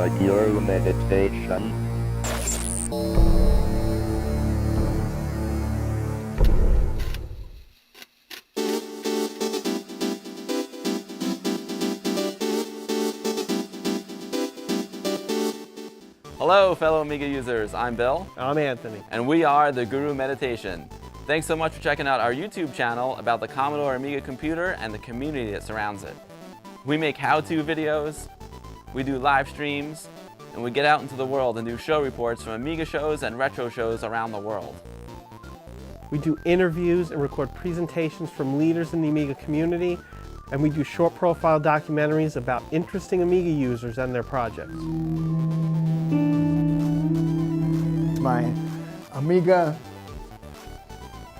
the Guru meditation. Hello, fellow Amiga users. I'm Bill. I'm Anthony. And we are the Guru Meditation. Thanks so much for checking out our YouTube channel about the Commodore Amiga computer and the community that surrounds it. We make how-to videos, we do live streams, and we get out into the world and do show reports from Amiga shows and retro shows around the world. We do interviews and record presentations from leaders in the Amiga community, and we do short profile documentaries about interesting Amiga users and their projects. My Amiga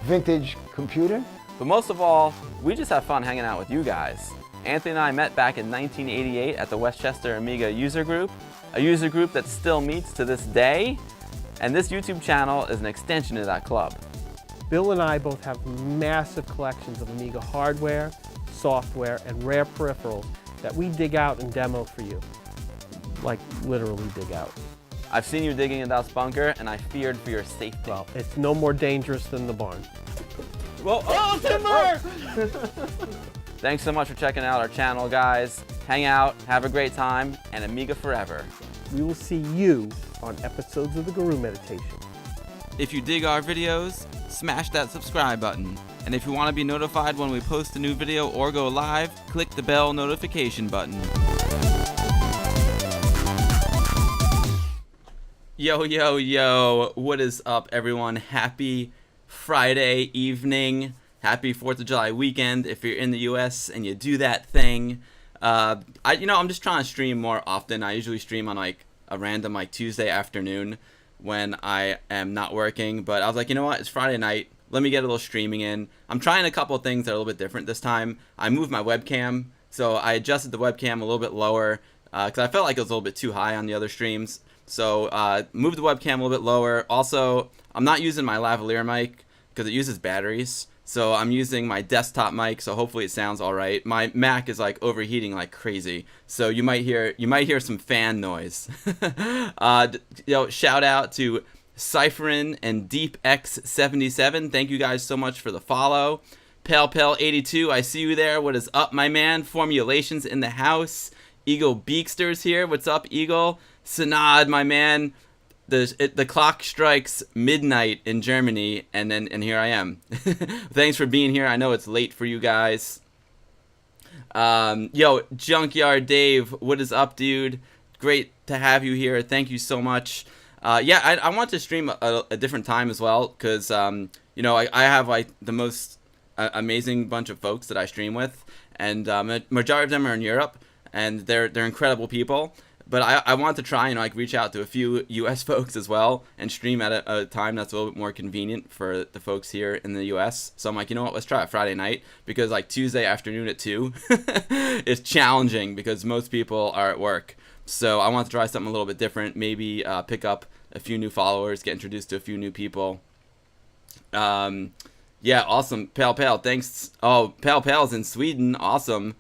vintage computer. But most of all, we just have fun hanging out with you guys. Anthony and I met back in 1988 at the Westchester Amiga user group, a user group that still meets to this day, and this YouTube channel is an extension of that club. Bill and I both have massive collections of Amiga hardware, software, and rare peripherals that we dig out and demo for you. Like, literally dig out. I've seen you digging in Das bunker, and I feared for your safety. Well, it's no more dangerous than the barn. Whoa, oh, timber! Thanks so much for checking out our channel, guys. Hang out, have a great time, and Amiga forever. We will see you on episodes of the Guru Meditation. If you dig our videos, smash that subscribe button. And if you want to be notified when we post a new video or go live, click the bell notification button. Yo, yo, yo, what is up, everyone? Happy Friday evening. Happy 4th of July weekend if you're in the US and you do that thing. I'm just trying to stream more often. I usually stream on like a random like Tuesday afternoon when I am not working. But I was like, you know what? It's Friday night. Let me get a little streaming in. I'm trying a couple of things that are a little bit different this time. I moved my webcam, so I adjusted the webcam a little bit lower because I felt like it was a little bit too high on the other streams. So moved the webcam a little bit lower. Also, I'm not using my lavalier mic because it uses batteries. So I'm using my desktop mic, so hopefully it sounds all right. My Mac is like overheating like crazy, so you might hear some fan noise. Shout out to Cypherin and DeepX77. Thank you guys so much for the follow. PalePale82, I see you there. What is up, my man? Formulations in the house. Eagle Beakster's here. What's up, Eagle? Sanad, my man. The clock strikes midnight in Germany, and here I am. Thanks for being here. I know it's late for you guys. Junkyard Dave, what is up, dude? Great to have you here. Thank you so much. I want to stream a different time as well, because I have like the most amazing bunch of folks that I stream with, and majority of them are in Europe, and they're incredible people. But I want to try and like reach out to a few U.S. folks as well and stream at a time that's a little bit more convenient for the folks here in the U.S. So I'm like, you know what, let's try it Friday night, because like Tuesday afternoon at 2 is challenging because most people are at work. So I want to try something a little bit different, maybe pick up a few new followers, get introduced to a few new people. Awesome. Pale, thanks. Oh, Pale's in Sweden. Awesome.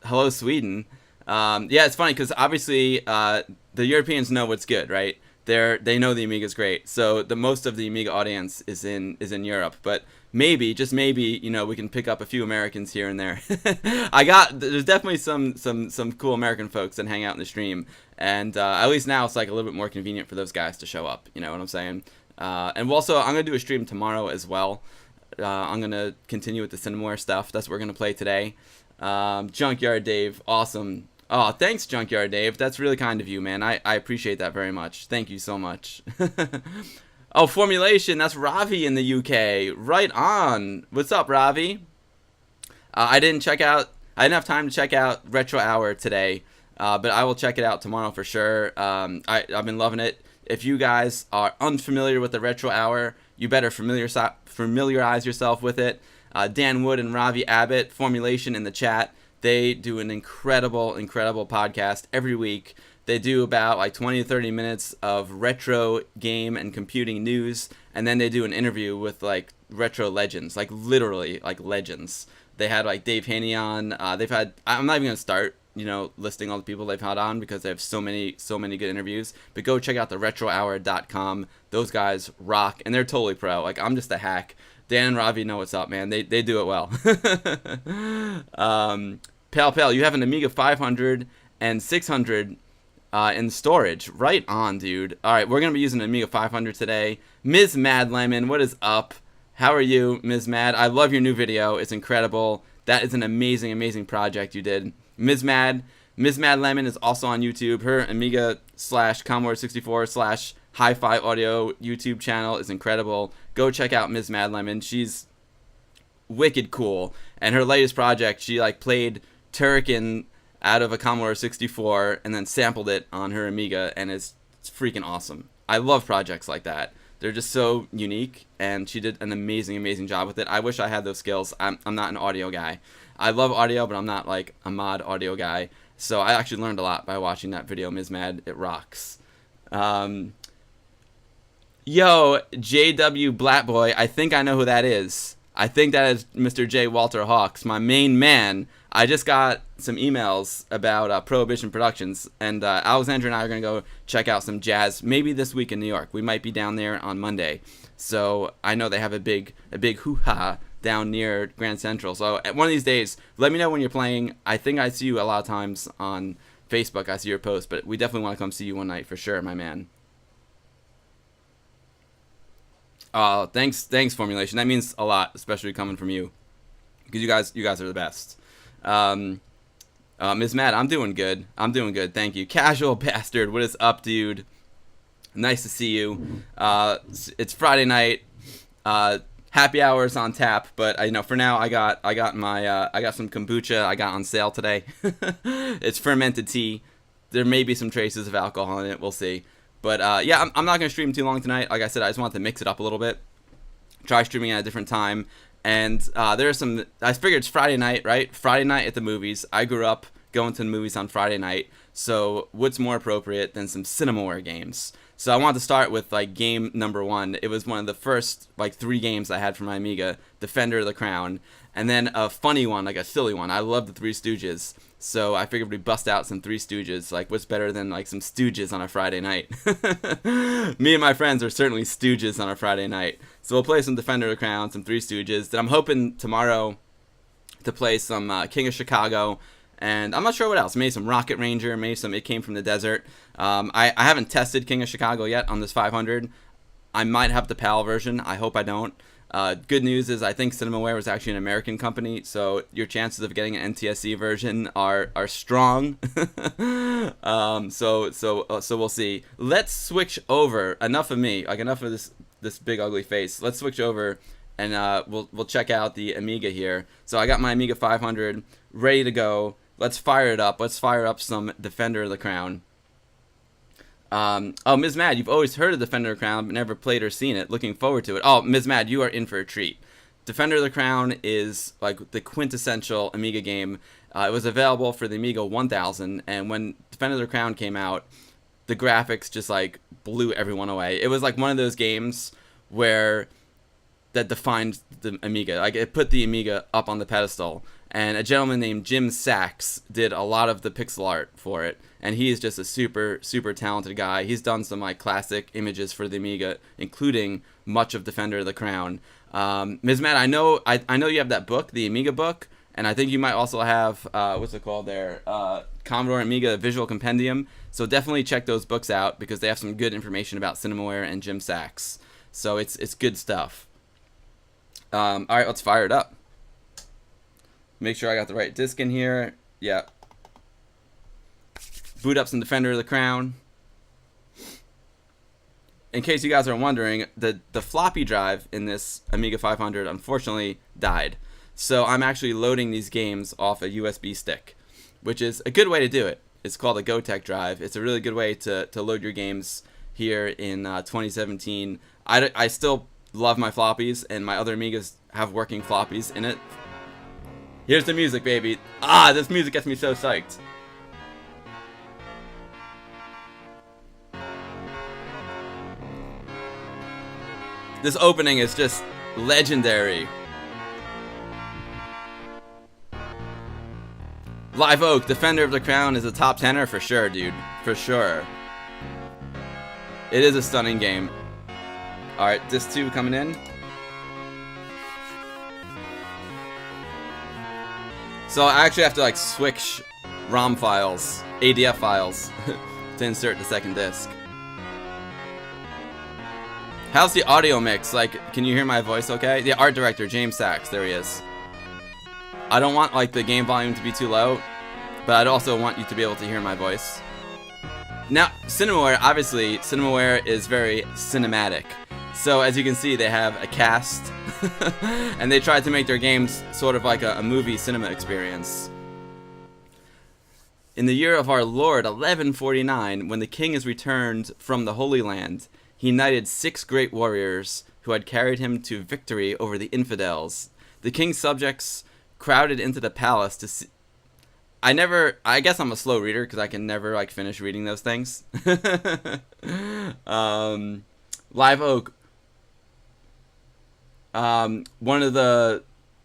Hello, Sweden. It's funny because obviously the Europeans know what's good, right? They know the Amiga's great. So the most of the Amiga audience is in Europe, but maybe, just maybe, we can pick up a few Americans here and there. There's definitely some cool American folks that hang out in the stream, and at least now it's like a little bit more convenient for those guys to show up. You know what I'm saying? And also I'm gonna do a stream tomorrow as well. I'm gonna continue with the Cinemaware stuff. That's what we're gonna play today. Junkyard Dave, awesome. Oh, thanks, Junkyard Dave. That's really kind of you, man. I appreciate that very much. Thank you so much. Oh, Formulation, that's Ravi in the UK. Right on. What's up, Ravi? I didn't have time to check out Retro Hour today, but I will check it out tomorrow for sure. I've been loving it. If you guys are unfamiliar with the Retro Hour, you better familiarize yourself with it. Dan Wood and Ravi Abbott, Formulation in the chat. They do an incredible podcast every week. They do about like 20 to 30 minutes of retro game and computing news, and then they do an interview with like retro legends, like literally like legends. They had like Dave Haney on. I'm not even gonna start you know, listing all the people they've had on because they have so many good interviews. But go check out the retrohour.com. Those guys rock, and they're totally pro. Like, I'm just a hack. Dan and Ravi know what's up, man. They do it well. Pal, you have an Amiga 500 and 600 in storage. Right on, dude. All right, we're going to be using an Amiga 500 today. Ms. Mad Lemon, what is up? How are you, Ms. Mad? I love your new video. It's incredible. That is an amazing project you did. Ms. Mad Lemon is also on YouTube. Her Amiga / Commodore 64 / Hi-Fi Audio YouTube channel is incredible. Go check out Ms. Mad Lemon. She's wicked cool. And her latest project, she like played Turrican out of a Commodore 64 and then sampled it on her Amiga, and it's freaking awesome. I love projects like that. They're just so unique, and she did an amazing job with it. I wish I had those skills. I'm not an audio guy. I love audio, but I'm not like a mod audio guy. So I actually learned a lot by watching that video, Ms. Mad. It rocks. Yo, JW Blackboy, I think I know who that is. I think that is Mr. J. Walter Hawks, my main man. I just got some emails about Prohibition Productions, and Alexandra and I are going to go check out some jazz, maybe this week in New York. We might be down there on Monday. So I know they have a big hoo-ha down near Grand Central. So one of these days, let me know when you're playing. I think I see you a lot of times on Facebook. I see your posts, but we definitely want to come see you one night for sure, my man. Thanks, Formulation. That means a lot, especially coming from you, because you guys are the best. Ms. Matt, I'm doing good. Thank you. Casual Bastard, what is up, dude? Nice to see you. It's Friday night. Happy hours on tap, but you know, for now, I got some kombucha I got on sale today. It's fermented tea. There may be some traces of alcohol in it. We'll see. But yeah, I'm not gonna stream too long tonight. Like I said, I just want to mix it up a little bit. Try streaming at a different time. And there are some. I figured it's Friday night, right? Friday night at the movies. I grew up going to the movies on Friday night. So what's more appropriate than some Cinemaware games? So I wanted to start with like game number 1. It was one of the first like 3 games I had for my Amiga, Defender of the Crown, and then a funny one, like a silly one. I love the Three Stooges, so I figured we'd bust out some Three Stooges. Like, what's better than like some Stooges on a Friday night? Me and my friends are certainly Stooges on a Friday night, so we'll play some Defender of the Crown, some Three Stooges. Then I'm hoping tomorrow to play some King of Chicago. And I'm not sure what else. Maybe some Rocket Ranger, maybe some It Came from the Desert. I haven't tested King of Chicago yet on this 500. I might have the PAL version. I hope I don't. Good news is I think Cinemaware was actually an American company, so your chances of getting an NTSC version are strong. So we'll see. Let's switch over. Enough of me. Like, enough of this big ugly face. Let's switch over, and we'll check out the Amiga here. So I got my Amiga 500 ready to go. Let's fire it up. Let's fire up some Defender of the Crown. Oh, Ms. Mad, you've always heard of Defender of the Crown, but never played or seen it. Looking forward to it. Oh, Ms. Mad, you are in for a treat. Defender of the Crown is like the quintessential Amiga game. It was available for the Amiga 1000, and when Defender of the Crown came out, the graphics just like blew everyone away. It was like one of those games where that defined the Amiga. Like, it put the Amiga up on the pedestal. And a gentleman named Jim Sachs did a lot of the pixel art for it, and he is just a super talented guy. He's done some like classic images for the Amiga, including much of Defender of the Crown. Ms. Matt, I know you have that book, the Amiga book, and I think you might also have what's it called there, Commodore Amiga Visual Compendium. So definitely check those books out because they have some good information about Cinemaware and Jim Sachs. So it's good stuff. All right, let's fire it up. Make sure I got the right disc in here. Yeah. Boot up some Defender of the Crown. In case you guys are wondering, the floppy drive in this Amiga 500 unfortunately died. So I'm actually loading these games off a USB stick, which is a good way to do it. It's called a GoTech drive. It's a really good way to load your games here in 2017. I still love my floppies, and my other Amigas have working floppies in it. Here's the music, baby. Ah, this music gets me so psyched. This opening is just legendary. Live Oak, Defender of the Crown is a top 10er for sure, dude. For sure. It is a stunning game. Alright, disc 2 coming in. So I actually have to like switch ROM files, ADF files, to insert the second disc. How's the audio mix? Like, can you hear my voice okay? The art director, James Sachs, there he is. I don't want like the game volume to be too low, but I'd also want you to be able to hear my voice. Now, Cinemaware, obviously, Cinemaware is very cinematic. So as you can see, they have a cast, and they tried to make their games sort of like a movie cinema experience. In the year of our Lord, 1149, when the king is returned from the Holy Land, he united 6 great warriors who had carried him to victory over the infidels. The king's subjects crowded into the palace to see... I guess I'm a slow reader because I can never like finish reading those things. Live Oak. One of the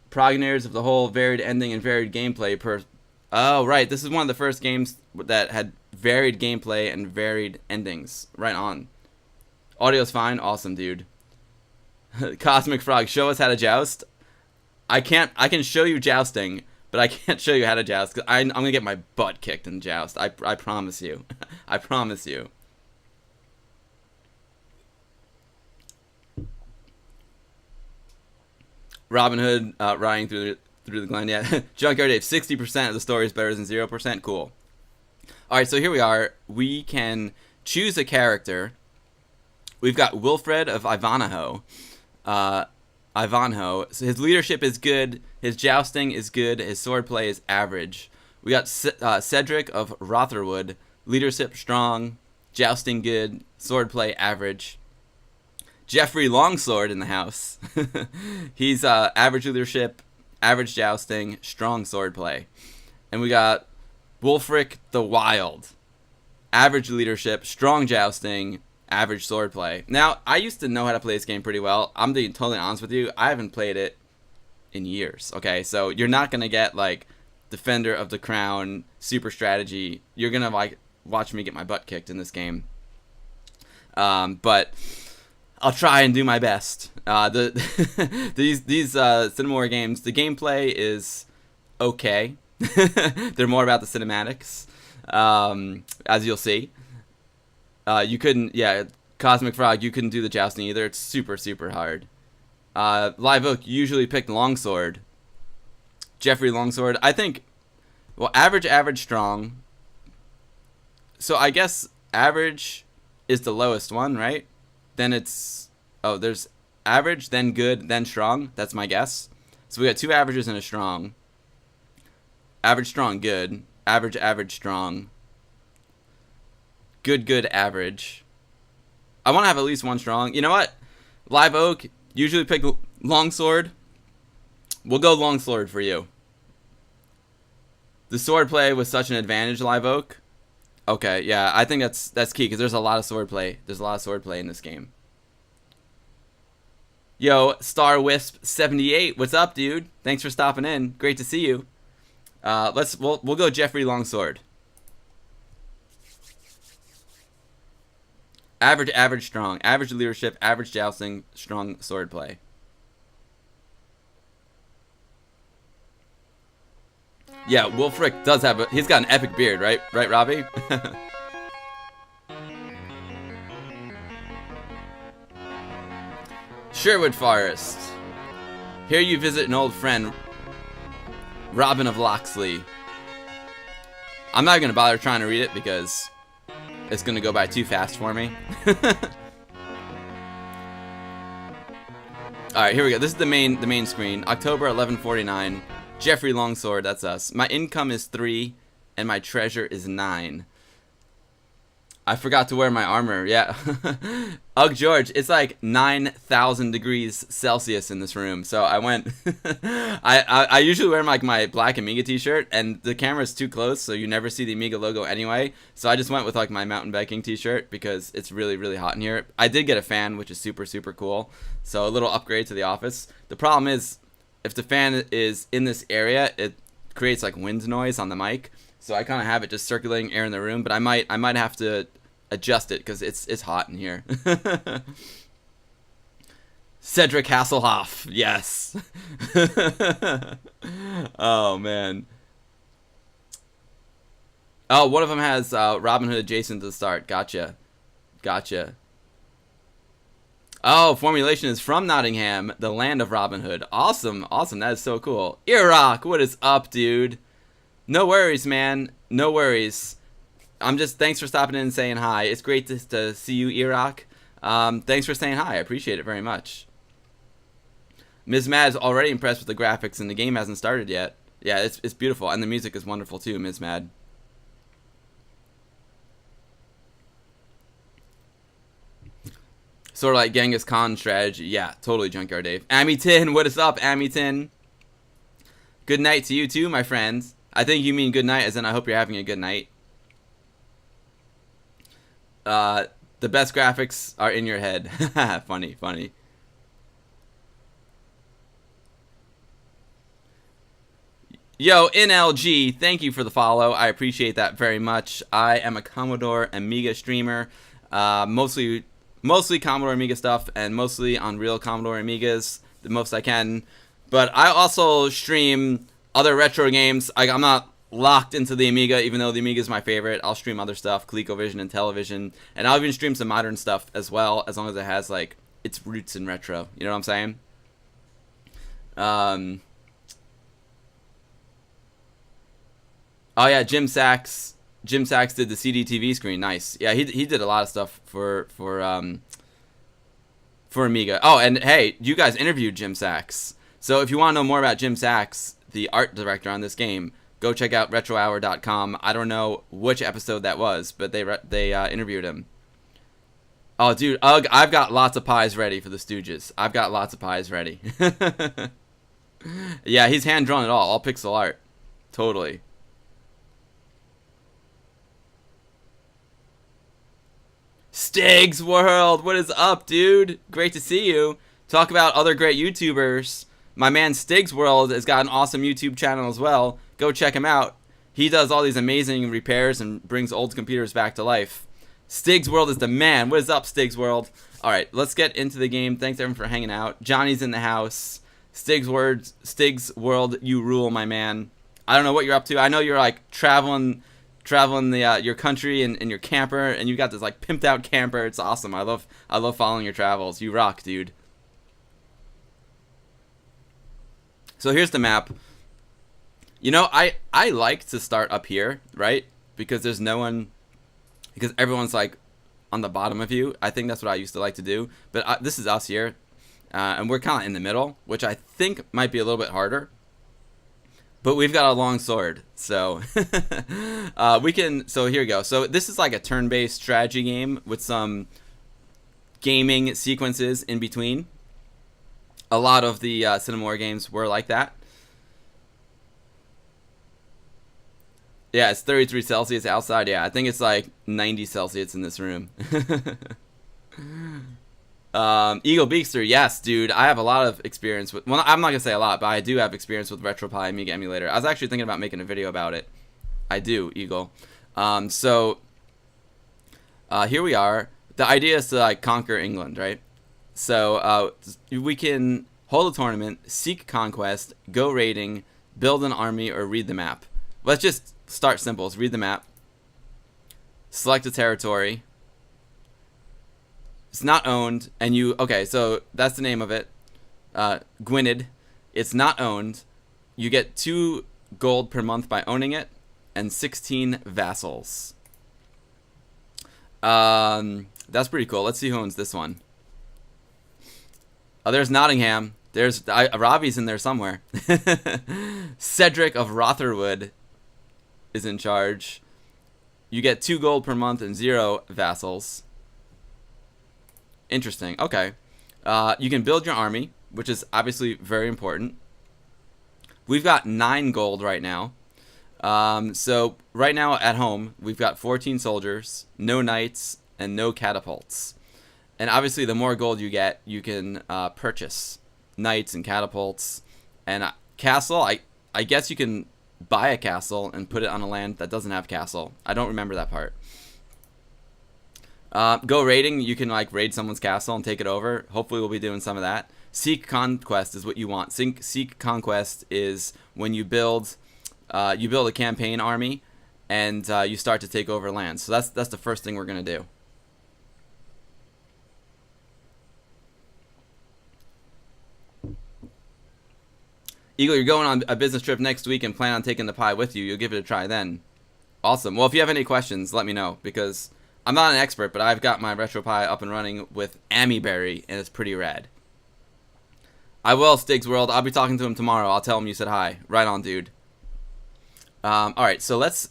progenitors of the whole varied ending and varied gameplay Oh, right. This is one of the first games that had varied gameplay and varied endings. Right on. Audio's fine. Awesome, dude. Cosmic Frog, show us how to joust. I can show you jousting, but I can't show you how to joust because I'm going to get my butt kicked in joust. I promise you. I promise you. Robin Hood riding through the Glen. Yeah, Junkyard Dave. 60% of the story is better than 0%. Cool. All right, so here we are. We can choose a character. We've got Wilfred of Ivanhoe. Ivanhoe. So his leadership is good. His jousting is good. His swordplay is average. We got Cedric of Rotherwood. Leadership strong. Jousting good. Swordplay average. Jeffrey Longsword in the house. He's average leadership, average jousting, strong swordplay. And we got Wulfric the Wild. Average leadership, strong jousting, average swordplay. Now, I used to know how to play this game pretty well. I'm being totally honest with you. I haven't played it in years, okay? So you're not going to get, like, Defender of the Crown, super strategy. You're going to, like, watch me get my butt kicked in this game. But I'll try and do my best. These Cinemaware games, the gameplay is okay. They're more about the cinematics, as you'll see. You couldn't, yeah, Cosmic Frog, you couldn't do the jousting either. It's super, super hard. Live Oak usually picked Longsword. Jeffrey Longsword, I think, well, average, strong. So I guess average is the lowest one, right? Then it's, oh, there's average, then good, then strong. That's my guess. So we got 2 averages and a strong. Average, strong, good. Average, strong. Good, average. I want to have at least 1 strong. You know what? Live Oak, usually pick Longsword. We'll go Longsword for you. The swordplay was such an advantage, Live Oak. Okay, yeah, I think that's key because there's a lot of swordplay. There's a lot of swordplay in this game. Yo, Star Wisp 78, what's up, dude? Thanks for stopping in. Great to see you. We'll go Jeffrey Longsword. Average, strong. Average leadership, average jousting, strong swordplay. Yeah, Wulfric does have he's got an epic beard, right? Right, Robbie? Sherwood Forest. Here you visit an old friend, Robin of Locksley. I'm not going to bother trying to read it because it's going to go by too fast for me. Alright, here we go. This is the main screen. October 1149. Jeffrey Longsword, that's us. My income is 3, and my treasure is 9. I forgot to wear my armor, yeah. Ugh, George, it's like 9,000 degrees Celsius in this room, so I went... I usually wear like my black Amiga t-shirt, and the camera's too close, so you never see the Amiga logo anyway, so I just went with like my mountain biking t-shirt, because it's really, really hot in here. I did get a fan, which is super, super cool, so a little upgrade to the office. The problem is, if the fan is in this area, it creates like wind noise on the mic. So I kind of have it just circulating air in the room, but I might have to adjust it because it's hot in here. Cedric Hasselhoff, yes. Oh man. Oh, one of them has Robin Hood adjacent to the start. Gotcha. Oh, Formulation is from Nottingham, the land of Robin Hood. Awesome. That is so cool. Iraq, what is up, dude? No worries, man. No worries. Thanks for stopping in and saying hi. It's great to see you, Iraq. Thanks for saying hi. I appreciate it very much. Ms. Mad is already impressed with the graphics, and the game hasn't started yet. Yeah, it's beautiful, and the music is wonderful too, Ms. Mad. Sort of like Genghis Khan strategy. Yeah, totally, Junkyard Dave. Amitin, what is up, Amitin? Good night to you too, my friends. I think you mean good night, as in I hope you're having a good night. The best graphics are in your head. Funny. Yo, NLG, thank you for the follow. I appreciate that very much. I am a Commodore Amiga streamer. Mostly Commodore Amiga stuff, and mostly on real Commodore Amigas, the most I can. But I also stream other retro games. I'm not locked into the Amiga, even though the Amiga is my favorite. I'll stream other stuff, ColecoVision and television, and I'll even stream some modern stuff as well, as long as it has like its roots in retro. You know what I'm saying? Oh yeah, Jim Sachs did the CDTV screen. Nice. Yeah, he did a lot of stuff for Amiga. Oh, and hey, you guys interviewed Jim Sachs. So if you want to know more about Jim Sachs, the art director on this game, go check out retrohour.com. I don't know which episode that was, but they interviewed him. Oh, dude, Ugh, I've got lots of pies ready for the Stooges. I've got lots of pies ready. Yeah, he's hand drawn it all pixel art. Totally. Stig's World, what is up, dude? Great to see you. Talk about other great YouTubers. My man Stig's World has got an awesome YouTube channel as well. Go check him out. He does all these amazing repairs and brings old computers back to life. Stig's World is the man. What is up, Stig's World? All right, let's get into the game. Thanks everyone for hanging out. Johnny's in the house. Stig's World, you rule, my man. I don't know what you're up to. I know you're like traveling your country in your camper, and you got this like pimped out camper. It's awesome. I love following your travels. You rock, dude. So here's the map. You know, I like to start up here, right? Because there's no one, because everyone's like on the bottom of you. I think that's what I used to like to do. But this is us here, and we're kind of in the middle, which I think might be a little bit harder. But we've got a long sword, so we can. So here we go. So this is like a turn-based strategy game with some gaming sequences in between. A lot of the Cinemaware games were like that. Yeah, it's 33 Celsius outside. Yeah, I think it's like 90 Celsius in this room. Eagle Beakster, yes, dude. I have a lot of experience with. Well, I'm not gonna say a lot, but I do have experience with RetroPie Amiga emulator. I was actually thinking about making a video about it. I do, Eagle. So here we are. The idea is to like conquer England, right? So we can hold a tournament, seek conquest, go raiding, build an army, or read the map. Let's just start simple. Let's read the map. Select a territory. It's not owned, and okay, so that's the name of it. Gwynedd. It's not owned. You get 2 gold per month by owning it, and 16 vassals. That's pretty cool. Let's see who owns this one. Oh, there's Nottingham. There's Ravi's in there somewhere. Cedric of Rotherwood is in charge. You get 2 gold per month and 0 vassals. Interesting. Okay. You can build your army, which is obviously very important. We've got 9 gold right now. So right now at home, we've got 14 soldiers, no knights, and no catapults. And obviously, the more gold you get, you can purchase knights and catapults. And castle, I guess you can buy a castle and put it on a land that doesn't have castle. I don't remember that part. Go raiding, you can like raid someone's castle and take it over. Hopefully we'll be doing some of that. Seek conquest is what you want. Seek conquest is when you build a campaign army and you start to take over lands. So that's the first thing we're gonna do. Eagle, you're going on a business trip next week and plan on taking the pie with you. You'll give it a try then. Awesome. Well, if you have any questions, let me know, because I'm not an expert, but I've got my RetroPie up and running with AmiBerry, and it's pretty rad. I will, Stig's World. I'll be talking to him tomorrow. I'll tell him you said hi. Right on, dude. Alright, so let's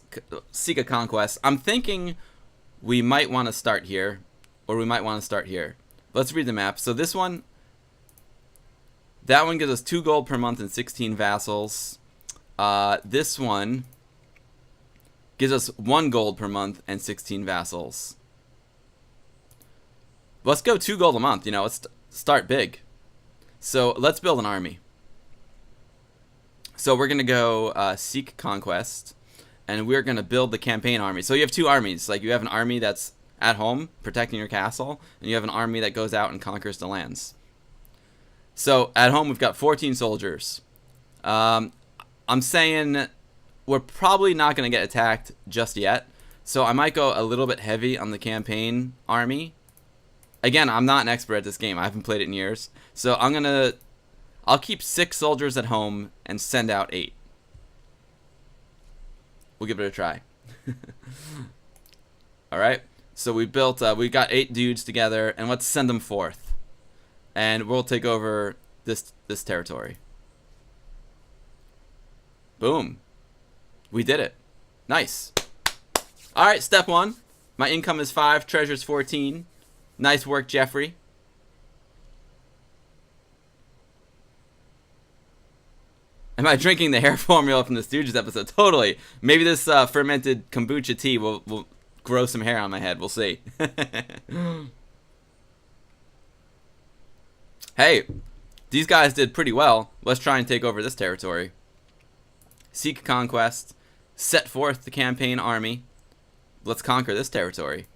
seek a conquest. I'm thinking we might want to start here, or we might want to start here. Let's read the map. So this one, that one gives us 2 gold per month and 16 vassals. This one gives us 1 gold per month and 16 vassals. Let's go 2 gold a month, you know, let's start big. So let's build an army. So we're going to go seek conquest, and we're going to build the campaign army. So you have 2 armies. Like, you have an army that's at home protecting your castle, and you have an army that goes out and conquers the lands. So at home we've got 14 soldiers. I'm saying we're probably not going to get attacked just yet, so I might go a little bit heavy on the campaign army. Again, I'm not an expert at this game. I haven't played it in years. So I'll keep 6 soldiers at home and send out 8. We'll give it a try. Alright, so we got 8 dudes together, and let's send them forth. And we'll take over this territory. Boom. We did it. Nice. Alright, step 1. My income is 5, treasure's 14. Nice work, Jeffrey. Am I drinking the hair formula from the Stooges episode? Totally. Maybe this fermented kombucha tea will grow some hair on my head. We'll see. Hey, these guys did pretty well. Let's try and take over this territory. Seek conquest. Set forth the campaign army. Let's conquer this territory.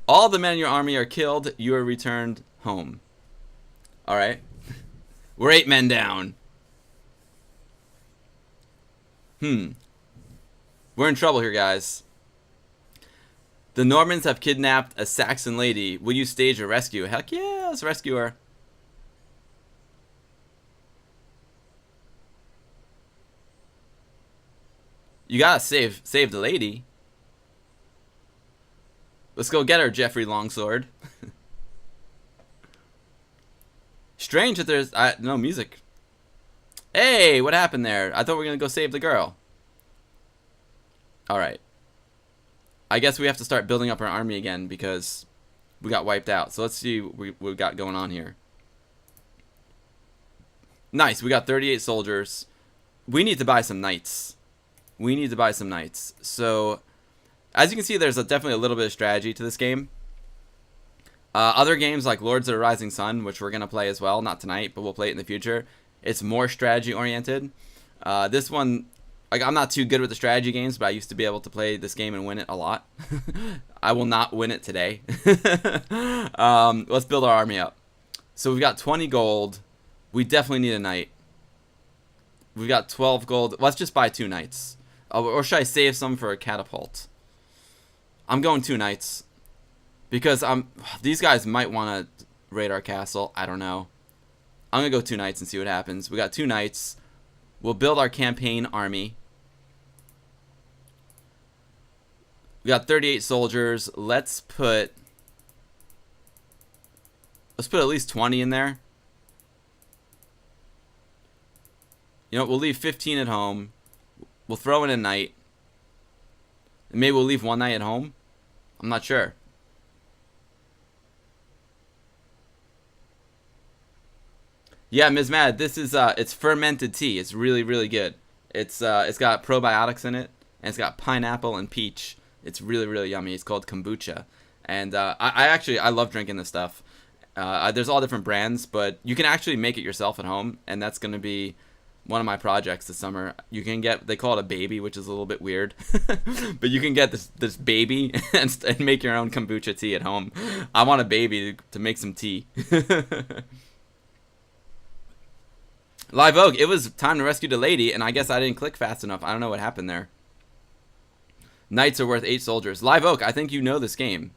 All the men in your army are killed. You are returned home. Alright. We're 8 men down. We're in trouble here, guys. The Normans have kidnapped a Saxon lady. Will you stage a rescue? Heck yeah, let's rescue her. You gotta save the lady. Let's go get her, Jeffrey Longsword. Strange that there's no music. Hey, what happened there? I thought we were gonna go save the girl. Alright. I guess we have to start building up our army again because we got wiped out. So let's see what we got going on here. Nice, we got 38 soldiers. We need to buy some knights. We need to buy some knights. So, as you can see, there's definitely a little bit of strategy to this game. Other games like Lords of the Rising Sun, which we're going to play as well, not tonight, but we'll play it in the future, it's more strategy oriented. This one, like, I'm not too good with the strategy games, but I used to be able to play this game and win it a lot. I will not win it today. Let's build our army up. So we've got 20 gold. We definitely need a knight. We've got 12 gold. Let's just buy 2 knights. Or should I save some for a catapult? I'm going 2 knights. Because these guys might want to raid our castle. I don't know. I'm going to go 2 knights and see what happens. We got 2 knights. We'll build our campaign army. We got 38 soldiers. Let's put at least 20 in there. You know, we'll leave 15 at home. We'll throw in a knight. And maybe we'll leave 1 knight at home. I'm not sure. Yeah, Ms. Mad, this is it's fermented tea. It's really, really good. It's got probiotics in it, and it's got pineapple and peach. It's really, really yummy. It's called kombucha, and I love drinking this stuff. There's all different brands, but you can actually make it yourself at home, and that's gonna be one of my projects this summer. You can get, they call it a baby, which is a little bit weird, but you can get this baby and make your own kombucha tea at home. I want a baby to make some tea. Live Oak, it was time to rescue the lady, and I guess I didn't click fast enough. I don't know what happened there. Knights are worth 8 soldiers. Live Oak, I think you know this game.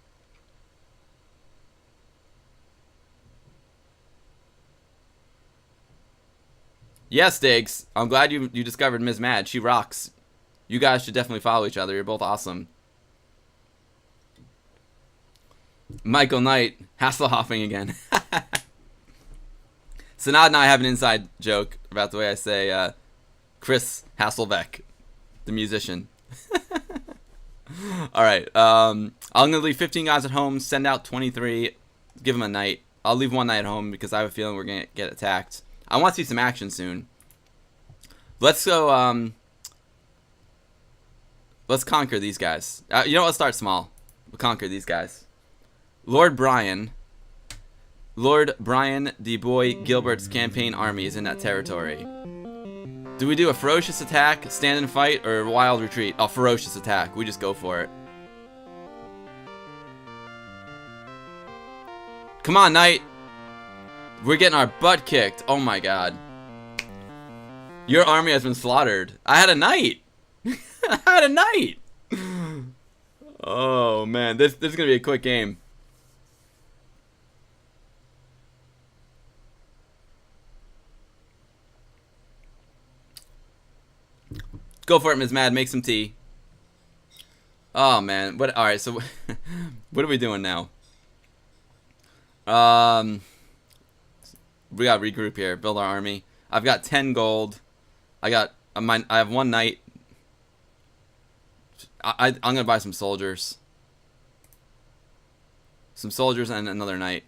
Yes, Diggs. I'm glad you discovered Ms. Mad. She rocks. You guys should definitely follow each other. You're both awesome. Michael Knight, Hasselhoffing again. Sanad and I have an inside joke about the way I say Chris Hasselbeck, the musician. Alright, I'm going to leave 15 guys at home, send out 23, give them a night. I'll leave one night at home because I have a feeling we're going to get attacked. I want to see some action soon. Let's go, let's conquer these guys. You know what, let's start small. We'll conquer these guys. Lord Brian D. Boy Gilbert's campaign army is in that territory. Do we do a ferocious attack, stand and fight, or wild retreat? Oh, ferocious attack. We just go for it. Come on, Knight. We're getting our butt kicked. Oh my god. Your army has been slaughtered. I had a knight. I had a knight. Oh man, this is gonna be a quick game. Go for it, Ms. Mad. Make some tea. Oh man. What? All right. So, what are we doing now? We gotta regroup here. Build our army. I've got 10 gold. I have 1 knight. I'm gonna buy some soldiers. Some soldiers and another knight.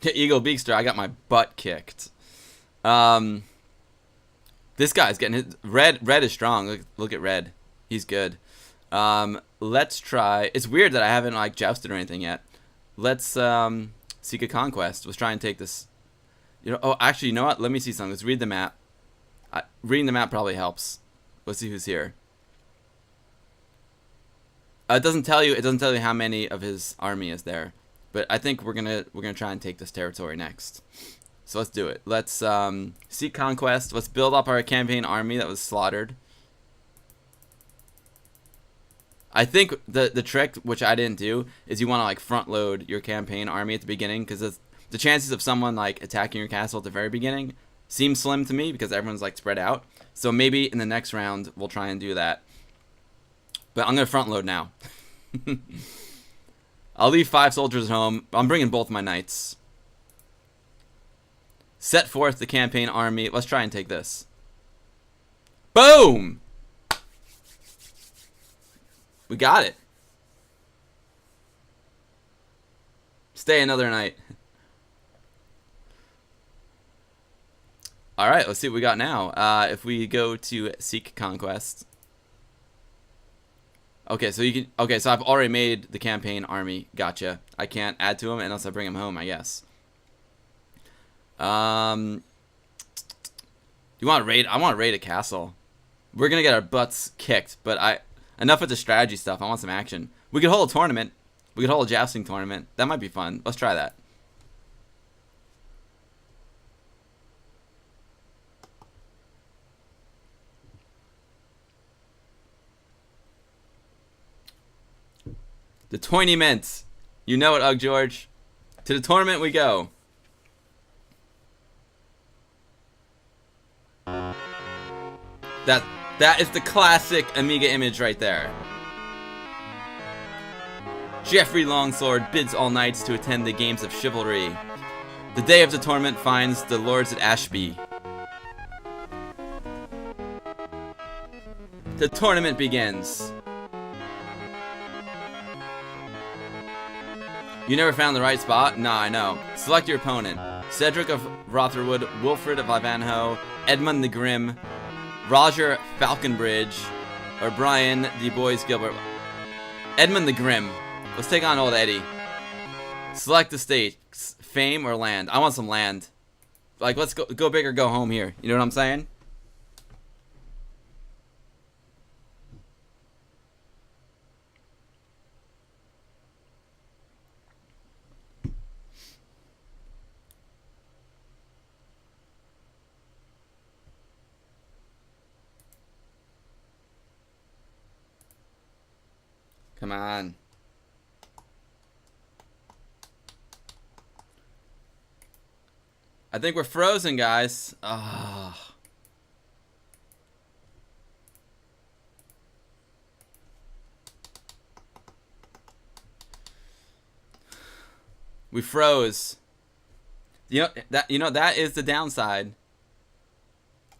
Eagle Beakster, I got my butt kicked. This guy's getting his red is strong. Look at Red. He's good. Let's try. It's weird that I haven't like jousted or anything yet. Let's seek a conquest. Let's try and take this. You know. Oh, actually, you know what? Let me see something. Let's read the map. Reading the map probably helps. Let's see who's here. It doesn't tell you. It doesn't tell you how many of his army is there. But I think we're gonna try and take this territory next. So let's do it. Let's seek conquest. Let's build up our campaign army that was slaughtered. I think the trick, which I didn't do, is you want to like front load your campaign army at the beginning, because the chances of someone like attacking your castle at the very beginning seem slim to me because everyone's like spread out. So maybe in the next round we'll try and do that. But I'm gonna front load now. I'll leave 5 soldiers at home. I'm bringing both my knights. Set forth the campaign army. Let's try and take this. Boom! We got it. Stay another night. Alright, let's see what we got now. If we go to Seek Conquest. Okay, so you can. Okay, so I've already made the campaign army. Gotcha. I can't add to them unless I bring them home, I guess. You want to raid? I want to raid a castle. We're gonna get our butts kicked, but enough with the strategy stuff. I want some action. We could hold a tournament. We could hold a jousting tournament. That might be fun. Let's try that. The tournament. You know it, Ugg George. To the tournament we go. That is the classic Amiga image right there. Geoffrey Longsword bids all knights to attend the games of chivalry. The day of the tournament finds the lords at Ashby. The tournament begins. You never found the right spot? Nah, I know. Select your opponent. Cedric of Rotherwood, Wilfred of Ivanhoe, Edmund the Grim, Roger Falconbridge, or Brian the Boys Gilbert. Edmund the Grim. Let's take on old Eddie. Select the stakes. fame or land? I want some land. Like, let's go big or go home here. You know what I'm saying? Come on. I think we're frozen, guys. Ah. Oh. We froze. You know that is the downside.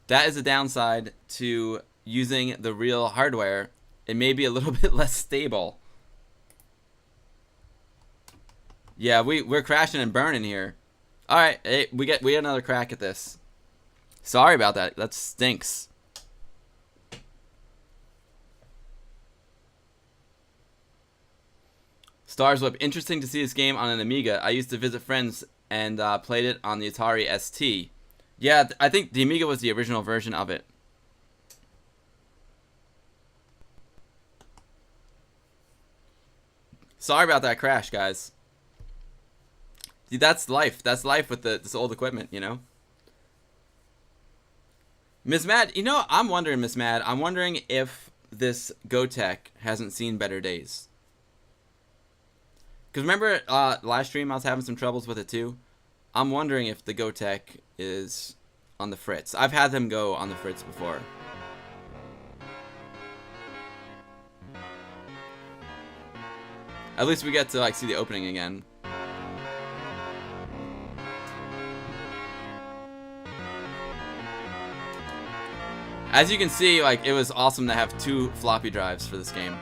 That is the downside to using the real hardware. It may be a little bit less stable. Yeah, we're crashing and burning here. All right, hey, we get another crack at this. Sorry about that. That stinks. Stars Whip. Interesting to see this game on an Amiga. I used to visit friends and played it on the Atari ST. Yeah, I think the Amiga was the original version of it. Sorry about that crash, guys. See, that's life. That's life with this old equipment, you know? Miss Mad, you know, I'm wondering, Miss Mad, I'm wondering if this GoTech hasn't seen better days. Because remember last stream I was having some troubles with it too? I'm wondering if the GoTech is on the fritz. I've had them go on the fritz before. At least we get to like see the opening again. As you can see, like, it was awesome to have 2 floppy drives for this game.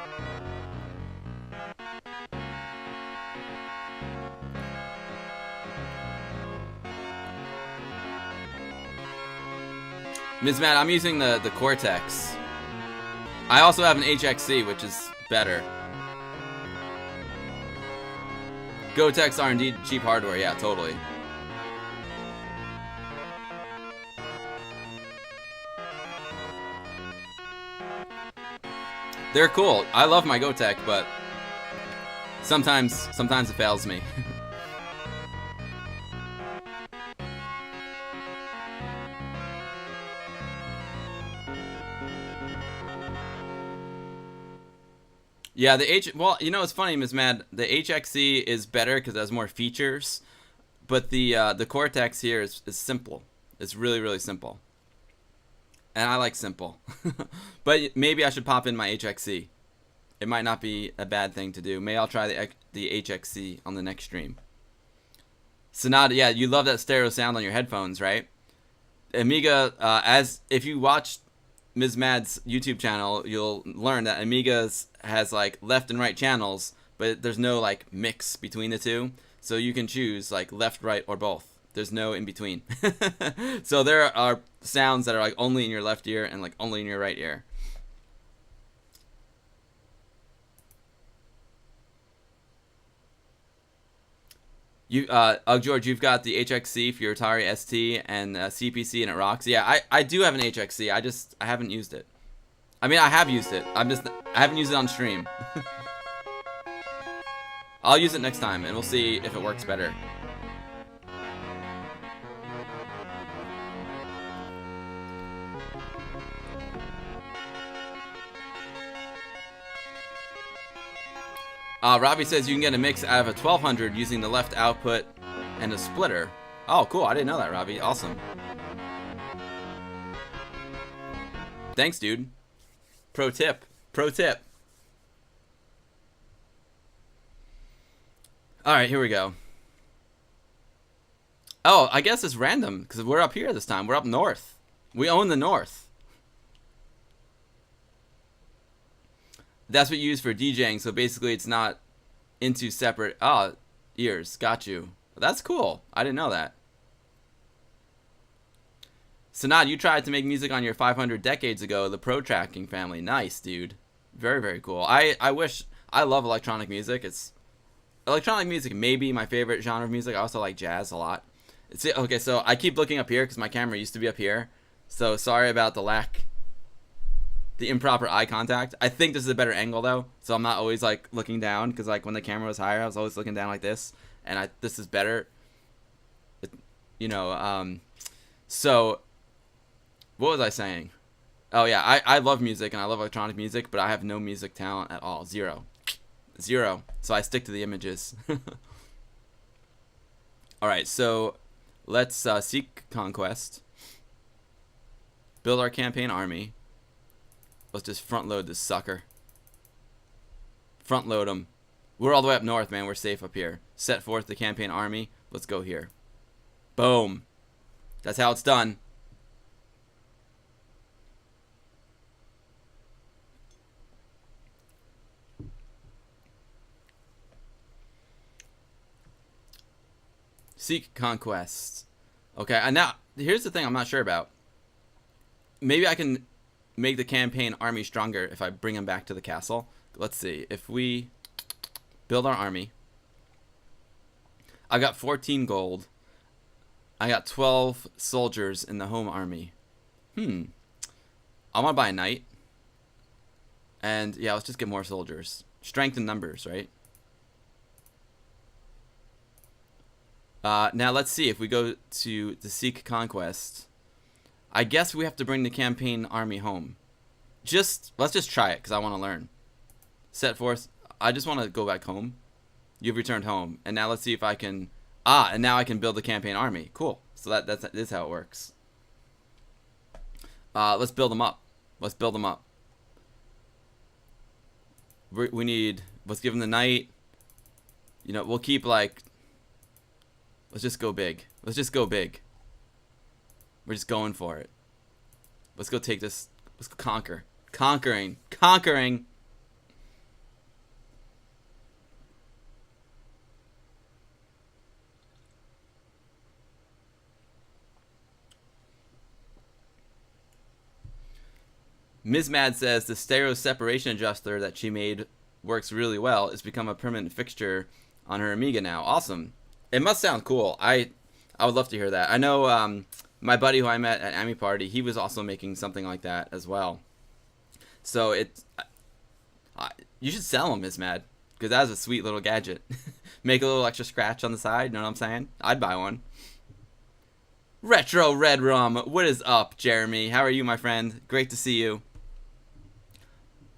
Ms. Matt, I'm using the Cortex. I also have an HXC, which is better. GoTechs are indeed cheap hardware, yeah, totally. They're cool. I love my GoTech, but sometimes it fails me. Yeah, well, you know, it's funny, Ms. Mad. The HXC is better because it has more features, but the Cortex here is simple. It's really, really simple. And I like simple. But maybe I should pop in my HXC. It might not be a bad thing to do. Maybe I'll try the HXC on the next stream. Sonata, yeah, you love that stereo sound on your headphones, right? Amiga, if you watch Ms. Mad's YouTube channel, you'll learn that Amiga has like left and right channels, but there's no like mix between the two. So you can choose like left, right, or both. There's no in between. So there are sounds that are like only in your left ear and like only in your right ear. George, you've got the HXC for your Atari ST and CPC, and it rocks. Yeah, I do have an HXC. I haven't used it. I mean, I have used it. I haven't used it on stream. I'll use it next time, and we'll see if it works better. Robbie says you can get a mix out of a 1200 using the left output and a splitter. Oh, cool. I didn't know that, Robbie. Awesome. Thanks, dude. Pro tip. Pro tip. Alright, here we go. Oh, I guess it's random because we're up here this time. We're up north. We own the north. That's what you use for DJing, so basically it's not into separate ears. Got you. That's cool. I didn't know that. Sanad, you tried to make music on your 500 decades ago, the Pro Tracking family. Nice, dude. Very, very cool. I love electronic music. It's electronic music may be my favorite genre of music. I also like jazz a lot. Okay, so I keep looking up here because my camera used to be up here. So sorry about the improper eye contact. I think this is a better angle though, so I'm not always like looking down, because like when the camera was higher, I was always looking down like this, and this is better. So what was I saying? Oh yeah, I love music and I love electronic music, but I have no music talent at all. Zero. So I stick to the images. All right, so let's seek conquest. Build our campaign army. Let's just front load this sucker. Front load them. We're all the way up north, man. We're safe up here. Set forth the campaign army. Let's go here. Boom. That's how it's done. Seek conquest. Okay, and now here's the thing I'm not sure about. Maybe I can make the campaign army stronger if I bring him back to the castle. Let's see. If we build our army, I got 14 gold. I got 12 soldiers in the home army. I want to buy a knight. And yeah, let's just get more soldiers. Strength in numbers, right? Now let's see if we go to the Seek Conquest. I guess we have to bring the campaign army home. Let's just try it because I want to learn. Set forth. I just want to go back home. You've returned home, and now let's see if I can. And now I can build the campaign army. Cool. So this is how it works. Let's build them up. Let's build them up. We need. Let's give them the knight. We'll keep like. Let's just go big. Let's just go big. We're just going for it. Let's go take this. Let's go conquer. Conquering. Ms. Mad says the stereo separation adjuster that she made works really well. It's become a permanent fixture on her Amiga now. Awesome. It must sound cool. I would love to hear that. I know my buddy who I met at Ami Party, he was also making something like that as well. So you should sell them, Ms. Mad, because that was a sweet little gadget. Make a little extra scratch on the side, you know what I'm saying? I'd buy one. Retro Red Rum, what is up, Jeremy? How are you, my friend? Great to see you.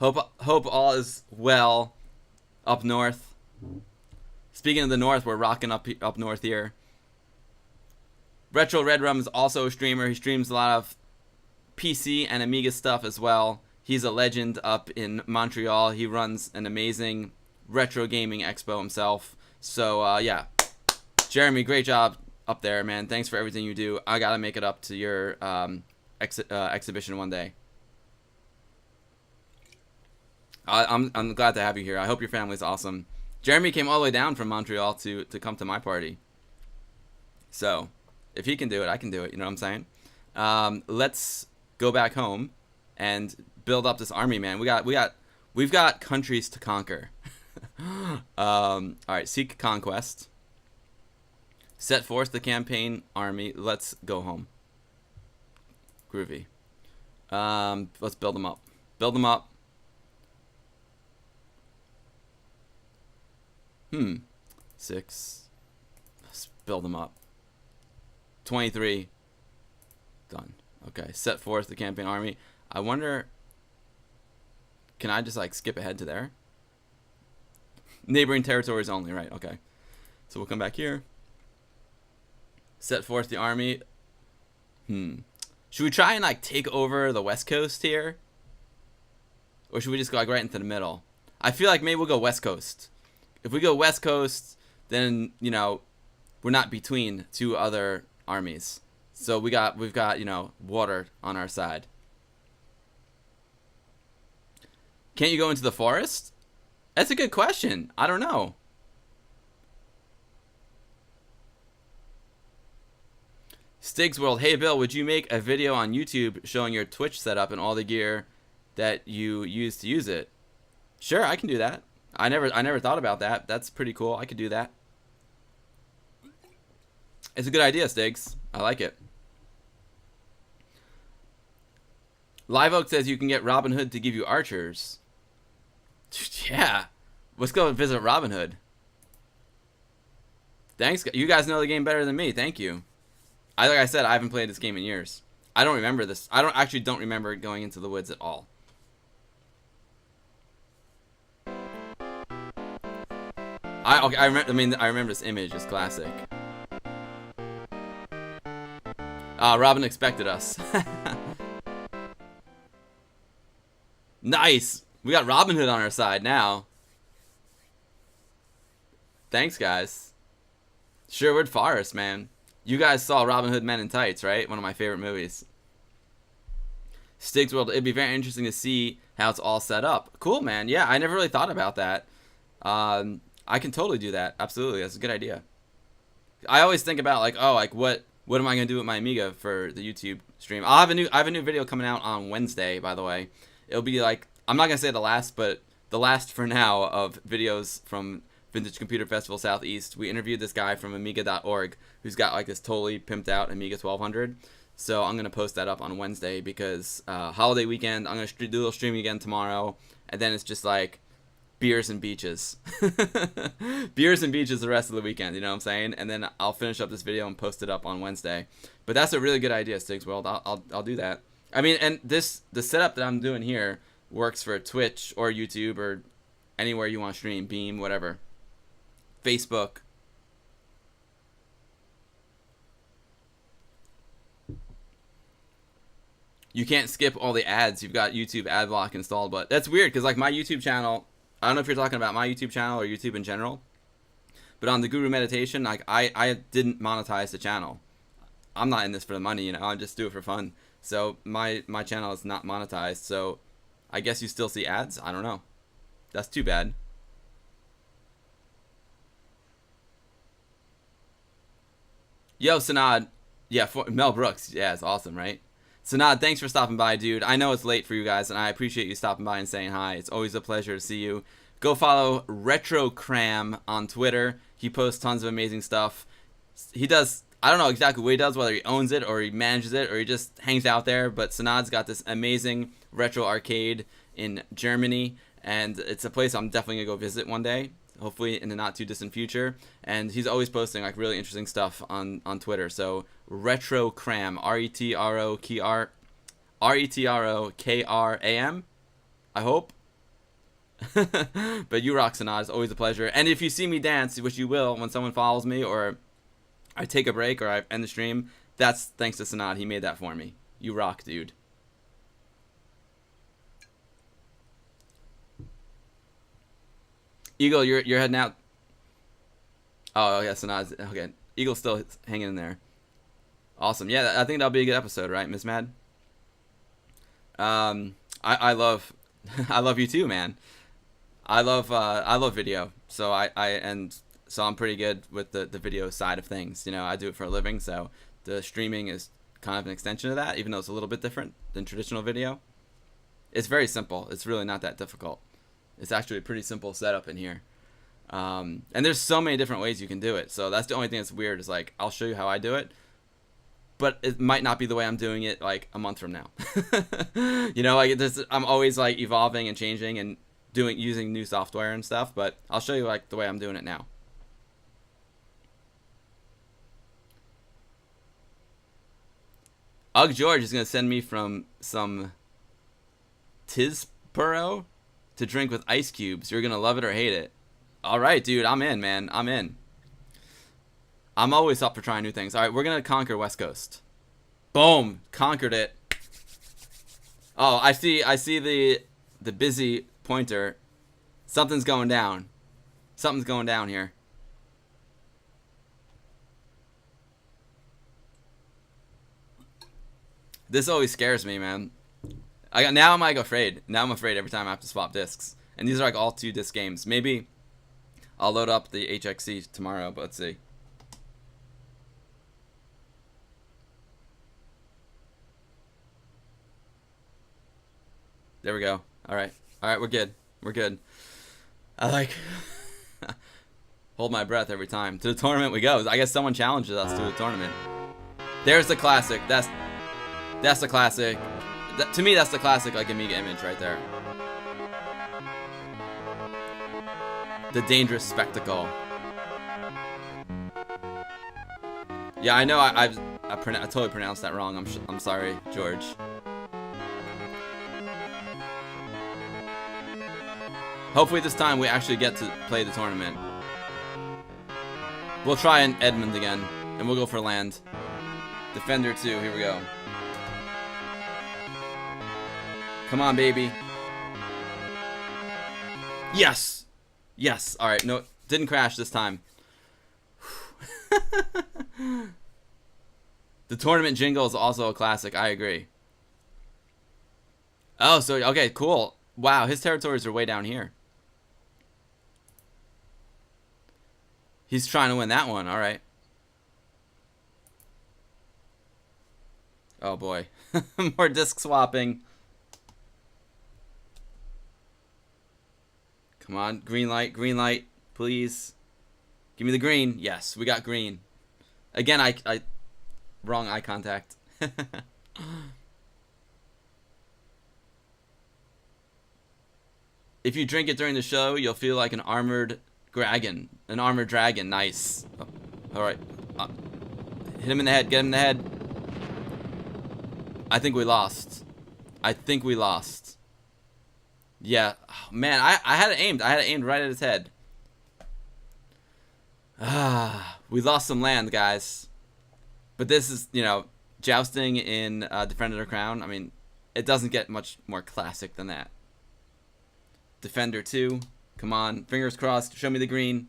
Hope all is well up north. Speaking of the north, we're rocking up north here. Retro Red Rum is also a streamer. He streams a lot of PC and Amiga stuff as well. He's a legend up in Montreal. He runs an amazing retro gaming expo himself. So, yeah. Jeremy, great job up there, man. Thanks for everything you do. I got to make it up to your exhibition one day. I'm glad to have you here. I hope your family's awesome. Jeremy came all the way down from Montreal to come to my party. So, if he can do it, I can do it. You know what I'm saying? Let's go back home and build up this army, man. We've got countries to conquer. All right, seek conquest. Set forth the campaign army. Let's go home. Groovy. Let's build them up. Build them up. 6. Let's build them up. 23. Done. Okay. Set forth the campaign army. I wonder. Can I just like skip ahead to there? Neighboring territories only, right? Okay. So we'll come back here. Set forth the army. Should we try and like take over the west coast here? Or should we just go like right into the middle? I feel like maybe we'll go west coast. If we go west coast, then, we're not between two other armies. So we've got, water on our side. Can't you go into the forest? That's a good question. I don't know. Stig's World. Hey, Bill, would you make a video on YouTube showing your Twitch setup and all the gear that you use to use it? Sure, I can do that. I never thought about that. That's pretty cool. I could do that. It's a good idea, Stiggs. I like it. Live Oak says you can get Robin Hood to give you archers. Yeah. Let's go and visit Robin Hood. Thanks. You guys know the game better than me. Thank you. Like I said, I haven't played this game in years. I don't remember this. I don't remember going into the woods at all. I remember this image. It's classic. Robin expected us. Nice. We got Robin Hood on our side now. Thanks, guys. Sherwood Forest, man. You guys saw Robin Hood Men in Tights, right? One of my favorite movies. Stig's World. It'd be very interesting to see how it's all set up. Cool, man. Yeah, I never really thought about that. I can totally do that. Absolutely. That's a good idea. I always think about like, oh, like what am I gonna do with my Amiga for the YouTube stream? I have a new video coming out on Wednesday, by the way. It'll be like, I'm not gonna say the last, but the last for now of videos from Vintage Computer Festival Southeast. We interviewed this guy from Amiga.org who's got like this totally pimped out Amiga 1200. So I'm gonna post that up on Wednesday because holiday weekend. I'm gonna do a little streaming again tomorrow, and then it's just like beers and beaches. Beers and beaches the rest of the weekend, you know what I'm saying? And then I'll finish up this video and post it up on Wednesday. But that's a really good idea, Stig's World. I'll do that. I mean, and the setup that I'm doing here works for Twitch or YouTube or anywhere you want to stream, Beam, whatever. Facebook. You can't skip all the ads. You've got YouTube ad block installed, but that's weird because like my YouTube channel, I don't know if you're talking about my YouTube channel or YouTube in general, but on the Guru Meditation, like I didn't monetize the channel. I'm not in this for the money, you know. I just do it for fun. So my channel is not monetized. So I guess you still see ads. I don't know. That's too bad. Yo, Sanad. Yeah, Mel Brooks. Yeah, it's awesome, right? Sanad, thanks for stopping by, dude. I know it's late for you guys, and I appreciate you stopping by and saying hi. It's always a pleasure to see you. Go follow RetroCram on Twitter. He posts tons of amazing stuff. He does, I don't know exactly what he does, whether he owns it or he manages it or he just hangs out there, but Sanad's got this amazing retro arcade in Germany, and it's a place I'm definitely going to go visit one day, hopefully in the not too distant future. And he's always posting like really interesting stuff on Twitter. So RetroCram, RetroKram, I hope. But you rock, Sanad. It's always a pleasure. And if you see me dance, which you will when someone follows me or I take a break or I end the stream, that's thanks to Sanad. He made that for me. You rock, dude. Eagle, you're heading out. Oh, yeah, Sanad's okay. Eagle's still hanging in there. Awesome. Yeah, I think that'll be a good episode, right, Miss Mad? I love I love you too, man. I love video. So so I'm pretty good with the video side of things. You know, I do it for a living, so the streaming is kind of an extension of that, even though it's a little bit different than traditional video. It's very simple. It's really not that difficult. It's actually a pretty simple setup in here. And there's so many different ways you can do it. So that's the only thing that's weird is like, I'll show you how I do it, but it might not be the way I'm doing it like a month from now. You know, like I'm always like evolving and changing and using new software and stuff, but I'll show you like the way I'm doing it now. Ugg George is going to send me from some Tisburo to drink with ice cubes. You're going to love it or hate it. All right, dude. I'm in, man. I'm in. I'm always up for trying new things. All right, we're going to conquer West Coast. Boom. Conquered it. Oh, I see the busy pointer. Something's going down. Something's going down here. This always scares me, man. Now I'm like afraid. Now I'm afraid every time I have to swap discs. And these are like all 2-disc games. Maybe I'll load up the HXC tomorrow, but let's see. There we go. All right, we're good. We're good. I like hold my breath every time. To the tournament we go. I guess someone challenges us to a tournament. There's the classic. That's the classic. To me, that's the classic like Amiga image right there. The dangerous spectacle. Yeah, I know. I totally pronounced that wrong. I'm sorry, George. Hopefully this time we actually get to play the tournament. We'll try in Edmund again, and we'll go for land. Defender 2, here we go. Come on, baby. Yes! Yes, alright, no, didn't crash this time. The tournament jingle is also a classic, I agree. Oh, so, okay, cool. Wow, his territories are way down here. He's trying to win that one, alright. Oh boy. More disc swapping. Come on, green light, please. Give me the green. Yes, we got green. Again, I wrong eye contact. If you drink it during the show, you'll feel like an armored dragon. An armored dragon. Nice. Oh, alright. Hit him in the head. Get him in the head. I think we lost. I think we lost. Yeah. Oh, man, I had it aimed. I had it aimed right at his head. We lost some land, guys. But this is, you know, jousting in Defender of the Crown. I mean, it doesn't get much more classic than that. Defender 2. Come on. Fingers crossed. Show me the green.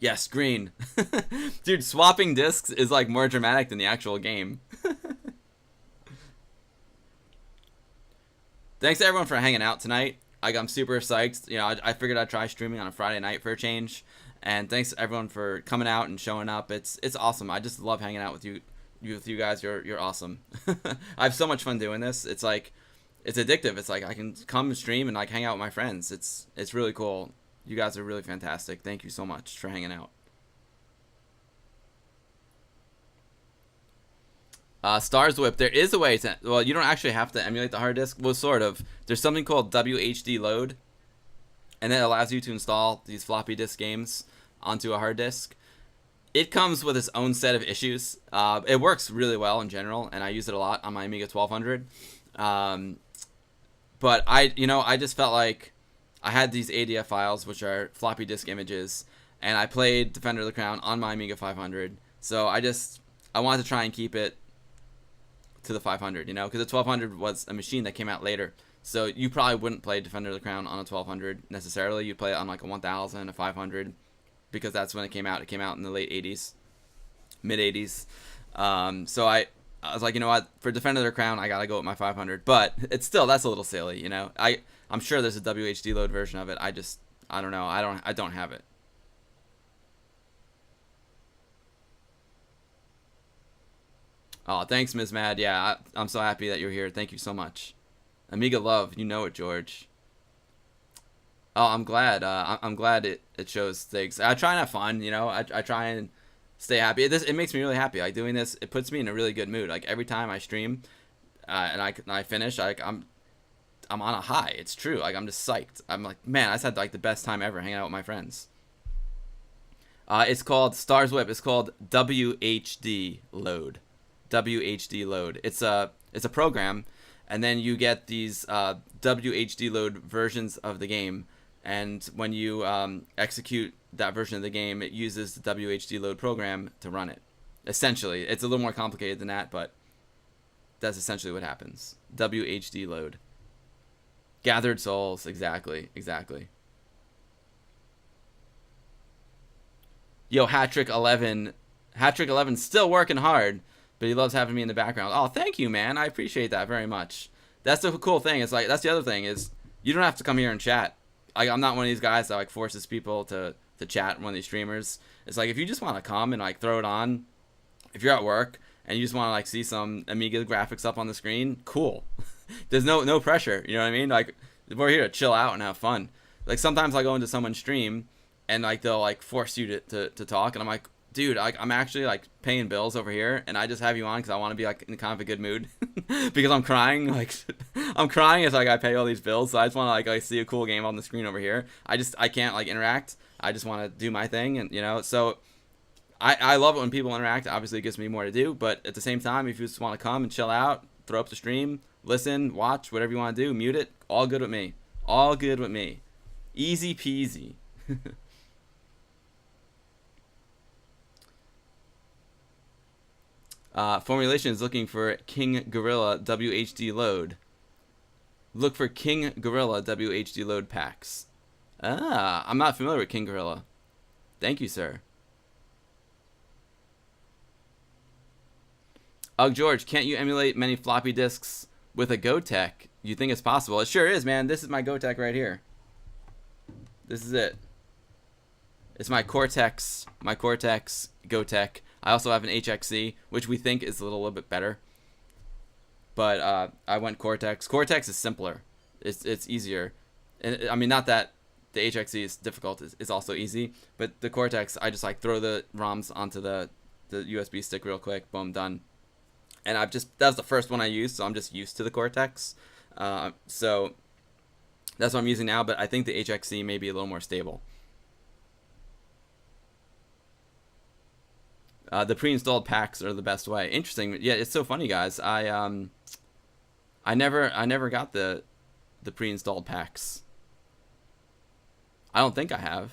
Yes, green. Dude, swapping discs is like more dramatic than the actual game. Thanks to everyone for hanging out tonight. I'm super psyched. You know, I figured I'd try streaming on a Friday night for a change. And thanks to everyone for coming out and showing up. It's awesome. I just love hanging out with you guys. You're awesome. I have so much fun doing this. It's like, it's addictive. It's like I can come stream and like hang out with my friends. It's really cool. You guys are really fantastic. Thank you so much for hanging out. Stars Whip, there is a way to, well, you don't actually have to emulate the hard disk. Well, sort of. There's something called WHD load, and that allows you to install these floppy disk games onto a hard disk. It comes with its own set of issues. It works really well in general, and I use it a lot on my Amiga 1200. But I just felt like I had these ADF files, which are floppy disk images, and I played Defender of the Crown on my Amiga 500. So I wanted to try and keep it to the 500, you know, because the 1200 was a machine that came out later. So you probably wouldn't play Defender of the Crown on a 1200 necessarily. You'd play it on like a 1000, a 500, because that's when it came out. It came out in the late 80s, mid 80s. So I was like, you know what, for Defender of the Crown, I gotta go with my 500. But it's still, that's a little silly, you know. I'm sure there's a WHD load version of it. I don't know. I don't have it. Oh, thanks, Ms. Mad. Yeah, I'm so happy that you're here. Thank you so much. Amiga love, you know it, George. Oh, I'm glad. I'm glad it shows things. I try and have fun, you know. I try and stay happy. It makes me really happy. Like doing this, it puts me in a really good mood. Like every time I stream, and I finish, like I'm on a high. It's true. Like I'm just psyched. I'm like, man, I just had like the best time ever hanging out with my friends. It's called Stars Whip. It's called WHD load. WHD load. It's a program, and then you get these WHD load versions of the game, and when you execute that version of the game, it uses the WHD load program to run it. Essentially, it's a little more complicated than that, but that's essentially what happens. WHD load. Gathered souls, exactly. Yo, Hattrick 11 still working hard, but he loves having me in the background. Oh, thank you, man. I appreciate that very much. That's the cool thing. It's like, that's the other thing is you don't have to come here and chat. I'm not one of these guys that like forces people to chat, one of these streamers. It's like, if you just want to come and like throw it on, if you're at work and you just want to like see some Amiga graphics up on the screen, cool. there's no pressure. You know what I mean? Like, we're here to chill out and have fun. Like, sometimes I go into someone's stream and like they'll like force you to talk, and I'm like, dude, I'm actually like paying bills over here, and I just have you on because I want to be like in kind of a good mood because I'm crying. Like, I'm crying as like I pay all these bills, so I just want to like see a cool game on the screen over here. I can't like interact. I just want to do my thing, and you know, so I love it when people interact. Obviously, it gives me more to do, but at the same time, if you just want to come and chill out, throw up the stream, listen, watch, whatever you want to do, mute it, all good with me. All good with me. Easy peasy. Formulation is looking for King Gorilla WHD load. Look for King Gorilla WHD load packs. Ah, I'm not familiar with King Gorilla. Thank you, sir. George, can't you emulate many floppy disks with a GoTech? You think it's possible? It sure is, man. This is my GoTech right here. This is it. It's my Cortex GoTech. I also have an HXC, which we think is a little bit better. But I went Cortex. Cortex is simpler. It's easier. And I mean, not that the HXC is difficult. It's also easy. But the Cortex, I just like throw the ROMs onto the USB stick real quick. Boom, done. And that was the first one I used, so I'm just used to the Cortex. So that's what I'm using now, but I think the HXC may be a little more stable. The pre-installed packs are the best way. Interesting. Yeah, it's so funny, guys. I never got the pre-installed packs. I don't think I have.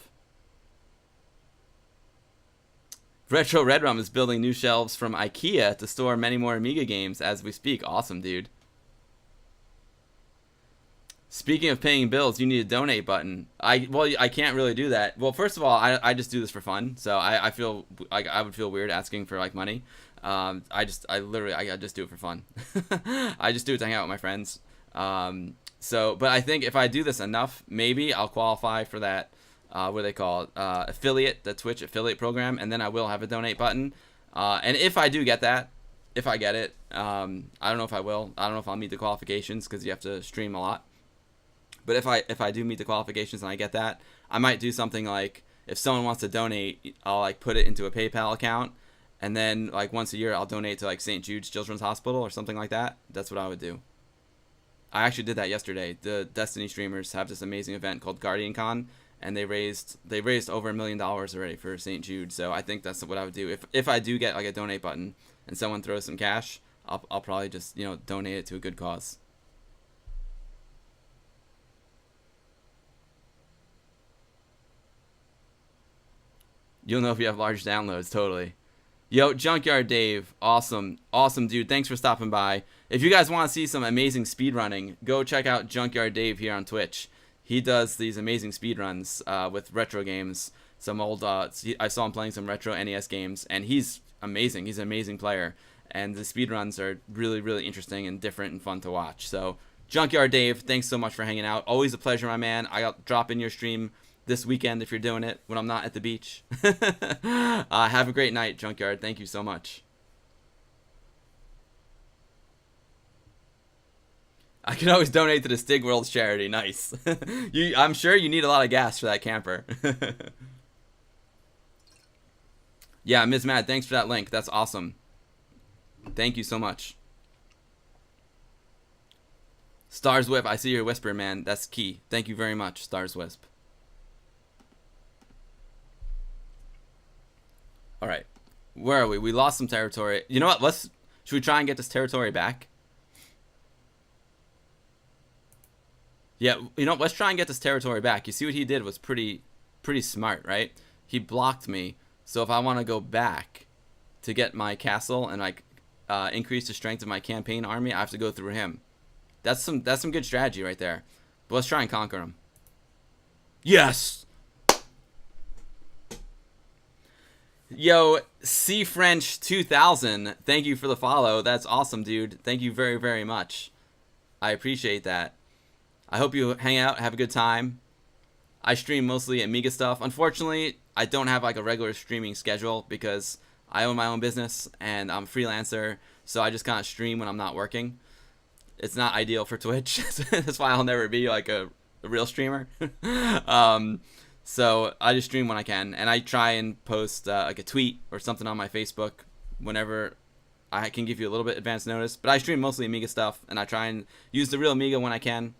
Retro Red Rum is building new shelves from IKEA to store many more Amiga games as we speak. Awesome, dude. Speaking of paying bills, you need a donate button. I can't really do that. Well, first of all, I just do this for fun, so I feel like I would feel weird asking for like money. I just do it for fun. I just do it to hang out with my friends. But I think if I do this enough, maybe I'll qualify for that. What do they call it? Affiliate, the Twitch affiliate program, and then I will have a donate button. And if I do get that, if I get it, I don't know if I will. I don't know if I'll meet the qualifications because you have to stream a lot. But if I do meet the qualifications and I get that, I might do something like, if someone wants to donate, I'll like put it into a PayPal account, and then like once a year I'll donate to like St. Jude's Children's Hospital or something like that. That's what I would do. I actually did that yesterday. The Destiny streamers have this amazing event called Guardian Con, and they raised over $1 million already for St. Jude. So I think that's what I would do. If I do get like a donate button and someone throws some cash, I'll probably just, you know, donate it to a good cause. You'll know if you have large downloads, totally. Yo, Junkyard Dave, awesome dude. Thanks for stopping by. If you guys want to see some amazing speedrunning, go check out Junkyard Dave here on Twitch. He does these amazing speedruns with retro games. Some old, I saw him playing some retro NES games, and he's amazing. He's an amazing player, and the speedruns are really, really interesting and different and fun to watch. So, Junkyard Dave, thanks so much for hanging out. Always a pleasure, my man. I'll drop in your stream this weekend if you're doing it when I'm not at the beach. Have a great night, Junkyard. Thank you so much. I can always donate to the Stig World charity. Nice. I'm sure you need a lot of gas for that camper. Yeah, Ms. Mad, thanks for that link. That's awesome. Thank you so much. Stars Whip, I see your whisper, man. That's key. Thank you very much, Stars Wisp. All right, where are we? We lost some territory. You know what? Should we try and get this territory back? Yeah, you know, let's try and get this territory back. You see what he did was pretty smart, right? He blocked me. So if I want to go back to get my castle and like increase the strength of my campaign army, I have to go through him. That's some good strategy right there. But let's try and conquer him. Yes. Yo, C French 2000, thank you for the follow. That's awesome, dude. Thank you very, very much. I appreciate that. I hope you hang out, have a good time. I stream mostly Amiga stuff. Unfortunately, I don't have like a regular streaming schedule because I own my own business and I'm a freelancer, so I just kind of stream when I'm not working. it's not ideal for Twitch. That's why I'll never be like a real streamer. So I just stream when I can, and I try and post like a tweet or something on my Facebook whenever I can give you a little bit advance notice. But I stream mostly Amiga stuff, and I try and use the real Amiga when I can.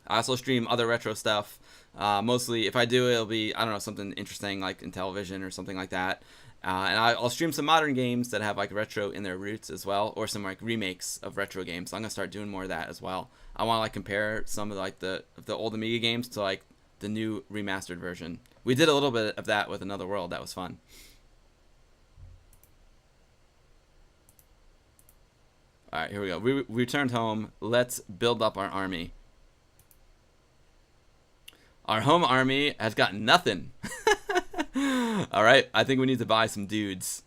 I also stream other retro stuff. Mostly, if I do, it'll be, I don't know, something interesting like in television or something like that. And I'll stream some modern games that have like retro in their roots as well, or some like remakes of retro games. So I'm gonna start doing more of that as well. I want to like compare some of like the old Amiga games to like the new remastered version. We did a little bit of that with Another World. That was fun. All right, here we go. We returned home. Let's build up our army. Our home army has got nothing. All right, I think we need to buy some dudes.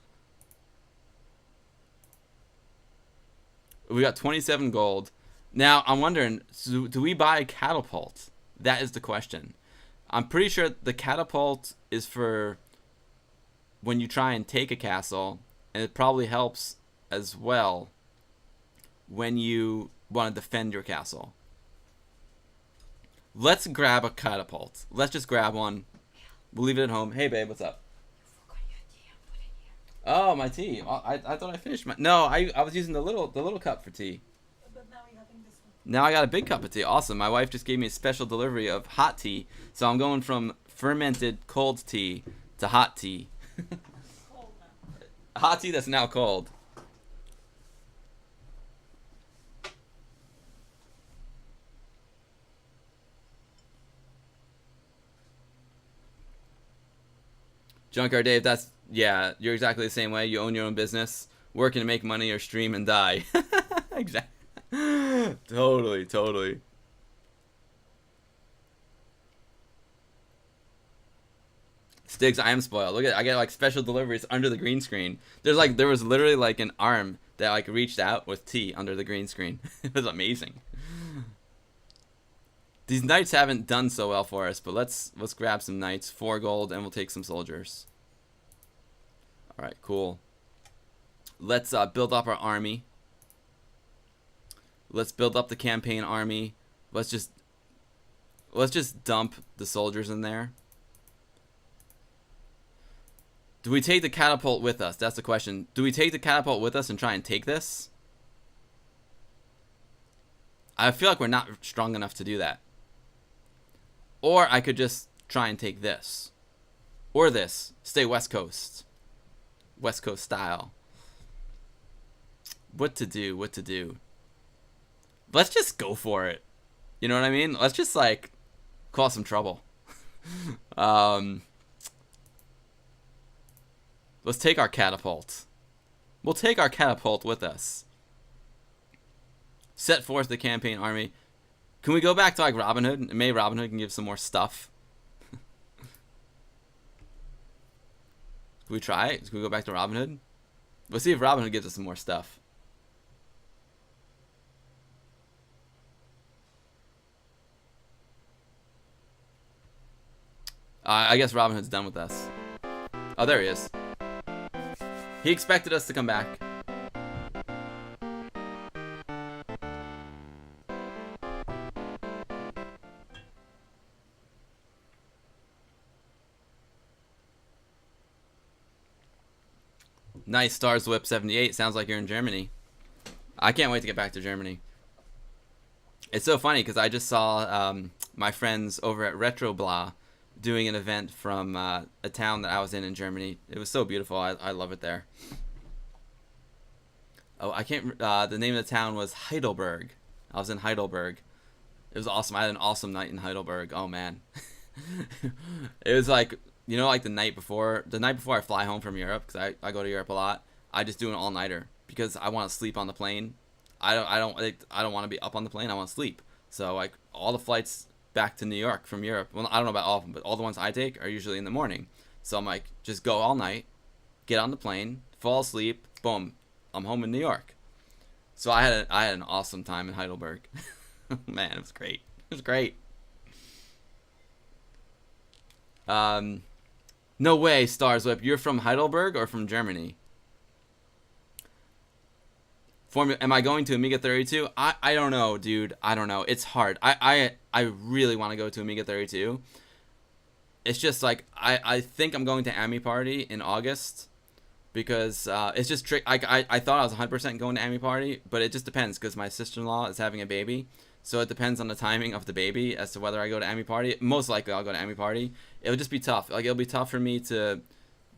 We got 27 gold. Now, I'm wondering, so do we buy a catapult? That is the question. I'm pretty sure the catapult is for when you try and take a castle, and it probably helps as well when you want to defend your castle. Let's grab a catapult. Let's just grab one. We'll leave it at home. Hey, babe, what's up? Oh, my tea. I thought I finished my... No, I was using the little cup for tea. But now you're having this one. Now I got a big cup of tea. Awesome. My wife just gave me a special delivery of hot tea. So I'm going from fermented cold tea to hot tea. Cold now. Hot tea that's now cold. Junkyard Dave, that's, yeah, you're exactly the same way. You own your own business, working to make money or stream and die. Exactly. Totally. Stiggs, I am spoiled. Look at, I get like special deliveries under the green screen. There was literally like an arm that like reached out with tea under the green screen. It was amazing. These knights haven't done so well for us, but let's grab some knights, 4 gold, and we'll take some soldiers. All right, cool. Let's build up our army. Let's build up the campaign army. Let's just dump the soldiers in there. Do we take the catapult with us? That's the question. Do we take the catapult with us and try and take this? I feel like we're not strong enough to do that. Or I could just try and take this. Or this. Stay West Coast. West Coast style. What to do? Let's just go for it. You know what I mean? Let's just, like, cause some trouble. Let's take our catapult. We'll take our catapult with us. Set forth the campaign army. Can we go back to like Robin Hood? Maybe Robin Hood can give some more stuff. Can we try it? Can we go back to Robin Hood? Let's see if Robin Hood gives us some more stuff. I guess Robin Hood's done with us. Oh, there he is. He expected us to come back. Nice, Stars Whip 78. Sounds like you're in Germany. I can't wait to get back to Germany. It's so funny because I just saw my friends over at Retro Blah doing an event from a town that I was in Germany. It was so beautiful. I love it there. Oh, I can't... the name of the town was Heidelberg. I was in Heidelberg. It was awesome. I had an awesome night in Heidelberg. Oh, man. It was like... You know, like the night before I fly home from Europe, because I go to Europe a lot, I just do an all-nighter because I want to sleep on the plane. I don't want to be up on the plane. I want to sleep. So like all the flights back to New York from Europe, well, I don't know about all of them, but all the ones I take are usually in the morning. So I'm like, just go all night, get on the plane, fall asleep, boom, I'm home in New York. So I had an awesome time in Heidelberg. Man, it was great. It was great. No way, Stars Whip. You're from Heidelberg or from Germany? Formula. Am I going to Amiga 32? I don't know, dude. I don't know. It's hard. I really want to go to Amiga 32. It's just like I think I'm going to Ami Party in August because it's just trick. I thought I was 100% going to Ami Party, but it just depends because my sister-in-law is having a baby, so it depends on the timing of the baby as to whether I go to Ami Party. Most likely I'll go to Ami Party. It'll just be tough. Like it'll be tough for me to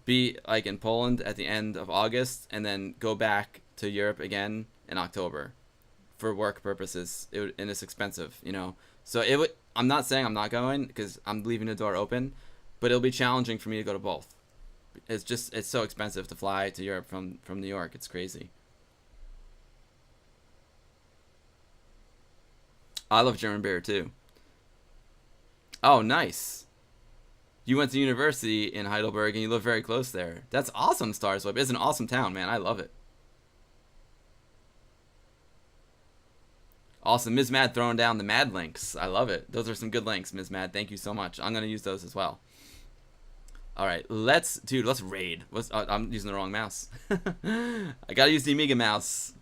be like in Poland at the end of August and then go back to Europe again in October for work purposes. And it's expensive, you know. So it would. I'm not saying I'm not going because I'm leaving the door open, but it'll be challenging for me to go to both. It's so expensive to fly to Europe from New York. It's crazy. I love German beer too. Oh, nice. You went to university in Heidelberg and you live very close there. That's awesome, Starswip. It's an awesome town, man. I love it. Awesome. Ms. Mad throwing down the Mad links. I love it. Those are some good links, Ms. Mad. Thank you so much. I'm going to use those as well. All right. Let's raid. I'm using the wrong mouse. I got to use the Amiga mouse.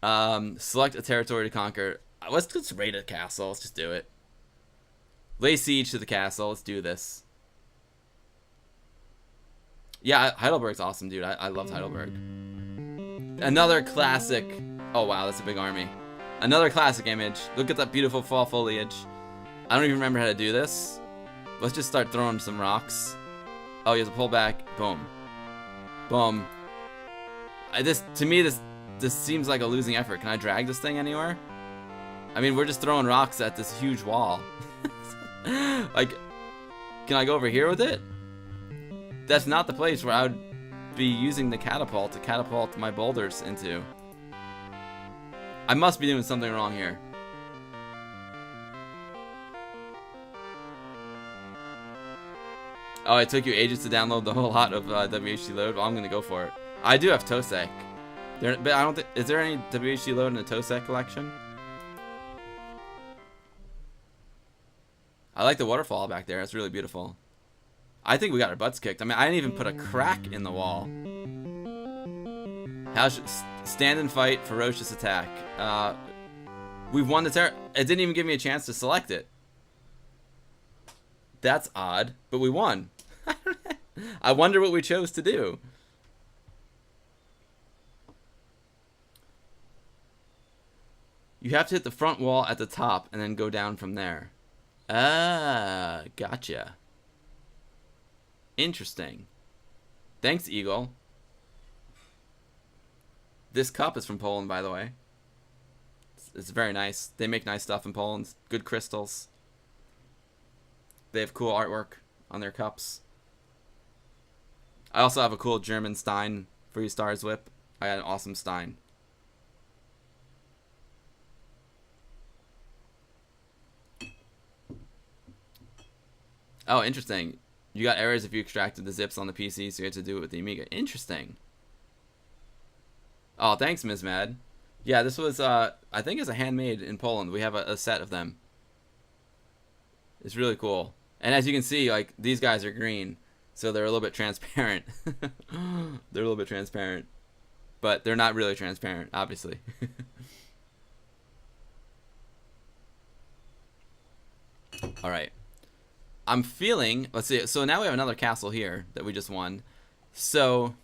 Select a territory to conquer. Let's raid a castle. Let's just do it. Lay siege to the castle. Let's do this. Yeah, Heidelberg's awesome, dude. I loved Heidelberg. Another classic. Oh, wow. That's a big army. Another classic image. Look at that beautiful fall foliage. I don't even remember how to do this. Let's just start throwing some rocks. Oh, you have to pull back. Boom. Boom. To me, this seems like a losing effort. Can I drag this thing anywhere? I mean, we're just throwing rocks at this huge wall. Like, can I go over here with it? That's not the place where I would be using the catapult to catapult my boulders into. I must be doing something wrong here. Oh, it took you ages to download the whole lot of WHD load. Well, I'm gonna go for it. I do have Tosec. But I don't think. Is there any WHD load in the Tosec collection? I like the waterfall back there. It's really beautiful. I think we got our butts kicked. I mean, I didn't even put a crack in the wall. How should stand and fight, ferocious attack. We've won the it didn't even give me a chance to select it. That's odd, but we won. I wonder what we chose to do. You have to hit the front wall at the top and then go down from there. Ah, gotcha. Interesting. Thanks, Eagle. This cup is from Poland, by the way. It's very nice. They make nice stuff in Poland. Good crystals. They have cool artwork on their cups. I also have a cool German Stein for you, Stars Whip. I got an awesome Stein. Oh, interesting. You got errors if you extracted the zips on the PC, so you had to do it with the Amiga. Interesting. Oh, thanks, Ms. Mad. Yeah, this was, I think it's a handmade in Poland. We have a set of them. It's really cool. And as you can see, like, these guys are green, so they're a little bit transparent. They're a little bit transparent. But they're not really transparent, obviously. All right. I'm feeling, let's see, so now we have another castle here that we just won. So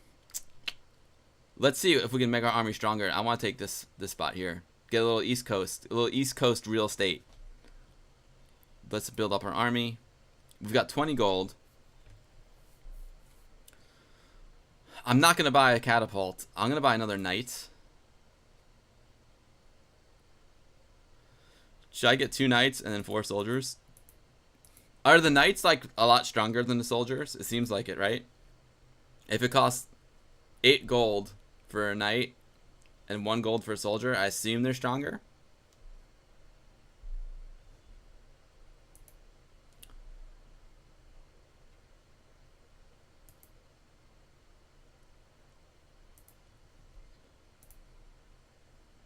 let's see if we can make our army stronger. I want to take this spot here. Get a little East Coast real estate. Let's build up our army. We've got 20 gold. I'm not going to buy a catapult. I'm going to buy another knight. Should I get 2 knights and then 4 soldiers? Are the knights like a lot stronger than the soldiers? It seems like it, right? If it costs 8 gold for a knight and 1 gold for a soldier, I assume they're stronger.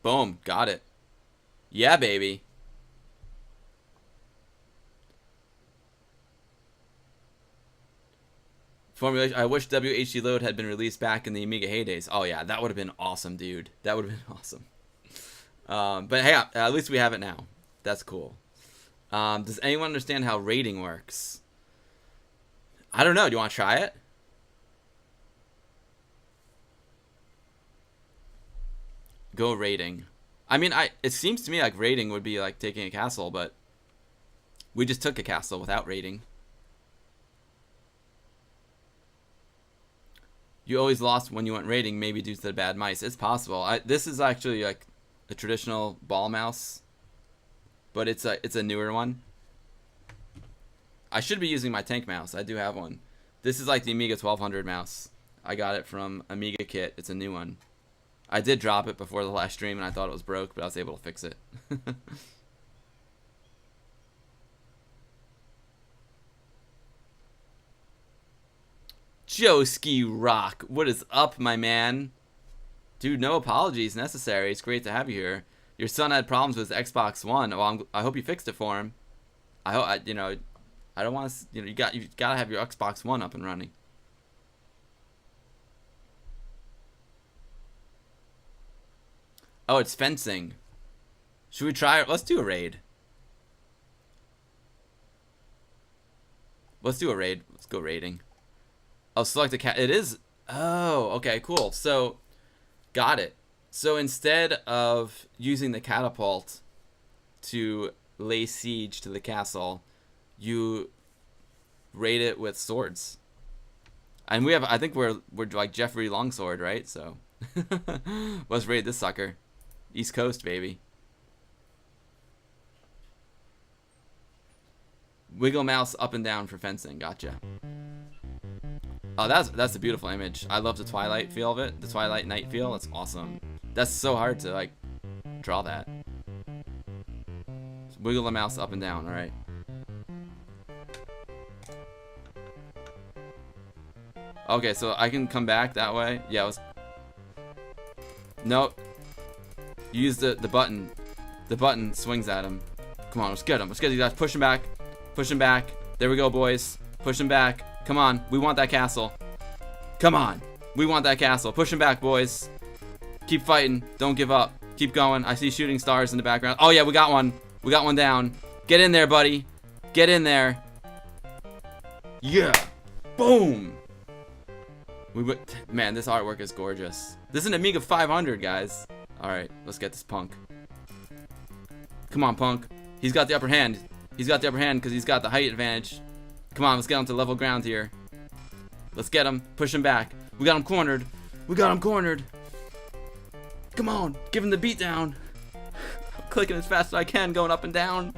Boom, got it. Yeah, baby. Formulation. I wish WHD Load had been released back in the Amiga heydays. Oh yeah, that would have been awesome, dude. That would have been awesome. But hey, at least we have it now. That's cool. Does anyone understand how rating works? I don't know. Do you want to try it? Go rating. I mean, it seems to me like rating would be like taking a castle, but we just took a castle without rating. You always lost when you went raiding, maybe due to the bad mice. It's possible. This is actually like a traditional ball mouse, but it's a newer one. I should be using my tank mouse. I do have one. This is like the Amiga 1200 mouse. I got it from Amiga Kit. It's a new one. I did drop it before the last stream, and I thought it was broke, but I was able to fix it. Joski Rock, what is up, my man? Dude, no apologies necessary. It's great to have you here. Your son had problems with his Xbox One. Well, I hope you fixed it for him. I hope I don't want to. You gotta have your Xbox One up and running. Oh, it's fencing. Should we try it? Let's do a raid. Let's do a raid. Let's go raiding. Oh, select a cat. It is. Oh, okay, cool. So, got it. So instead of using the catapult to lay siege to the castle, you raid it with swords. And we have, I think we're like Jeffrey Longsword, right? So, let's raid this sucker. East Coast, baby. Wiggle mouse up and down for fencing. Gotcha. Oh, that's a beautiful image. I love the twilight feel of it. The twilight night feel. That's awesome. That's so hard to like draw that. Just wiggle the mouse up and down. All right. Okay, so I can come back that way. Yeah. Nope. You use the button. The button swings at him. Come on, let's get him. Let's get these guys. Push him back. Push him back. There we go, boys. Push him back. Come on, we want that castle. Come on, we want that castle. Push him back, boys. Keep fighting. Don't give up. Keep going. I see shooting stars in the background. Oh yeah, we got one. We got one down. Get in there, buddy. Get in there. Yeah. Boom. Man, this artwork is gorgeous. This is an Amiga 500, guys. All right, let's get this punk. Come on, punk. He's got the upper hand. He's got the upper hand because he's got the height advantage. Come on, let's get him to level ground here. Let's get him. Push him back. We got him cornered. We got him cornered. Come on. Give him the beat down. I'm clicking as fast as I can, going up and down.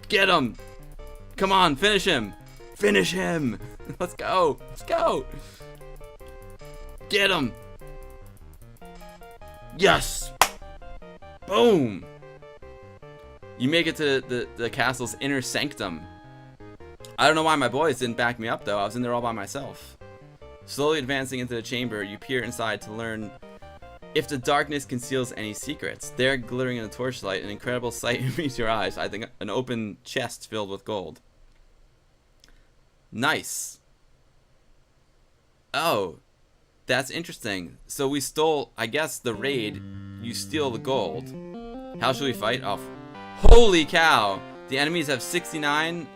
Get him. Come on, finish him. Finish him. Let's go. Let's go. Get him. Yes. Boom. You make it to the castle's inner sanctum. I don't know why my boys didn't back me up, though. I was in there all by myself. Slowly advancing into the chamber, you peer inside to learn if the darkness conceals any secrets. There, glittering in the torchlight, an incredible sight meets your eyes. I think an open chest filled with gold. Nice. Oh, that's interesting. So we stole, I guess, the raid. You steal the gold. How should we fight? Oh, holy cow. The enemies have 69...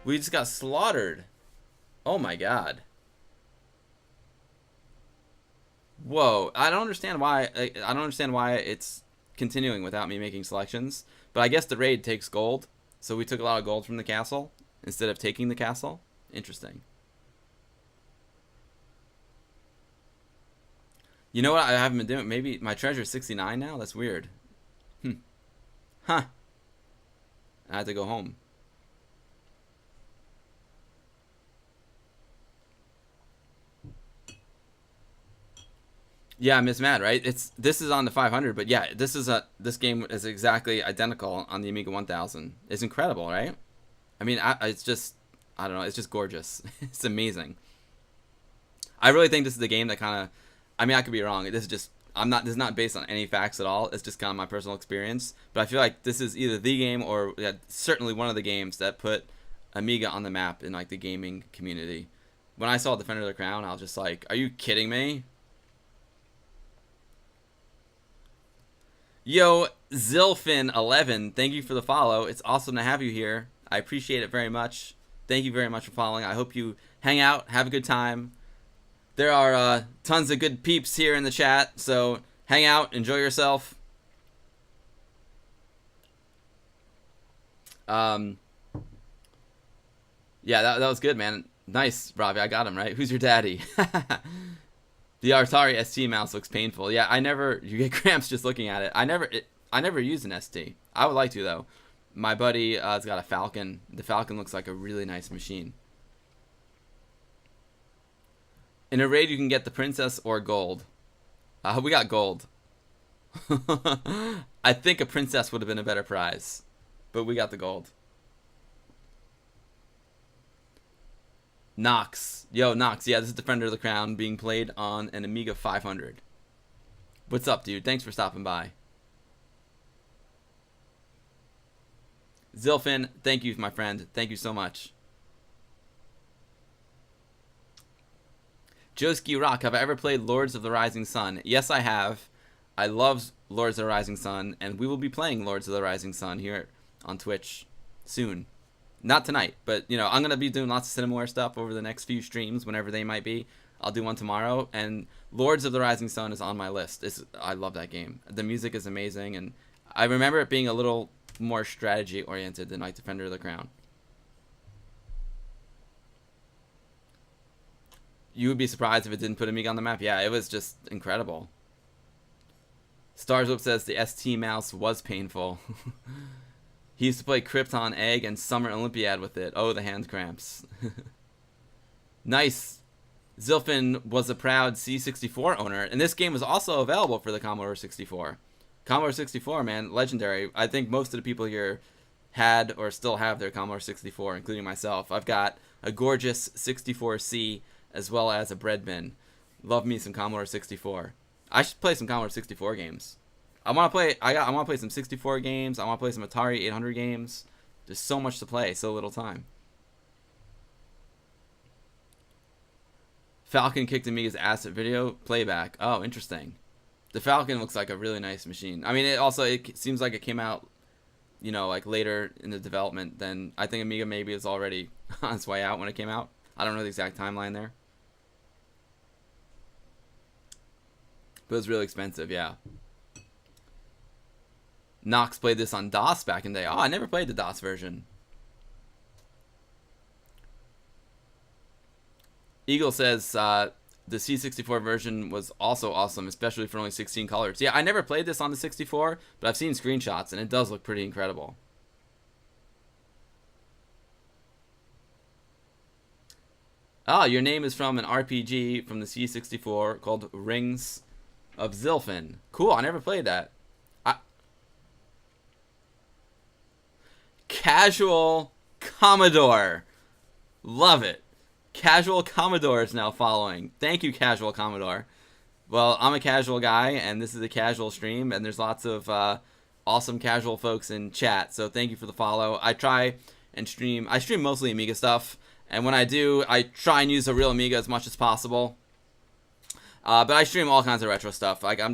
We just got slaughtered. Oh my god. Whoa. I don't understand why it's continuing without me making selections. But I guess the raid takes gold. So we took a lot of gold from the castle instead of taking the castle. Interesting. You know what I haven't been doing? Maybe my treasure is 69 now? That's weird. Huh. I had to go home. Yeah, Miss Mad, right? This is on the 500, but yeah, this game is exactly identical on the Amiga 1000. It's incredible, right? I mean, it's just, I don't know, it's just gorgeous. It's amazing. I really think this is the game that kind of, I mean, I could be wrong. This is not based on any facts at all. It's just kind of my personal experience. But I feel like this is either the game or certainly one of the games that put Amiga on the map in like the gaming community. When I saw Defender of the Crown, I was just like, are you kidding me? Yo, Zilfin11, thank you for the follow. It's awesome to have you here. I appreciate it very much. Thank you very much for following. I hope you hang out, have a good time. There are tons of good peeps here in the chat, so hang out, enjoy yourself. Yeah, that was good, man. Nice, Robbie. I got him right. Who's your daddy? The Atari ST mouse looks painful. Yeah, you get cramps just looking at it. I never used an ST. I would like to though. My buddy has got a Falcon. The Falcon looks like a really nice machine. In a raid, you can get the princess or gold. We got gold. I think a princess would have been a better prize, but we got the gold. Nox. Yo, Nox. Yeah, this is Defender of the Crown being played on an Amiga 500. What's up, dude? Thanks for stopping by. Zilfin, thank you, my friend. Thank you so much. Joski Rock, have I ever played Lords of the Rising Sun? Yes, I have. I love Lords of the Rising Sun, and we will be playing Lords of the Rising Sun here on Twitch soon. Not tonight, but, you know, I'm going to be doing lots of Cinemaware stuff over the next few streams, whenever they might be. I'll do one tomorrow, and Lords of the Rising Sun is on my list. I love that game. The music is amazing, and I remember it being a little more strategy-oriented than, like, Defender of the Crown. You would be surprised if it didn't put Amiga on the map. Yeah, it was just incredible. Starswhip says the ST mouse was painful. He used to play Krypton Egg and Summer Olympiad with it. Oh, the hand cramps. Nice. Zilfin was a proud C64 owner, and this game was also available for the Commodore 64. Commodore 64, man, legendary. I think most of the people here had or still have their Commodore 64, including myself. I've got a gorgeous 64C as well as a bread bin. Love me some Commodore 64. I should play some Commodore 64 games. I want to play some 64 games. I want to play some Atari 800 games. There's so much to play, so little time. Falcon kicked Amiga's ass at video playback. Oh, interesting. The Falcon looks like a really nice machine. I mean, it seems like it came out, you know, like later in the development than I think Amiga maybe is already on its way out when it came out. I don't know the exact timeline there. But it was really expensive, yeah. Nox played this on DOS back in the day. Oh, I never played the DOS version. Eagle says the C64 version was also awesome, especially for only 16 colors. Yeah, I never played this on the 64, but I've seen screenshots, and it does look pretty incredible. Ah, your name is from an RPG from the C64 called Rings of Zilfin. Cool, I never played that. Casual Commodore. Love it. Casual Commodore is now following. Thank you, Casual Commodore. Well, I'm a casual guy, and this is a casual stream, and there's lots of awesome casual folks in chat, so thank you for the follow. I stream mostly Amiga stuff, and when I do, I try and use a real Amiga as much as possible. But I stream all kinds of retro stuff. Like on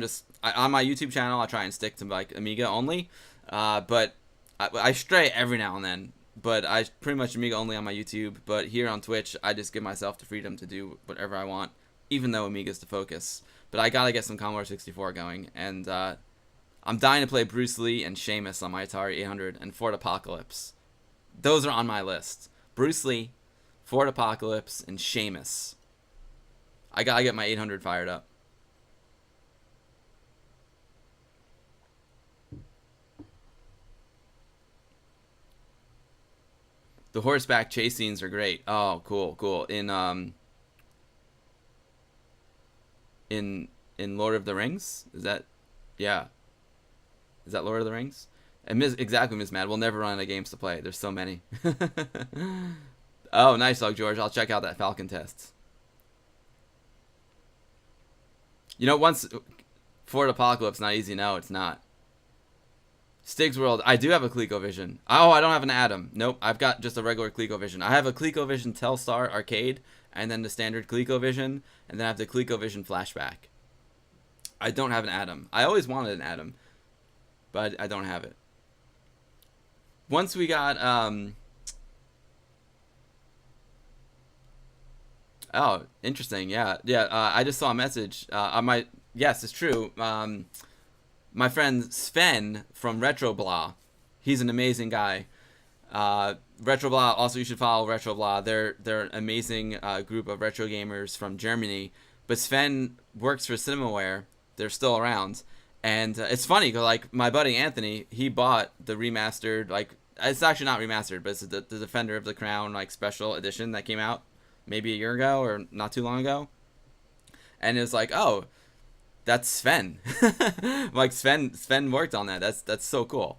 my YouTube channel, I try and stick to like Amiga only, but I stray every now and then, but I pretty much Amiga only on my YouTube. But here on Twitch, I just give myself the freedom to do whatever I want, even though Amiga's the focus. But I gotta get some Commodore 64 going, and I'm dying to play Bruce Lee and Seamus on my Atari 800 and Fort Apocalypse. Those are on my list. Bruce Lee, Fort Apocalypse, and Seamus. I gotta get my 800 fired up. The horseback chase scenes are great. Oh, cool, cool. In Lord of the Rings? Is that, yeah. Is that Lord of the Rings? And exactly, Ms. Mad. We'll never run out of games to play. There's so many. Oh, nice, Dog George. I'll check out that Falcon test. You know, once Fort Apocalypse, not easy. No, it's not. Stig's World. I do have a ColecoVision. Oh, I don't have an Atom. Nope, I've got just a regular ColecoVision. I have a ColecoVision Telstar Arcade, and then the standard ColecoVision, and then I have the ColecoVision Flashback. I don't have an Atom. I always wanted an Atom, but I don't have it. Once we got oh, interesting. Yeah. I just saw a message on my. Yes, it's true. My friend Sven from RetroBlah, he's an amazing guy. RetroBlah, also you should follow RetroBlah. They're an amazing group of retro gamers from Germany. But Sven works for Cinemaware. They're still around, and it's funny because like my buddy Anthony, he bought the remastered, like it's actually not remastered, but it's the Defender of the Crown like special edition that came out maybe a year ago or not too long ago, and it was like, oh, that's Sven. Like Sven worked on that. That's so cool.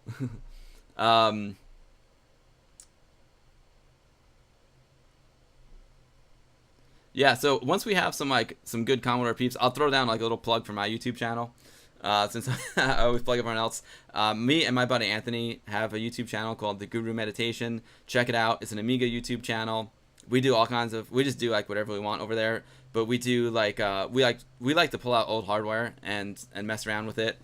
Yeah, so once we have some good Commodore peeps, I'll throw down like a little plug for my YouTube channel. Since I always plug everyone else. Me and my buddy Anthony have a YouTube channel called The Guru Meditation. Check it out. It's an Amiga YouTube channel. We do all kinds of, we just do like whatever we want over there. But we do like, we like to pull out old hardware and mess around with it.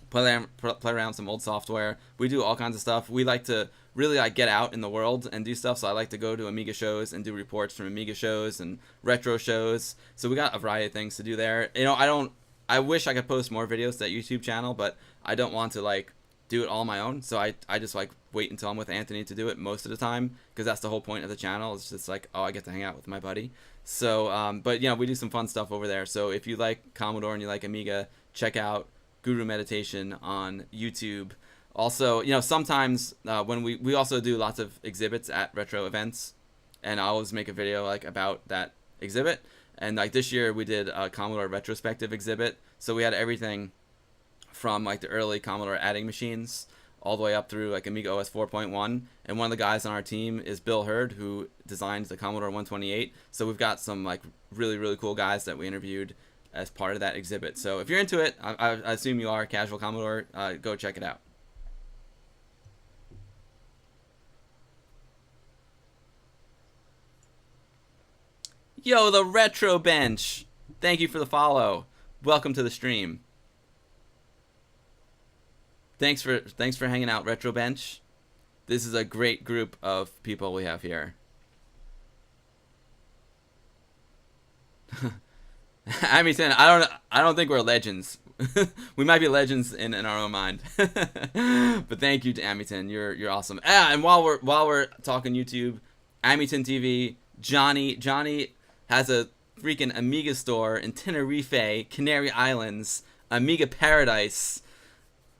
Play around with some old software. We do all kinds of stuff. We like to really like get out in the world and do stuff. So I like to go to Amiga shows and do reports from Amiga shows and retro shows. So we got a variety of things to do there. You know, I wish I could post more videos to that YouTube channel, but I don't want to like do it all on my own. So I just like wait until I'm with Anthony to do it most of the time, because that's the whole point of the channel. It's just like, oh, I get to hang out with my buddy. So, but you know, we do some fun stuff over there. So if you like Commodore and you like Amiga, check out Guru Meditation on YouTube. Also, you know, sometimes when we also do lots of exhibits at retro events, and I always make a video like about that exhibit. And like this year we did a Commodore retrospective exhibit. So we had everything from like the early Commodore adding machines all the way up through like Amiga OS 4.1. And one of the guys on our team is Bill Hurd, who designed the Commodore 128. So we've got some like really cool guys that we interviewed as part of that exhibit. So if you're into it, I assume you are, casual Commodore, go check it out. Yo, the Retro Bench. Thank you for the follow. Welcome to the stream. Thanks for hanging out, Retro Bench. This is a great group of people we have here. Amiton, I don't think we're legends. We might be legends in our own mind. But thank you to Amiton. You're awesome. And while we're talking YouTube, Amiton TV, Johnny has a freaking Amiga store in Tenerife, Canary Islands, Amiga Paradise,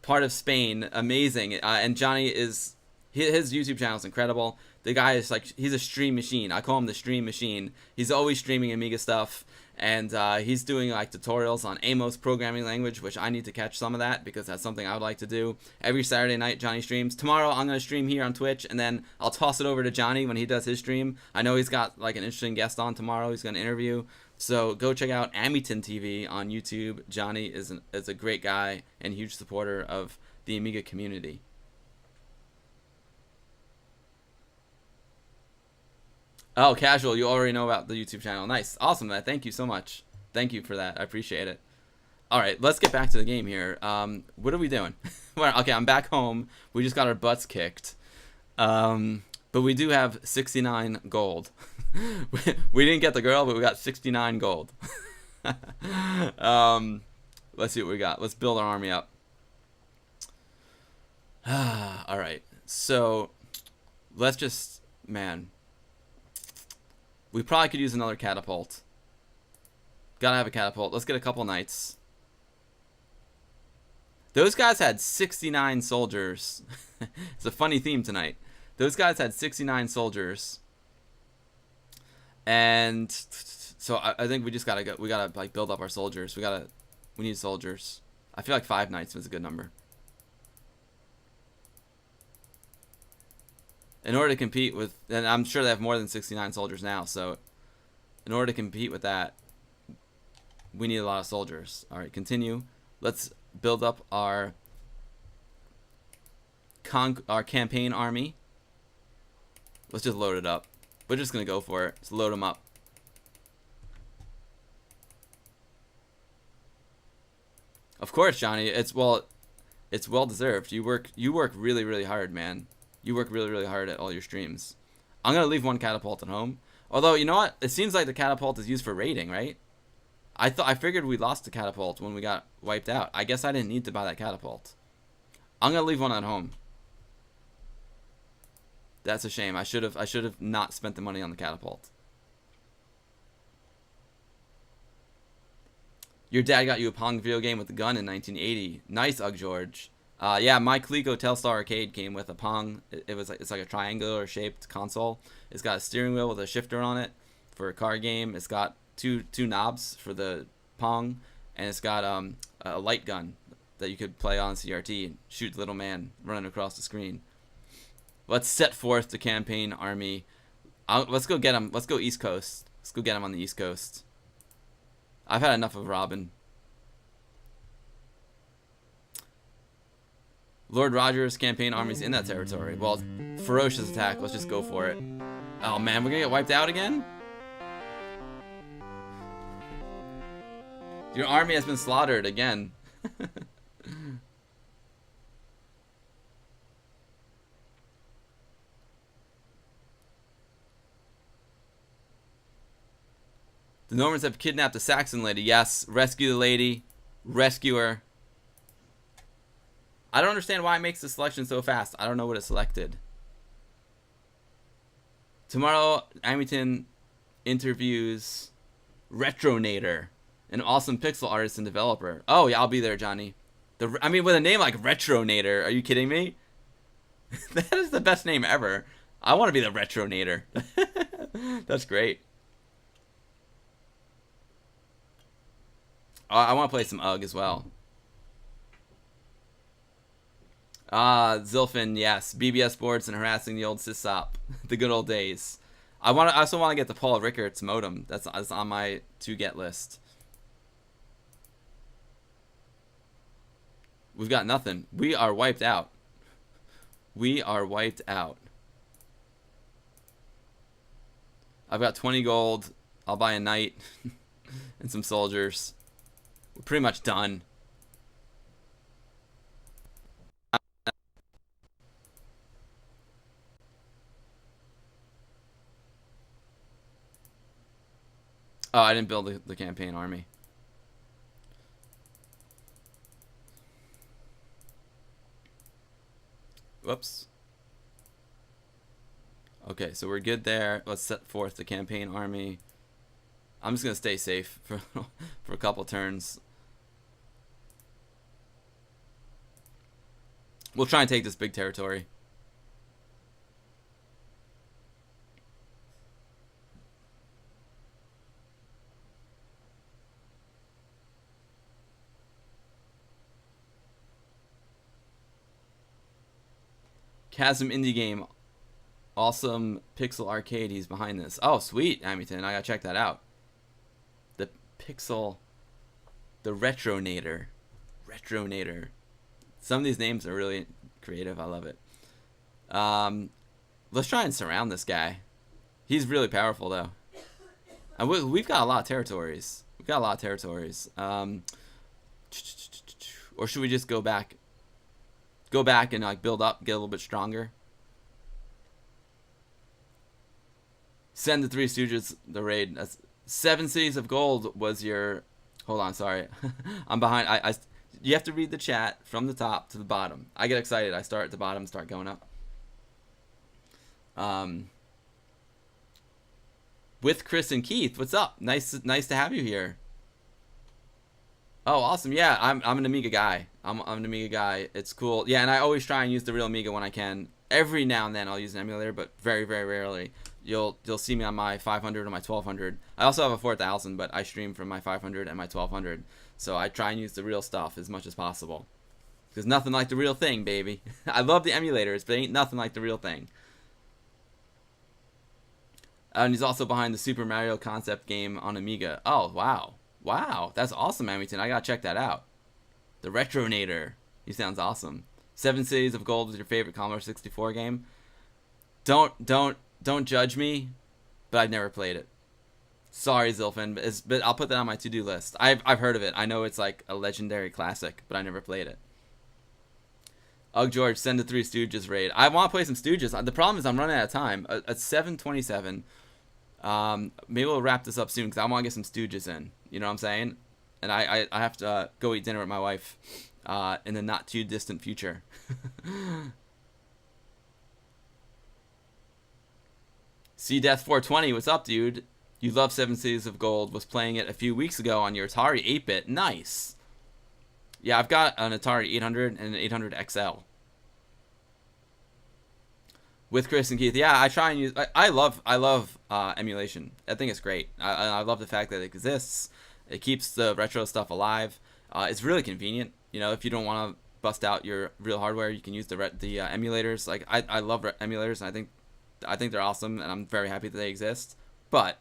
part of Spain. Amazing. And Johnny his YouTube channel is incredible. The guy is like, he's a stream machine. I call him the stream machine. He's always streaming Amiga stuff. And he's doing like tutorials on Amos programming language, which I need to catch some of that because that's something I would like to do. Every Saturday night, Johnny streams. Tomorrow, I'm going to stream here on Twitch, and then I'll toss it over to Johnny when he does his stream. I know he's got like an interesting guest on tomorrow. He's going to interview. So go check out Amiton TV on YouTube. Johnny is a great guy and huge supporter of the Amiga community. Oh, casual. You already know about the YouTube channel. Nice. Awesome, man. Thank you so much. Thank you for that. I appreciate it. All right, let's get back to the game here. What are we doing? Well, okay, I'm back home. We just got our butts kicked. But we do have 69 gold. We didn't get the girl, but we got 69 gold. Let's see what we got. Let's build our army up. All right. So let's just, man. We probably could use another catapult. Gotta have a catapult. Let's get a couple knights. Those guys had 69 soldiers. It's a funny theme tonight. Those guys had 69 soldiers. And so I think we just gotta go. We gotta like build up our soldiers. We need soldiers. I feel like 5 knights was a good number. In order to compete with, and I'm sure they have more than 69 soldiers now, so in order to compete with that, we need a lot of soldiers. All right, continue. Let's build up our our campaign army. Let's just load it up. We're just gonna go for it. Let's load them up. Of course, Johnny. It's well deserved. You work really, really hard, man. You work really, really hard at all your streams. I'm gonna leave one catapult at home. Although, you know what? It seems like the catapult is used for raiding, right? I figured we lost the catapult when we got wiped out. I guess I didn't need to buy that catapult. I'm gonna leave one at home. That's a shame. I should have not spent the money on the catapult. Your dad got you a Pong video game with a gun in 1980. Nice, Ugg George. Yeah, my Coleco Telstar Arcade came with a Pong. It's like a triangular shaped console. It's got a steering wheel with a shifter on it for a car game. It's got two knobs for the Pong, and it's got a light gun that you could play on CRT and shoot the little man running across the screen. Let's set forth the campaign army. Let's go get him. Let's go East Coast. Let's go get him on the East Coast. I've had enough of Robin. Lord Rogers' campaign army's in that territory. Well, ferocious attack. Let's just go for it. Oh man, we're gonna get wiped out again? Your army has been slaughtered again. The Normans have kidnapped a Saxon lady. Yes, rescue the lady. Rescue her. I don't understand why it makes the selection so fast. I don't know what it selected. Tomorrow, Amington interviews Retronator, an awesome pixel artist and developer. Oh, yeah, I'll be there, Johnny. I mean, with a name like Retronator, are you kidding me? That is the best name ever. I want to be the Retronator. That's great. I want to play some UGG as well. Zilfin, yes. BBS boards and harassing the old sysop. The good old days. I also want to get the Paul Rickards modem. That's on my to-get list. We've got nothing. We are wiped out. We are wiped out. I've got 20 gold. I'll buy a knight and some soldiers. We're pretty much done. Oh, I didn't build the campaign army. Whoops. Okay, so we're good there. Let's set forth the campaign army. I'm just gonna stay safe for a couple turns. We'll try and take this big territory. Chasm indie game. Awesome pixel arcade. He's behind this. Oh, sweet, Amington. I gotta check that out. The pixel. The Retronator. Retronator. Some of these names are really creative. I love it. Let's try and surround this guy. He's really powerful, though. And we've got a lot of territories. We've got a lot of territories. Or should we just go back? Go back and like build up, get a little bit stronger. Send the Three Stooges the raid. That's 7 cities of gold was your. Hold on, sorry, I'm behind. You have to read the chat from the top to the bottom. I get excited. I start at the bottom, start going up. With Chris and Keith, what's up? Nice to have you here. Oh, awesome. Yeah, I'm an Amiga guy. I'm an Amiga guy. It's cool. Yeah, and I always try and use the real Amiga when I can. Every now and then I'll use an emulator, but very, very rarely. You'll see me on my 500 or my 1200. I also have a 4000, but I stream from my 500 and my 1200. So I try and use the real stuff as much as possible. Because nothing like the real thing, baby. I love the emulators, but ain't nothing like the real thing. And he's also behind the Super Mario concept game on Amiga. Oh, wow. Wow, that's awesome, Amington. I gotta check that out. The Retronator. He sounds awesome. Seven Cities of Gold was your favorite Commodore 64 game. Don't judge me, but I've never played it. Sorry, Zilfin, but I'll put that on my to-do list. I've heard of it. I know it's like a legendary classic, but I never played it. Ugh, George, send the Three Stooges raid. I want to play some Stooges. The problem is I'm running out of time. At 7:27. Maybe we'll wrap this up soon because I want to get some Stooges in. You know what I'm saying? And I have to go eat dinner with my wife in the not too distant future. See Death 420, what's up, dude? You love Seven Cities of Gold. Was playing it a few weeks ago on your Atari 8-bit. Nice. Yeah, I've got an Atari 800 and an 800 XL. With Chris and Keith, yeah, I try and use. I love emulation. I think it's great. I love the fact that it exists. It keeps the retro stuff alive. It's really convenient. You know, if you don't want to bust out your real hardware, you can use the emulators. Like I love emulators, and I think they're awesome, and I'm very happy that they exist. But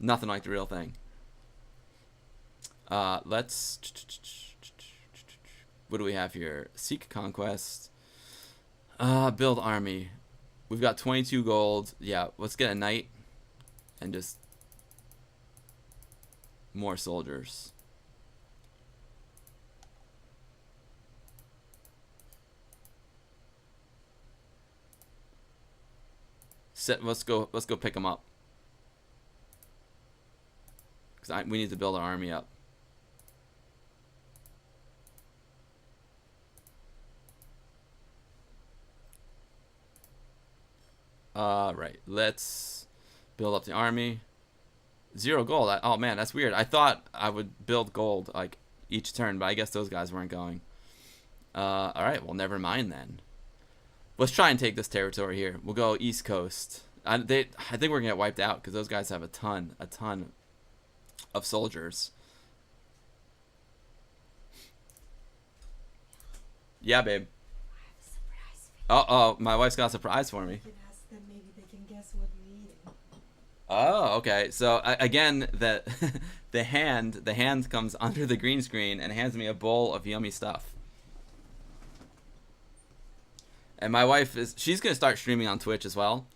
nothing like the real thing. Let's. What do we have here? Seek Conquest. Build army. We've got 22 gold. Yeah, let's get a knight. And just more soldiers. Let's go pick them up. Because we need to build our army up. Right. Let's build up the army. 0 gold. Oh man, that's weird. I thought I would build gold like each turn, but I guess those guys weren't going. All right. Well, never mind then. Let's try and take this territory here. We'll go East Coast. I think we're gonna get wiped out because those guys have a ton of soldiers. Yeah, babe. Oh, my wife's got a surprise for me. You can ask them, maybe they can guess what we're eating. Oh, okay. So again, the hand comes under the green screen and hands me a bowl of yummy stuff. And my wife she's gonna start streaming on Twitch as well.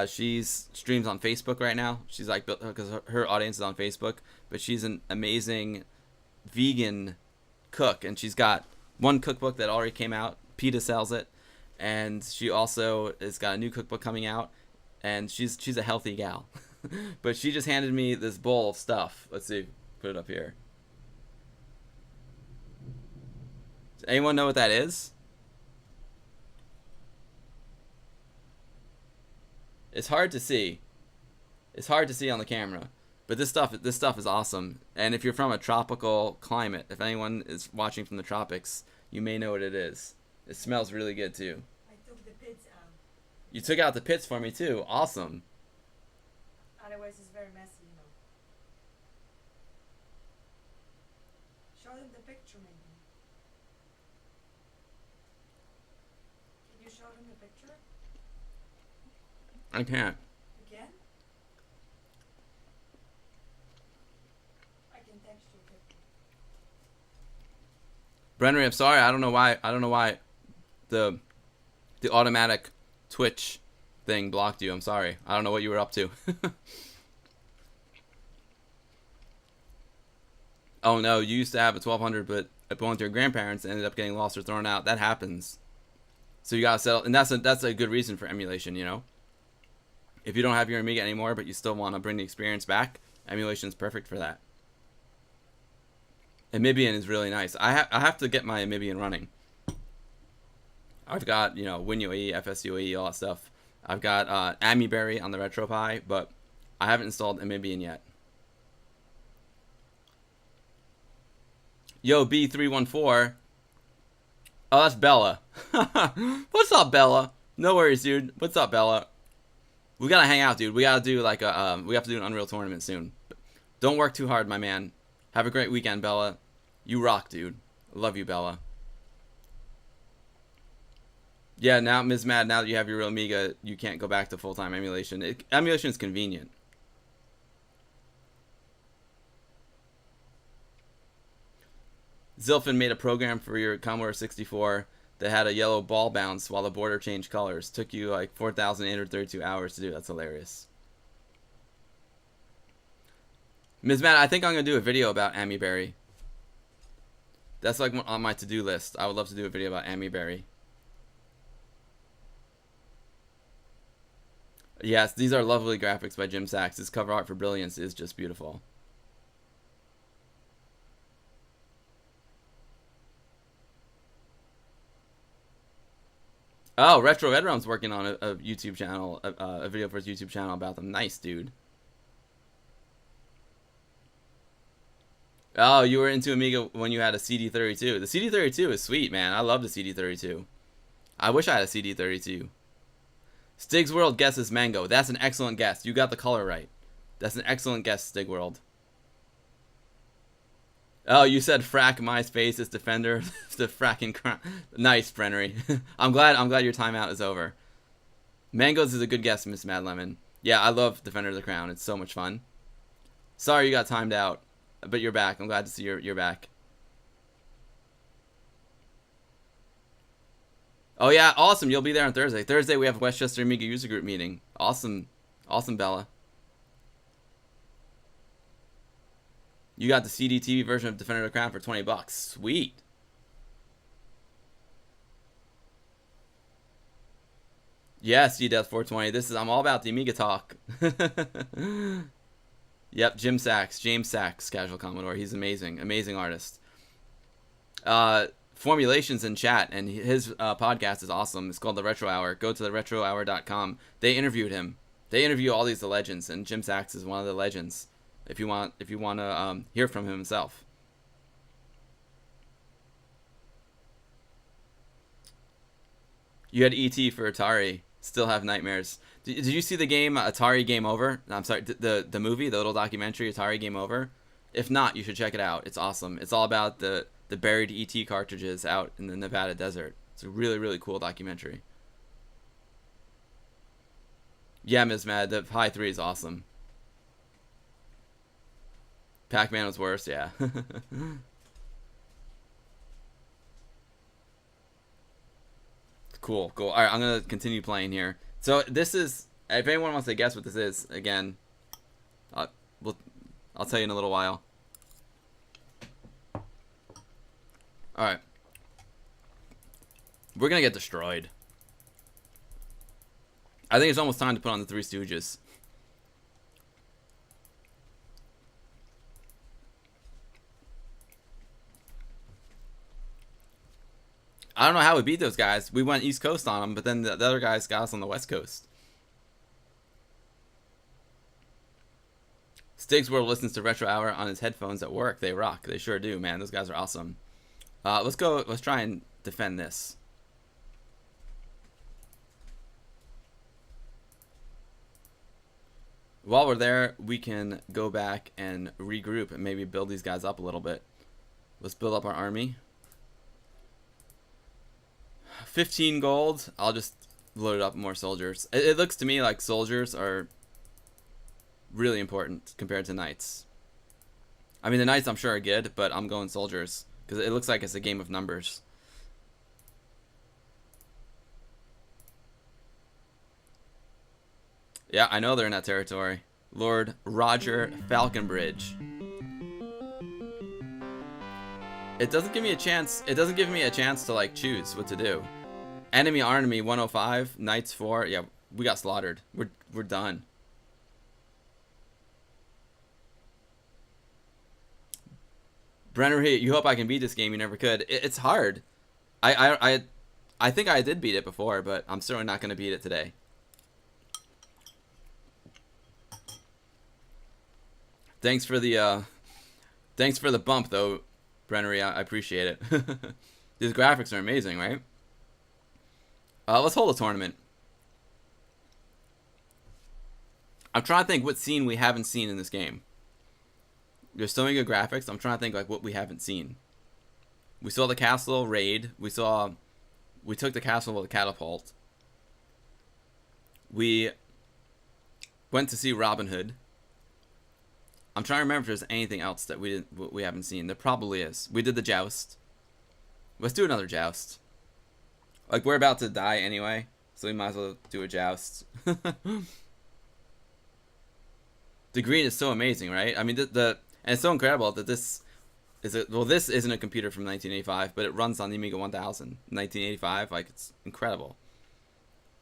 She's streams on Facebook right now. She's like, because her audience is on Facebook, but she's an amazing vegan cook, and she's got one cookbook that already came out. PETA sells it, and she also has got a new cookbook coming out, and she's a healthy gal. But she just handed me this bowl of stuff. Let's see, put it up here. Does anyone know what that is? It's hard to see. It's hard to see on the camera, but this stuff is awesome. And if you're from a tropical climate, if anyone is watching from the tropics, you may know what it is. It smells really good too. I took the pits out. You took out the pits for me too. Awesome. Otherwise, it's very messy, you know. Show them the picture, maybe. Can you show them the picture? I can't. Again? I can text you a picture. Brennery, I'm sorry. I don't know why the automatic Twitch thing blocked you. I'm sorry. I don't know what you were up to. Oh no, you used to have a 1200, but it went to your grandparents and ended up getting lost or thrown out. That happens. So you gotta settle, and that's a good reason for emulation, you know. If you don't have your Amiga anymore, but you still want to bring the experience back, emulation is perfect for that. Amibian is really nice. I have to get my Amibian running. I've got, you know, WinUAE, FSUAE, all that stuff. I've got AmiBerry on the RetroPie, but I haven't installed Amibian yet. Yo, B314. Oh, that's Bella. What's up, Bella? No worries, dude. What's up, Bella? We gotta hang out, dude. We gotta do like a we have to do an Unreal tournament soon. Don't work too hard, my man. Have a great weekend, Bella. You rock, dude. Love you, Bella. Yeah, now Ms. Mad, now that you have your real Amiga, you can't go back to full-time emulation. Emulation is convenient. Zilfin made a program for your Commodore 64 that had a yellow ball bounce while the border changed colors. Took you like 4,832 hours to do. That's hilarious. Ms. Matt, I think I'm going to do a video about AmiBerry. That's like on my to-do list. I would love to do a video about AmiBerry. Yes, these are lovely graphics by Jim Sachs. His cover art for Brilliance is just beautiful. Oh, Retro Edrom's working on a YouTube channel, a video for his YouTube channel about them. Nice, dude. Oh, you were into Amiga when you had a CD32. The CD32 is sweet, man. I love the CD32. I wish I had a CD32. Stig's World guesses mango. That's an excellent guess. You got the color right. That's an excellent guess, Stig World. Oh, you said frack MySpace is Defender. The fracking crime. Nice, Brennery. I'm glad your timeout is over. Mangoes is a good guess, Miss Mad Lemon. Yeah, I love Defender of the Crown. It's so much fun. Sorry you got timed out, but you're back. I'm glad to see you're back. Oh yeah, awesome. You'll be there on Thursday. Thursday we have Westchester Amiga User Group meeting. Awesome. Awesome, Bella. You got the CD-TV version of Defender of the Crown for 20 bucks. Sweet. Yes, Death 420. I'm all about the Amiga talk. Yep, James Sachs, Casual Commodore. He's amazing. Amazing artist. Formulations in chat, and his podcast is awesome. It's called The Retro Hour. Go to theretrohour.com. They interviewed him. They interview all these legends, and Jim Sachs is one of the legends. If you want to hear from him himself. You had ET for Atari. Still have nightmares. Did you see the game Atari Game Over? I'm sorry, the movie, the little documentary Atari Game Over? If not, you should check it out. It's awesome. It's all about the buried ET cartridges out in the Nevada desert. It's a really, really cool documentary. Yeah, Ms. Mad, the High 3 is awesome. Pac-Man was worse, yeah. Cool. All right, I'm going to continue playing here. So this is, if anyone wants to guess what this is, again, I'll tell you in a little while. All right. We're going to get destroyed. I think it's almost time to put on the Three Stooges. I don't know how we beat those guys. We went East Coast on them, but then the other guys got us on the West Coast. Stig's World listens to Retro Hour on his headphones at work. They rock. They sure do, man. Those guys are awesome. Let's go. Let's try and defend this. While we're there, we can go back and regroup and maybe build these guys up a little bit. Let's build up our army. 15 gold. I'll just load up more soldiers. It looks to me like soldiers are really important compared to knights. I mean, the knights I'm sure are good, but I'm going soldiers because it looks like it's a game of numbers. Yeah, I know they're in that territory. Lord Roger Falconbridge. It doesn't give me a chance. It doesn't give me a chance to like choose what to do. Enemy army 105, knights 4. Yeah, we got slaughtered. We're done. Brenner, you hope I can beat this game. You never could. It's hard. I think I did beat it before, but I'm certainly not going to beat it today. Thanks for the bump though, Brennery. I appreciate it. These graphics are amazing, right? Let's hold a tournament. I'm trying to think what scene we haven't seen in this game. There's so many good graphics. I'm trying to think like what we haven't seen. We saw the castle raid. We took the castle with a catapult. We went to see Robin Hood. I'm trying to remember if there's anything else that we haven't seen. There probably is. We did the joust. Let's do another joust. Like, we're about to die anyway, so we might as well do a joust. The green is so amazing, right? I mean, and it's so incredible that this this isn't a computer from 1985, but it runs on the Amiga 1000, 1985. Like, it's incredible.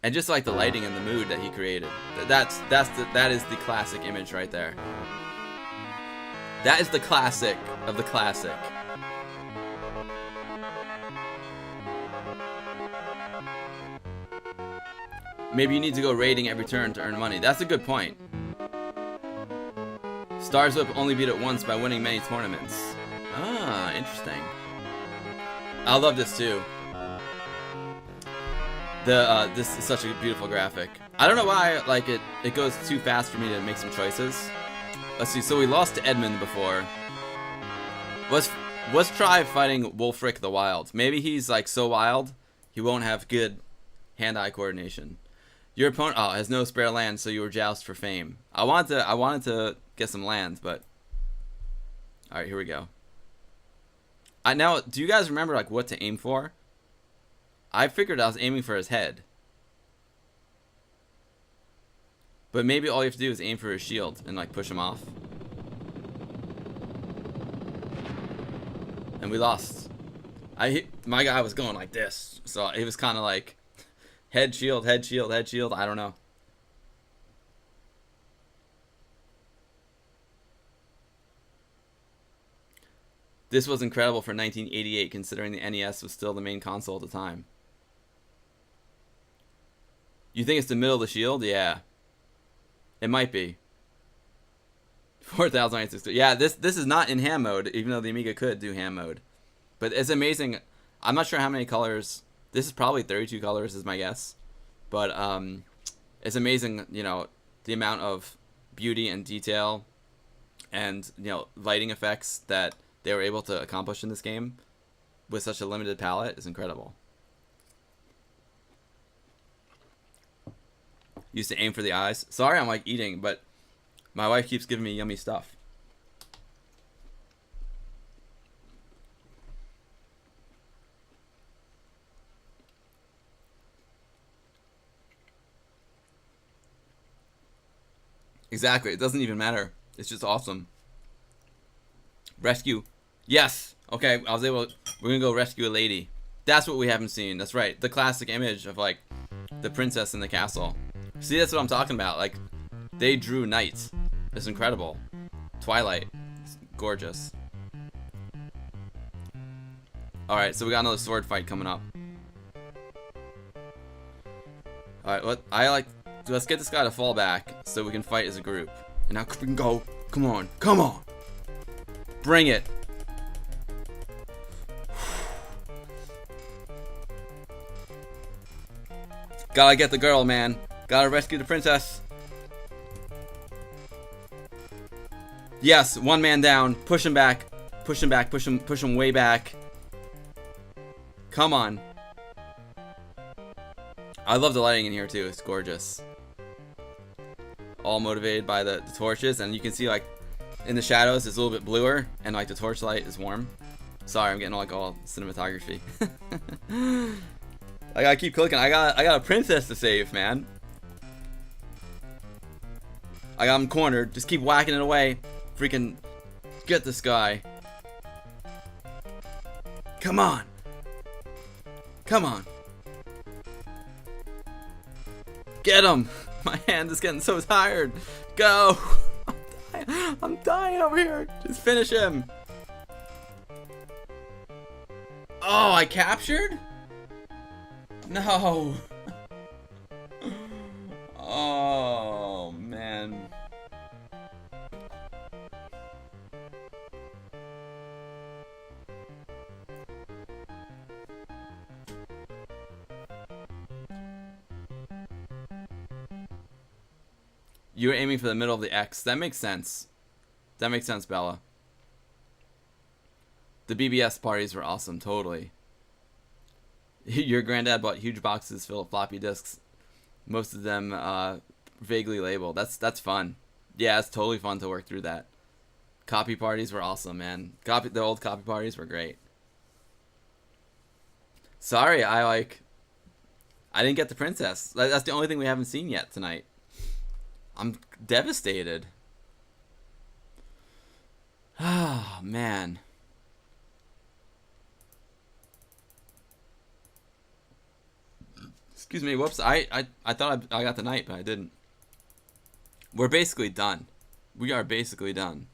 And just like the lighting and the mood that he created, that is the classic image right there. That is the classic of the classic. Maybe you need to go raiding every turn to earn money. That's a good point. Stars Whip only beat it once by winning many tournaments. Ah, interesting. I love this too. This is such a beautiful graphic. I don't know why like it goes too fast for me to make some choices. Let's see. So we lost to Edmund before. Let's try fighting Wolfric the Wild. Maybe he's like so wild he won't have good hand-eye coordination. Your opponent has no spare land, so you were joust for fame. I wanted to get some land, but all right, here we go. Now, do you guys remember like what to aim for? I figured I was aiming for his head, but maybe all you have to do is aim for his shield and like push him off. And we lost. My guy was going like this, so it was kind of like head shield, head shield, head shield. I don't know. This was incredible for 1988, considering the NES was still the main console at the time. You think it's the middle of the shield? Yeah. It might be. 4,960. Yeah, this is not in ham mode, even though the Amiga could do ham mode. But it's amazing. I'm not sure how many colors. This is probably 32 colors is my guess. But it's amazing, you know, the amount of beauty and detail and, you know, lighting effects that they were able to accomplish in this game with such a limited palette is incredible. Used to aim for the eyes. Sorry, I'm like eating, but my wife keeps giving me yummy stuff. Exactly. It doesn't even matter. It's just awesome. Rescue. Yes. Okay, I was able to, we're gonna go rescue a lady. That's what we haven't seen. That's right. The classic image of like the princess in the castle. See, that's what I'm talking about. Like, they drew knights. It's incredible. Twilight. It's gorgeous. Alright, so we got another sword fight coming up. Alright, let's get this guy to fall back so we can fight as a group. And now we can go. Come on. Come on. Bring it. Gotta get the girl, man. Gotta rescue the princess. Yes, one man down. Push him back. Push him back. Push him way back. Come on. I love the lighting in here too. It's gorgeous. All motivated by the torches, and you can see like in the shadows it's a little bit bluer, and like the torchlight is warm. Sorry, I'm getting like all cinematography. I gotta keep clicking. I got a princess to save, man. I got him cornered. Just keep whacking it away. Freaking get this guy. Come on. Come on. Get him. My hand is getting so tired. Go. I'm dying over here. Just finish him. Oh, I captured? No. Oh, man. You were aiming for the middle of the X. That makes sense. That makes sense, Bella. The BBS parties were awesome, totally. Your granddad bought huge boxes full of floppy disks. Most of them vaguely labeled. That's fun. Yeah, it's totally fun to work through that. Copy parties were awesome, man. The old copy parties were great. Sorry, I I didn't get the princess. That's the only thing we haven't seen yet tonight. I'm devastated. Oh, man. Excuse me. Whoops. I thought I got the knight, but I didn't. We're basically done. We are basically done.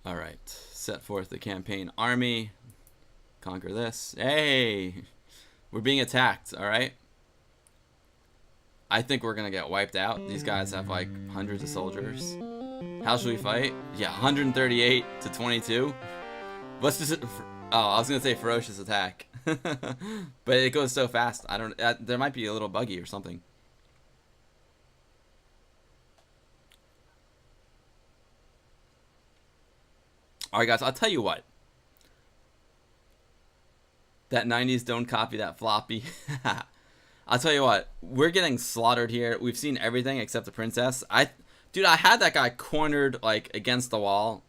All right. Set forth the campaign army. Conquer this. Hey! We're being attacked, all right? I think we're going to get wiped out. These guys have like hundreds of soldiers. How should we fight? Yeah, 138 to 22. Let's just... Oh, I was going to say ferocious attack. But it goes so fast. I don't... there might be a little buggy or something. Alright guys, I'll tell you what. That 90s don't copy that floppy. I'll tell you what. We're getting slaughtered here. We've seen everything except the princess. Dude, I had that guy cornered like against the wall.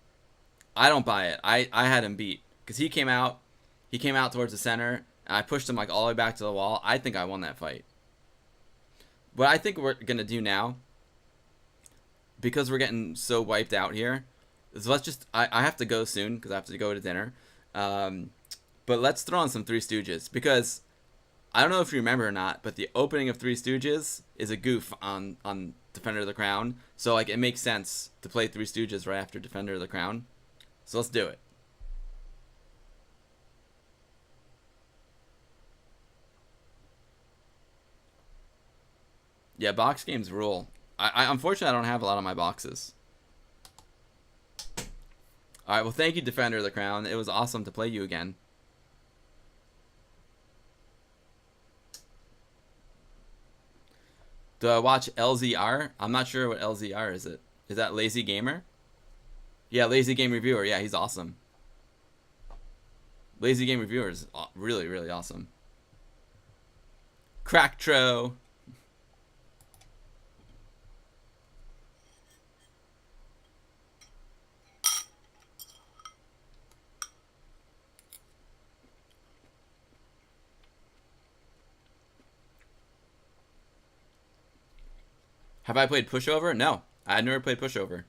I don't buy it. I had him beat. Because he came out towards the center. And I pushed him like all the way back to the wall. I think I won that fight. What I think we're going to do now, because we're getting so wiped out here, is let's just... I have to go soon because I have to go to dinner. But let's throw on some Three Stooges. Because I don't know if you remember or not, but the opening of Three Stooges is a goof on Defender of the Crown. So like it makes sense to play Three Stooges right after Defender of the Crown. So let's do it. Yeah, box games rule. I unfortunately I don't have a lot of my boxes. Alright, well thank you Defender of the Crown. It was awesome to play you again. Do I watch LZR? I'm not sure what LZR is. Is that Lazy Gamer? Yeah, Lazy Game Reviewer. Yeah, he's awesome. Lazy Game Reviewer is really, really awesome. Cracktro. Have I played Pushover? No, I never played Pushover.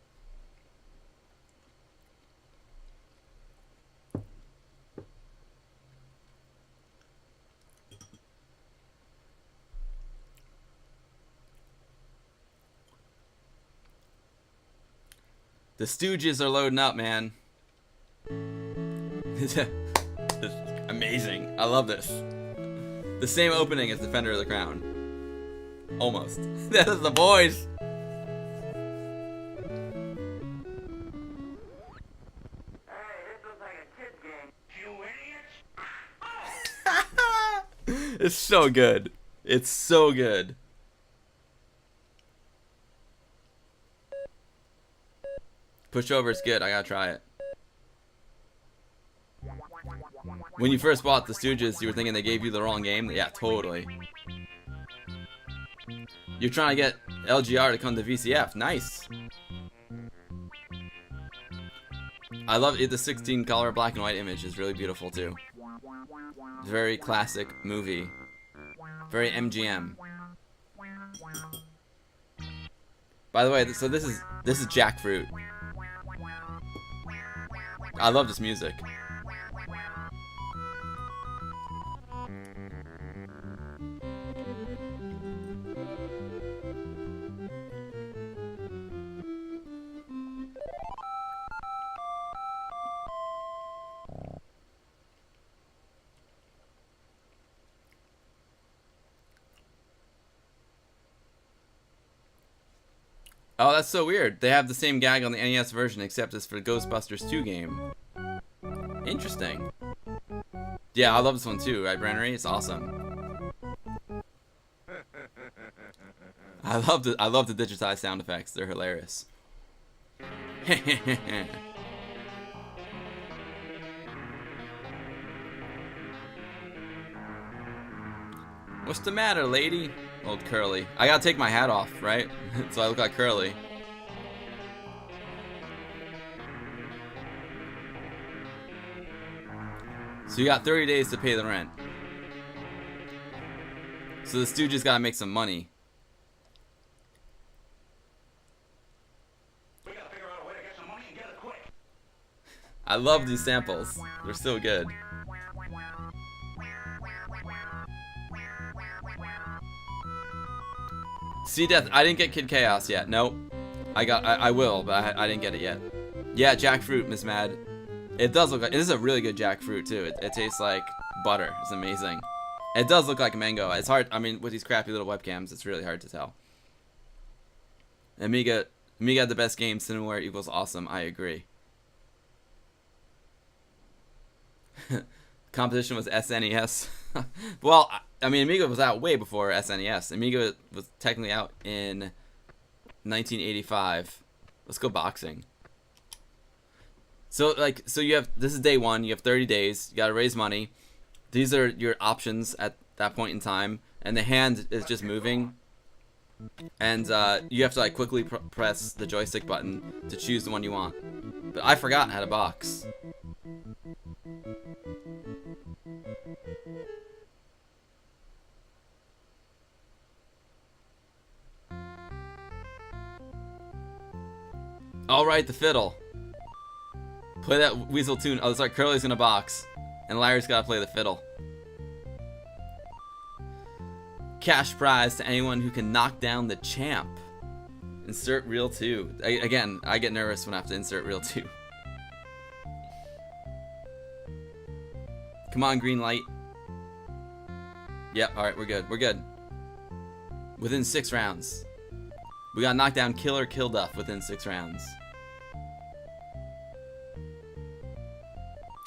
The Stooges are loading up, man. This is amazing. I love this. The same opening as Defender of the Crown. Almost. That is the boys. Hey, this looks like a kid's game. You idiots! It's so good. It's so good. Pushover is good. I gotta try it. When you first bought the Stooges, you were thinking they gave you the wrong game? Yeah, totally. You're trying to get LGR to come to VCF. Nice. I love it. The 16 color black and white image is really beautiful too. Very classic movie. Very MGM. By the way, so this is Jackfruit. I love this music. Oh, that's so weird. They have the same gag on the NES version, except it's for the Ghostbusters 2 game. Interesting. Yeah, I love this one too, right, Brennery? It's awesome. I love the digitized sound effects. They're hilarious. What's the matter, lady? Old Curly. I gotta take my hat off, right? So I look like Curly. So you got 30 days to pay the rent. So the Stooges gotta make some money. We gotta figure out a way to get some money and get it quick. I love these samples. They're so good. See, Death, I didn't get Kid Chaos yet. Nope. I will, but I didn't get it yet. Yeah, jackfruit, Miss Mad. It does look like, this is a really good jackfruit too. It tastes like butter. It's amazing. It does look like mango. It's hard, I mean, with these crappy little webcams, it's really hard to tell. Amiga had the best game. Cinemaware equals awesome. I agree. Competition was SNES. Well, I mean, Amiga was out way before SNES. Amiga was technically out in 1985. Let's go boxing. So, like, so you have, this is day one. You have 30 days. You gotta raise money. These are your options at that point in time, and the hand is just moving. And you have to like quickly press the joystick button to choose the one you want. But I forgot how to box. All right, the fiddle. Play that Weasel tune. Oh, it's like Curly's gonna box, and Larry's gotta play the fiddle. Cash prize to anyone who can knock down the champ. Insert reel 2. Again, I get nervous when I have to insert reel 2. Come on, green light. Yep, alright, we're good. We're good. Within 6 rounds. We gotta knock down Killer Kilduff within 6 rounds.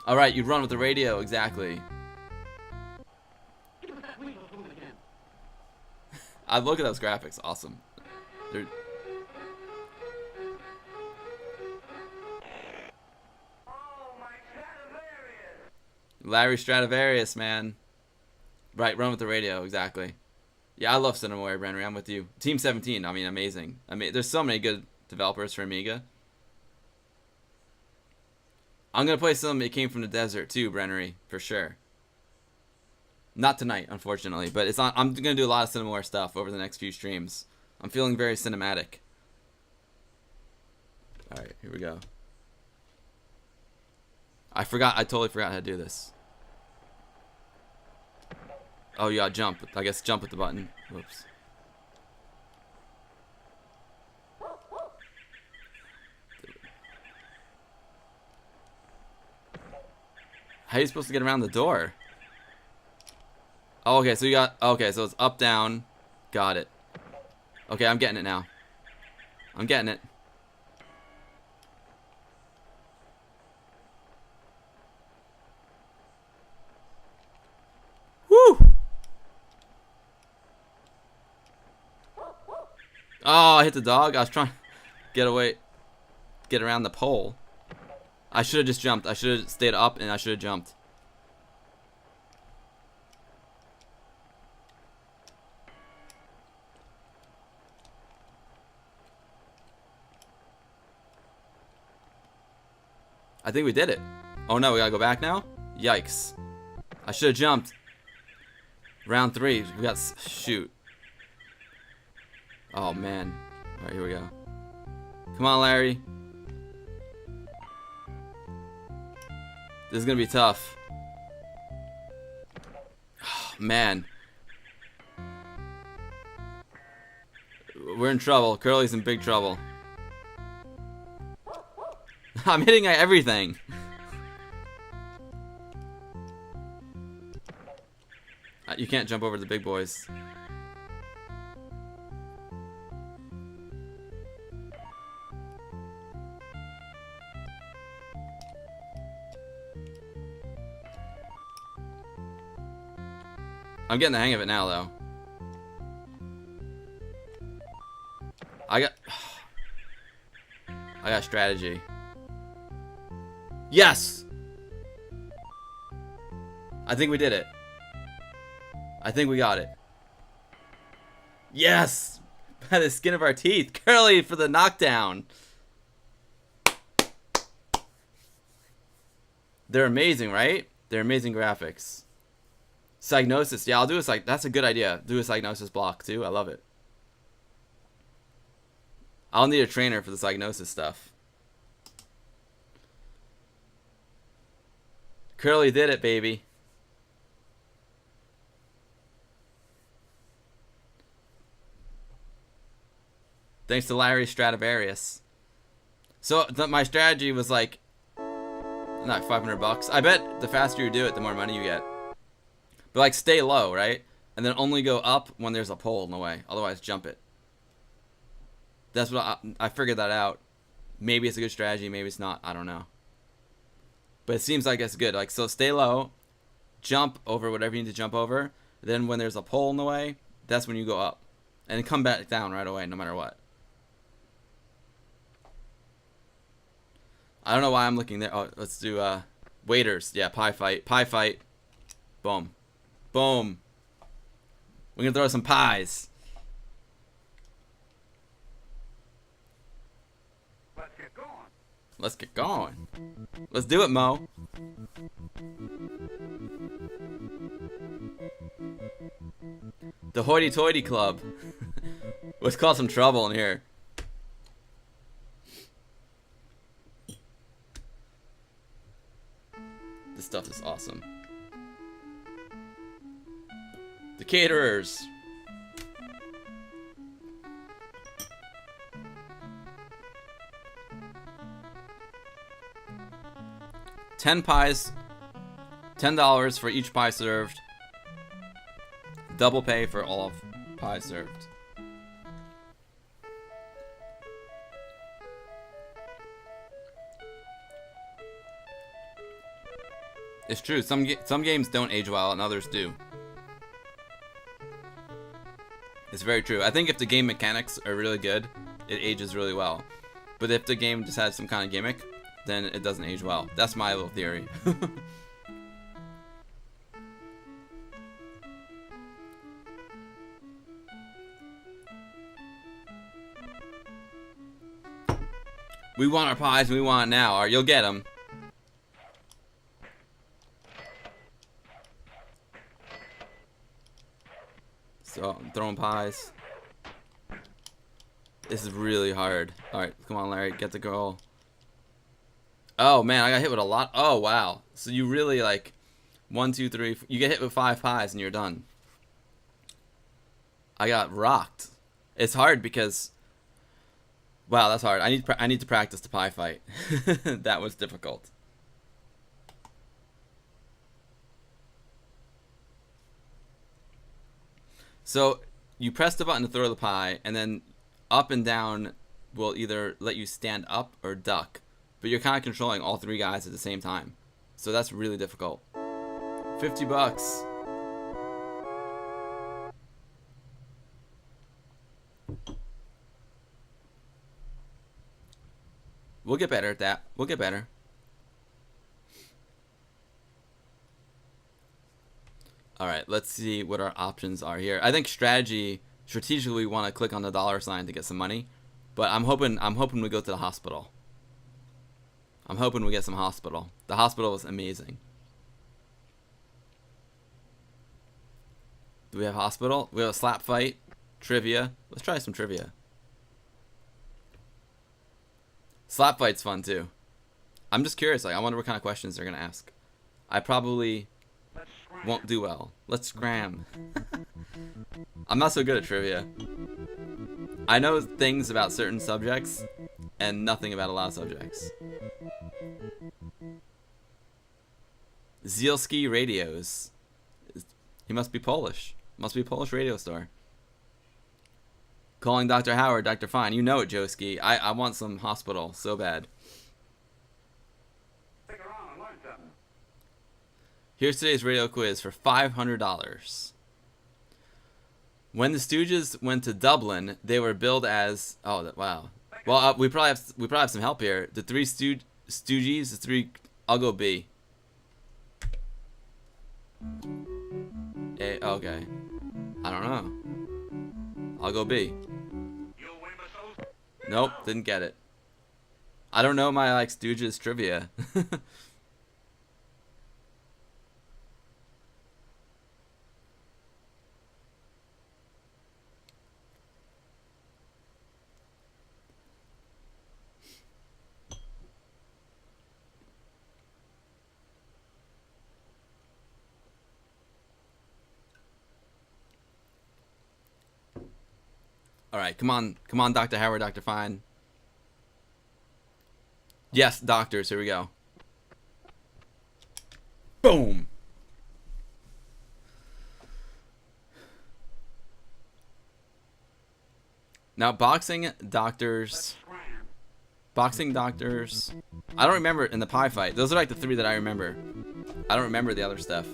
Alright, you run with the radio, exactly. I look at those graphics, awesome. They're... Oh, my Stradivarius! Larry Stradivarius, man. Right, run with the radio, exactly. Yeah, I love Cinemaware, Brennery, I'm with you. Team 17, I mean, amazing. I mean, there's so many good developers for Amiga. I'm gonna play some It Came from the Desert too, Brennery, for sure. Not tonight, unfortunately, but it's on. I'm gonna do a lot of Cinemaware stuff over the next few streams. I'm feeling very cinematic. All right, here we go. I totally forgot how to do this. Oh yeah, jump. I guess jump with the button. Whoops. How are you supposed to get around the door? Oh, okay, so you got... Okay, so it's up, down. Got it. Okay, I'm getting it now. I'm getting it. Woo! Oh, I hit the dog. I was trying to get away. Get around the pole. I should have just jumped. I should have stayed up and I should have jumped. I think we did it. Oh no, we gotta go back now? Yikes. I should have jumped. Round 3. We got... Shoot. Oh man. Alright, here we go. Come on, Larry. This is gonna be tough. Oh, man. We're in trouble. Curly's in big trouble. I'm hitting at everything. You can't jump over the big boys. I'm getting the hang of it now, though. I got strategy. Yes! I think we did it. I think we got it. Yes! By the skin of our teeth. Curly for the knockdown. They're amazing, right? They're amazing graphics. Psygnosis. Yeah, I'll do a that's a good idea. Do a Psygnosis block too. I love it. I'll need a trainer for the Psygnosis stuff. Curly did it, baby. Thanks to Larry Stradivarius. So my strategy was like, not $500. I bet the faster you do it, the more money you get. But like, stay low, right? And then only go up when there's a pole in the way. Otherwise, jump it. That's what I figured that out. Maybe it's a good strategy, maybe it's not. I don't know. But it seems like it's good. Like, so stay low, jump over whatever you need to jump over. Then when there's a pole in the way, that's when you go up. And then come back down right away, no matter what. I don't know why I'm looking there. Oh, let's do waiters. Yeah, pie fight. Pie fight. Boom. Boom. We're going to throw some pies. Let's get going. Let's get going. Let's do it, Mo. The hoity-toity club. Let's cause some trouble in here. This stuff is awesome. The caterers. $10 pies. $10 for each pie served. Double pay for all of pie served. It's true. Some games don't age well, and others do. It's very true. I think if the game mechanics are really good, it ages really well. But if the game just has some kind of gimmick, then it doesn't age well. That's my little theory. We want our pies, we want it now. Or you'll get them. So I'm throwing pies. This is really hard. Alright, come on, Larry, get the goal. Oh man, I got hit with a lot. Oh wow. So you really like 1, 2, 3. You get hit with 5 pies and you're done. I got rocked. It's hard because wow, that's hard. I need to practice the pie fight. That was difficult. So you press the button to throw the pie, and then up and down will either let you stand up or duck. But you're kind of controlling all 3 guys at the same time. So that's really difficult. $50. We'll get better at that. We'll get better. Alright, let's see what our options are here. I think strategically we want to click on the $sign to get some money. But I'm hoping we go to the hospital. I'm hoping we get some hospital. The hospital is amazing. Do we have hospital? We have a slap fight. Trivia. Let's try some trivia. Slap fight's fun too. I'm just curious. Like, I wonder what kind of questions they're gonna ask. I probably won't do well. Let's scram. I'm not so good at trivia. I know things about certain subjects and nothing about a lot of subjects. Zielski Radios. He must be Polish. Must be a Polish radio store. Calling Dr. Howard, Dr. Fine. You know it, Joski. I want some hospital so bad. Stick around and learn something. Here's today's radio quiz for $500. When the Stooges went to Dublin, they were billed as... Oh, wow. Well, we probably have some help here. The 3 Stooges, the 3... I'll go B. A, okay. I don't know. I'll go B. Nope, didn't get it. I don't know my like Stooges trivia. All right, come on, Dr. Howard, Dr. Fine. Yes, doctors. Here we go. Boom. Now, boxing doctors. I don't remember in the pie fight. Those are like the 3 that I remember. I don't remember the other stuff.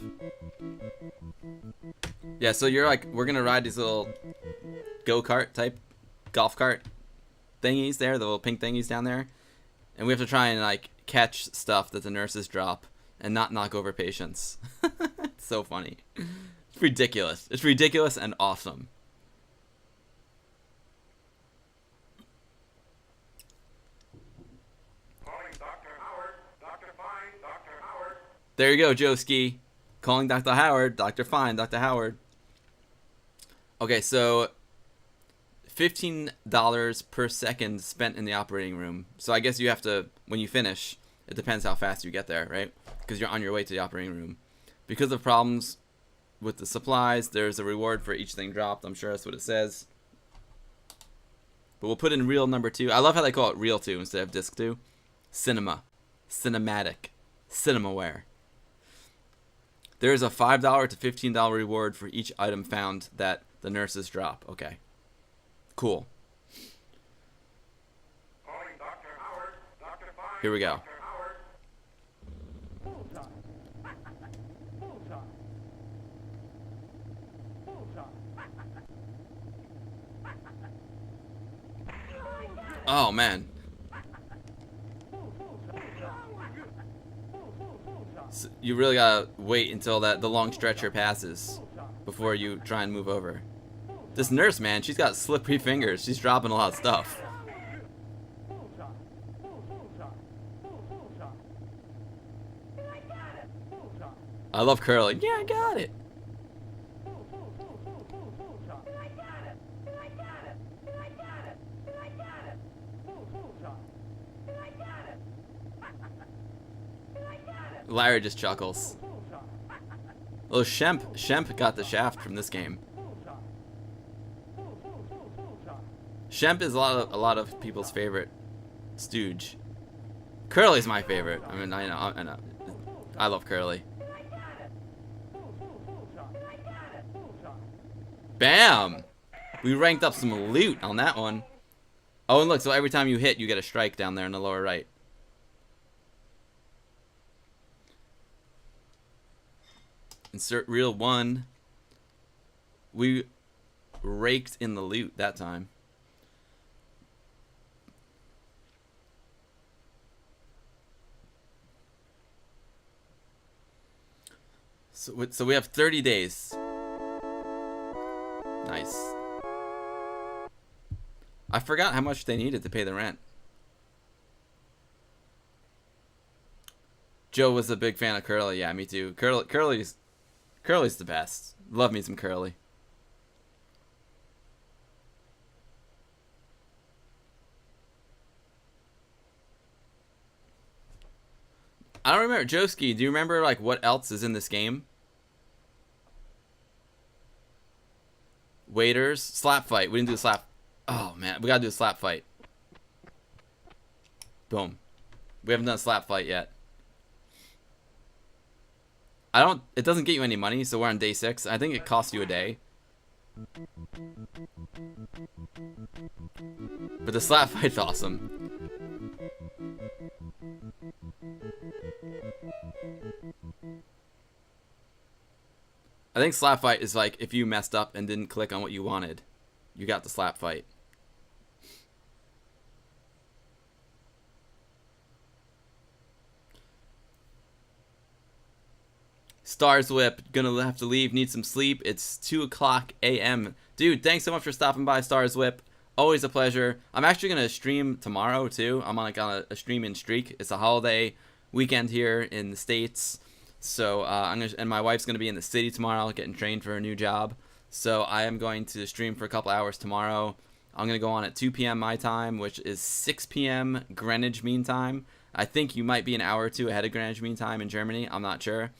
Yeah, so you're like, we're gonna ride these little go-kart type golf cart thingies there, the little pink thingies down there, and we have to try and like catch stuff that the nurses drop and not knock over patients. It's so funny. It's ridiculous. It's ridiculous and awesome. Calling Dr. Howard. Dr. Fine. Dr. Howard. There you go, Joski. Calling Dr. Howard. Dr. Fine. Dr. Howard. Okay, so $15 per second spent in the operating room. So I guess you have to, when you finish, it depends how fast you get there, right? Because you're on your way to the operating room. Because of problems with the supplies, there's a reward for each thing dropped. I'm sure that's what it says. But we'll put in reel number 2. I love how they call it reel 2 instead of disc 2. Cinema. Cinematic. Cinemaware. There is a $5 to $15 reward for each item found that the nurses drop. Okay. Cool. Calling Dr. Howard. Dr. Fine. Here we go. Dr. Howard. Oh, man. So you really gotta wait until the long stretcher passes before you try and move over. This nurse, man, she's got slippery fingers. She's dropping a lot of stuff. I love Curly. Yeah, I got it. Larry just chuckles. Oh, Shemp got the shaft from this game. Shemp is a lot of people's favorite stooge. Curly's my favorite. I mean, I know. I love Curly. Bam! We ranked up some loot on that one. Oh, and look, so every time you hit, you get a strike down there in the lower right. Insert reel 1. We raked in the loot that time. So we have 30 days. Nice. I forgot how much they needed to pay the rent. Joe was a big fan of Curly. Yeah, me too. Curly's the best. Love me some Curly. I don't remember. Joski, do you remember like what else is in this game? Waiters, slap fight. We didn't do a slap. Oh man, we gotta do a slap fight. Boom. We haven't done a slap fight yet. It doesn't get you any money, so we're on day 6. I think it costs you a day. But the slap fight's awesome. I think slap fight is like if you messed up and didn't click on what you wanted, you got the slap fight. Stars Whip, gonna have to leave, need some sleep. It's 2 o'clock a.m. Dude, thanks so much for stopping by, Stars Whip. Always a pleasure. I'm actually gonna stream tomorrow too. I'm on a streaming streak. It's a holiday weekend here in the States, so and my wife's gonna be in the city tomorrow, getting trained for her new job. So I am going to stream for a couple hours tomorrow. I'm gonna go on at 2 p.m. my time, which is 6 p.m. Greenwich Mean Time. I think you might be an hour or two ahead of Greenwich Mean Time in Germany. I'm not sure.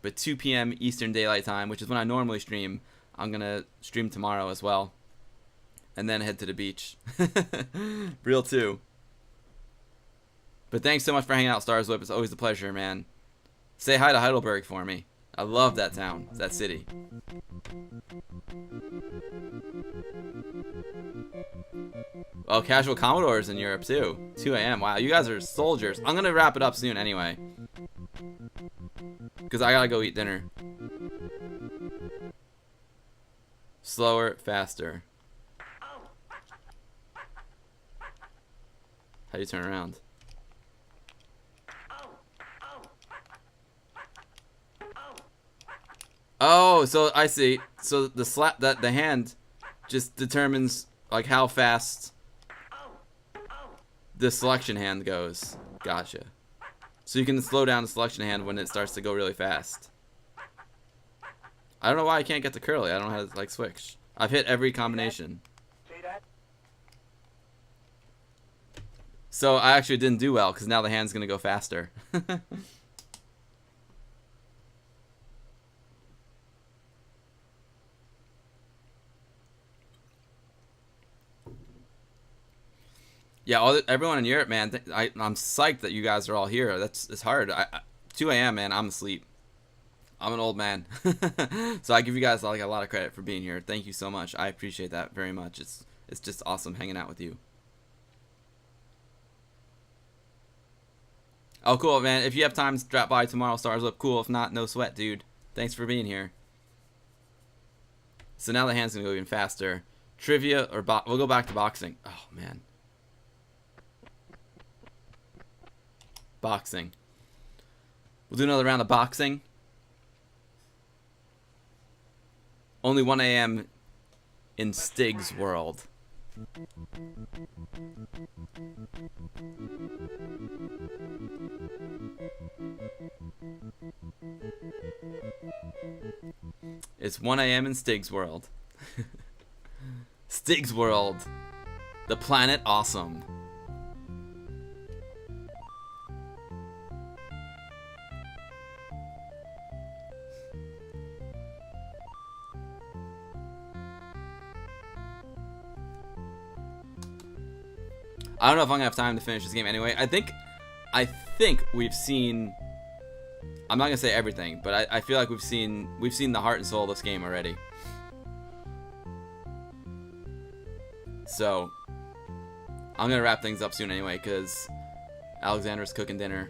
But 2 p.m. Eastern Daylight Time, which is when I normally stream, I'm going to stream tomorrow as well. And then head to the beach. Real too. But thanks so much for hanging out, Stars Whip. It's always a pleasure, man. Say hi to Heidelberg for me. I love that town, that city. Oh, Casual Commodores in Europe too. 2 a.m. Wow, you guys are soldiers. I'm going to wrap it up soon anyway, because I gotta go eat dinner. Slower, faster. How do you turn around? Oh, so I see. So the hand just determines like how fast the selection hand goes. Gotcha. So you can slow down the selection hand when it starts to go really fast. I don't know why I can't get to curly. I don't know how to like switch. I've hit every combination. So I actually didn't do well because now the hand's gonna go faster. Yeah, everyone in Europe, man. I'm psyched that you guys are all here. It's hard. 2 a.m. man. I'm asleep. I'm an old man, so I give you guys like a lot of credit for being here. Thank you so much. I appreciate that very much. It's just awesome hanging out with you. Oh, cool, man. If you have time to drop by tomorrow, Stars Up. Cool. If not, no sweat, dude. Thanks for being here. So now the hand's gonna go even faster. Trivia or we'll go back to boxing. Oh man. Boxing. We'll do another round of boxing. Only 1 a.m. in Stig's world. It's 1 a.m. in Stig's world. Stig's world. The planet awesome. I don't know if I'm gonna have time to finish this game anyway. I think we've seen. I'm not gonna say everything, but I feel like we've seen the heart and soul of this game already. So I'm gonna wrap things up soon anyway, because Alexandra's cooking dinner.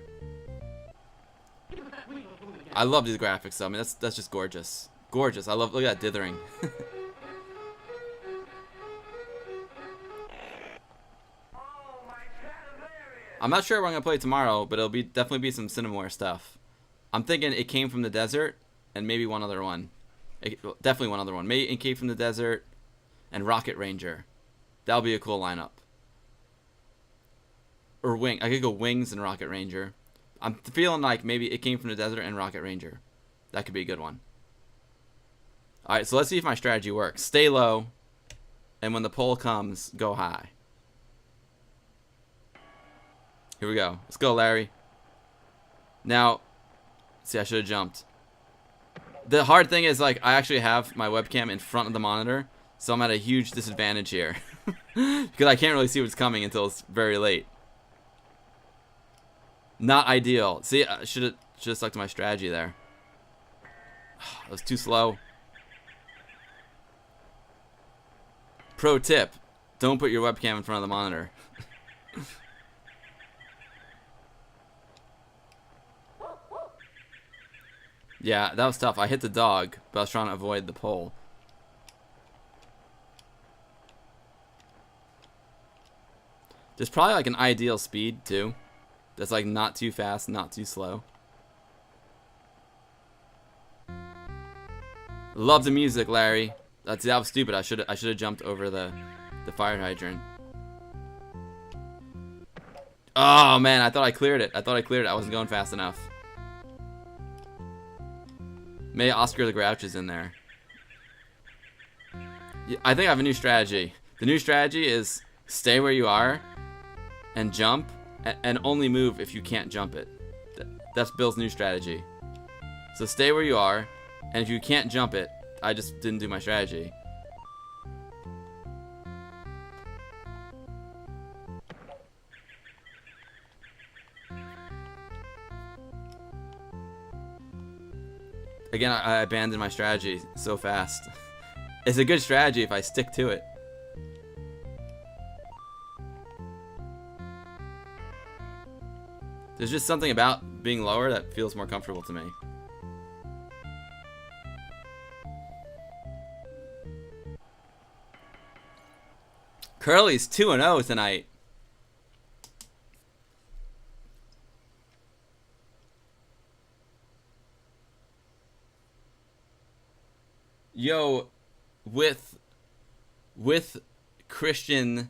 I love these graphics though. I mean, that's just gorgeous, gorgeous. I love. Look at that dithering. I'm not sure what I'm gonna play tomorrow, but it'll definitely be some Cinemaware stuff. I'm thinking It Came from the Desert and maybe one other one. Definitely one other one. Maybe It Came from the Desert and Rocket Ranger. That'll be a cool lineup. Or I could go Wings and Rocket Ranger. I'm feeling like maybe It Came from the Desert and Rocket Ranger. That could be a good one. Alright, so let's see if my strategy works. Stay low, and when the pole comes, go high. Here we go. Let's go, Larry. Now, see, I should have jumped. The hard thing is, like, I actually have my webcam in front of the monitor, so I'm at a huge disadvantage here. Because I can't really see what's coming until it's very late. Not ideal. See, I should have stuck to my strategy there. That was too slow. Pro tip: don't put your webcam in front of the monitor. Yeah, that was tough. I hit the dog, but I was trying to avoid the pole. There's probably like an ideal speed too. That's like not too fast, not too slow. Love the music, Larry. That was stupid. I should have jumped over the fire hydrant. Oh man, I thought I cleared it. I wasn't going fast enough. Maybe Oscar the Grouch is in there. Yeah, I think I have a new strategy. The new strategy is stay where you are and jump and only move if you can't jump it. That's Bill's new strategy. So stay where you are, and if you can't jump it, I just didn't do my strategy. Again, I abandoned my strategy so fast. It's a good strategy if I stick to it. There's just something about being lower that feels more comfortable to me. Curly's 2-0 tonight. Yo, with Christian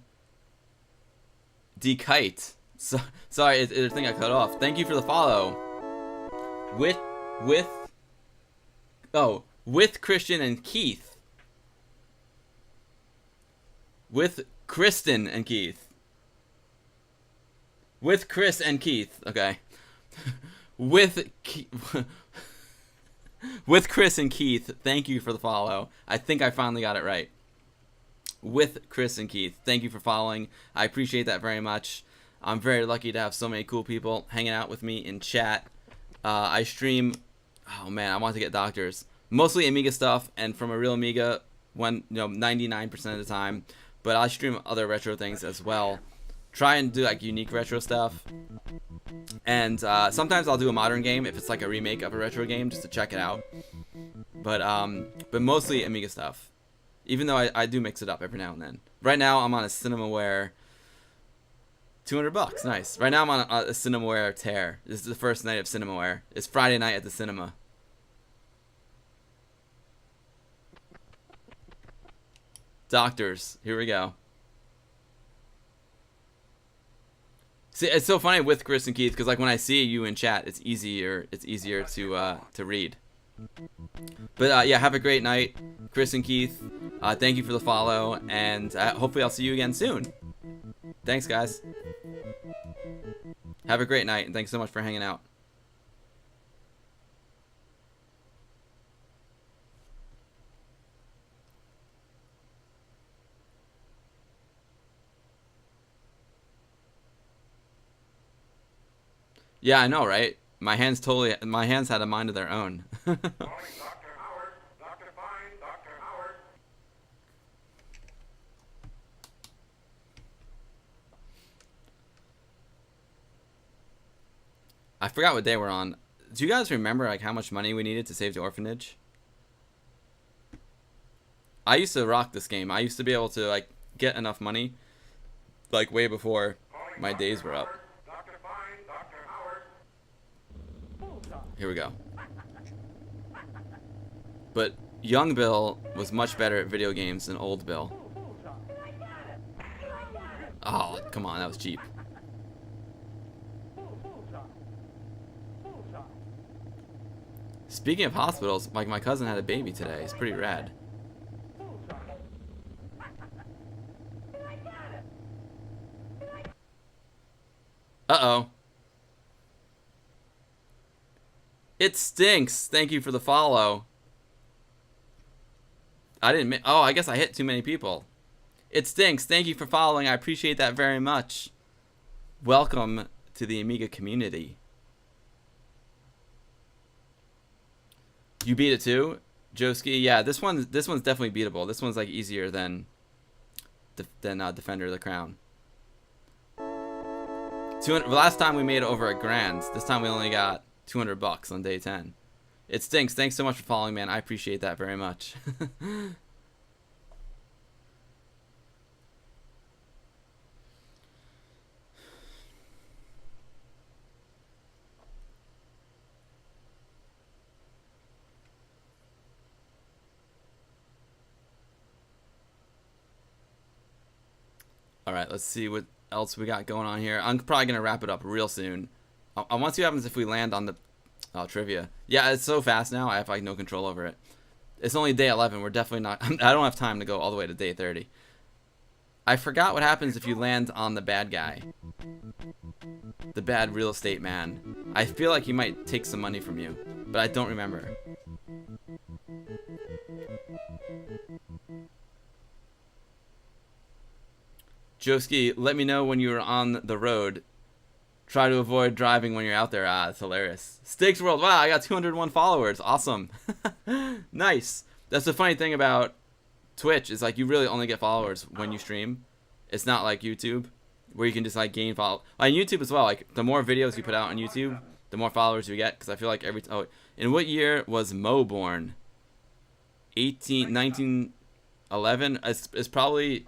D Kite. So, sorry, I think I cut off. Thank you for the follow. With Christian and Keith. With Kristen and Keith. With Chris and Keith. Okay. With Chris and Keith. Thank you for the follow. I think I finally got it right. With Chris and Keith. Thank you for following. I appreciate that very much. I'm very lucky to have so many cool people hanging out with me in chat. I stream. Oh man, I want to get doctors. Mostly Amiga stuff, and from a real Amiga, 99% of the time. But I stream other retro things as well. Try and do like unique retro stuff. And sometimes I'll do a modern game if it's like a remake of a retro game just to check it out. But mostly Amiga stuff. Even though I do mix it up every now and then. Right now I'm on a Cinemaware. $200, nice. Right now I'm on a Cinemaware tear. This is the first night of Cinemaware. It's Friday night at the cinema. Doctors, here we go. See, it's so funny with Chris and Keith because like when I see you in chat, it's easier to read. But yeah, have a great night, Chris and Keith. Thank you for the follow, and hopefully I'll see you again soon. Thanks, guys. Have a great night, and thanks so much for hanging out. Yeah, I know, right? My hands had a mind of their own. Dr. Howard, Dr. Fine, Dr. Howard. I forgot what day we're on. Do you guys remember like how much money we needed to save the orphanage? I used to rock this game. I used to be able to like get enough money like way before my days were up. Dr. Fine, Dr. Howard. Here we go. But young Bill was much better at video games than old Bill. Oh, come on, that was cheap. Speaking of hospitals, like my cousin had a baby today. It's pretty rad. Uh-oh. It stinks. Thank you for the follow. I didn't... Oh, I guess I hit too many people. It stinks. Thank you for following. I appreciate that very much. Welcome to the Amiga community. You beat it too, Joski? Yeah, this one's definitely beatable. This one's like easier than Defender of the Crown. Last time we made over $1,000. This time we only got $200 on day 10. It stinks. Thanks so much for following, man. I appreciate that very much. All right, let's see what else we got going on here. I'm probably gonna wrap it up real soon. I want to see what happens if we land on the trivia. Yeah, it's so fast now. I have like no control over it. It's only day 11. We're definitely not. I don't have time to go all the way to day 30. I forgot what happens if you land on the bad guy. The bad real estate man. I feel like he might take some money from you, but I don't remember. Joski, let me know when you're on the road. Try to avoid driving when you're out there. Ah, it's hilarious. Stakes World. Wow, I got 201 followers. Awesome. Nice. That's the funny thing about Twitch is like you really only get followers when you stream. It's not like YouTube where you can just like gain follow. On YouTube as well. Like the more videos you put out on YouTube, the more followers you get. Because I feel like every in what year was Mo born? 1911. It's probably.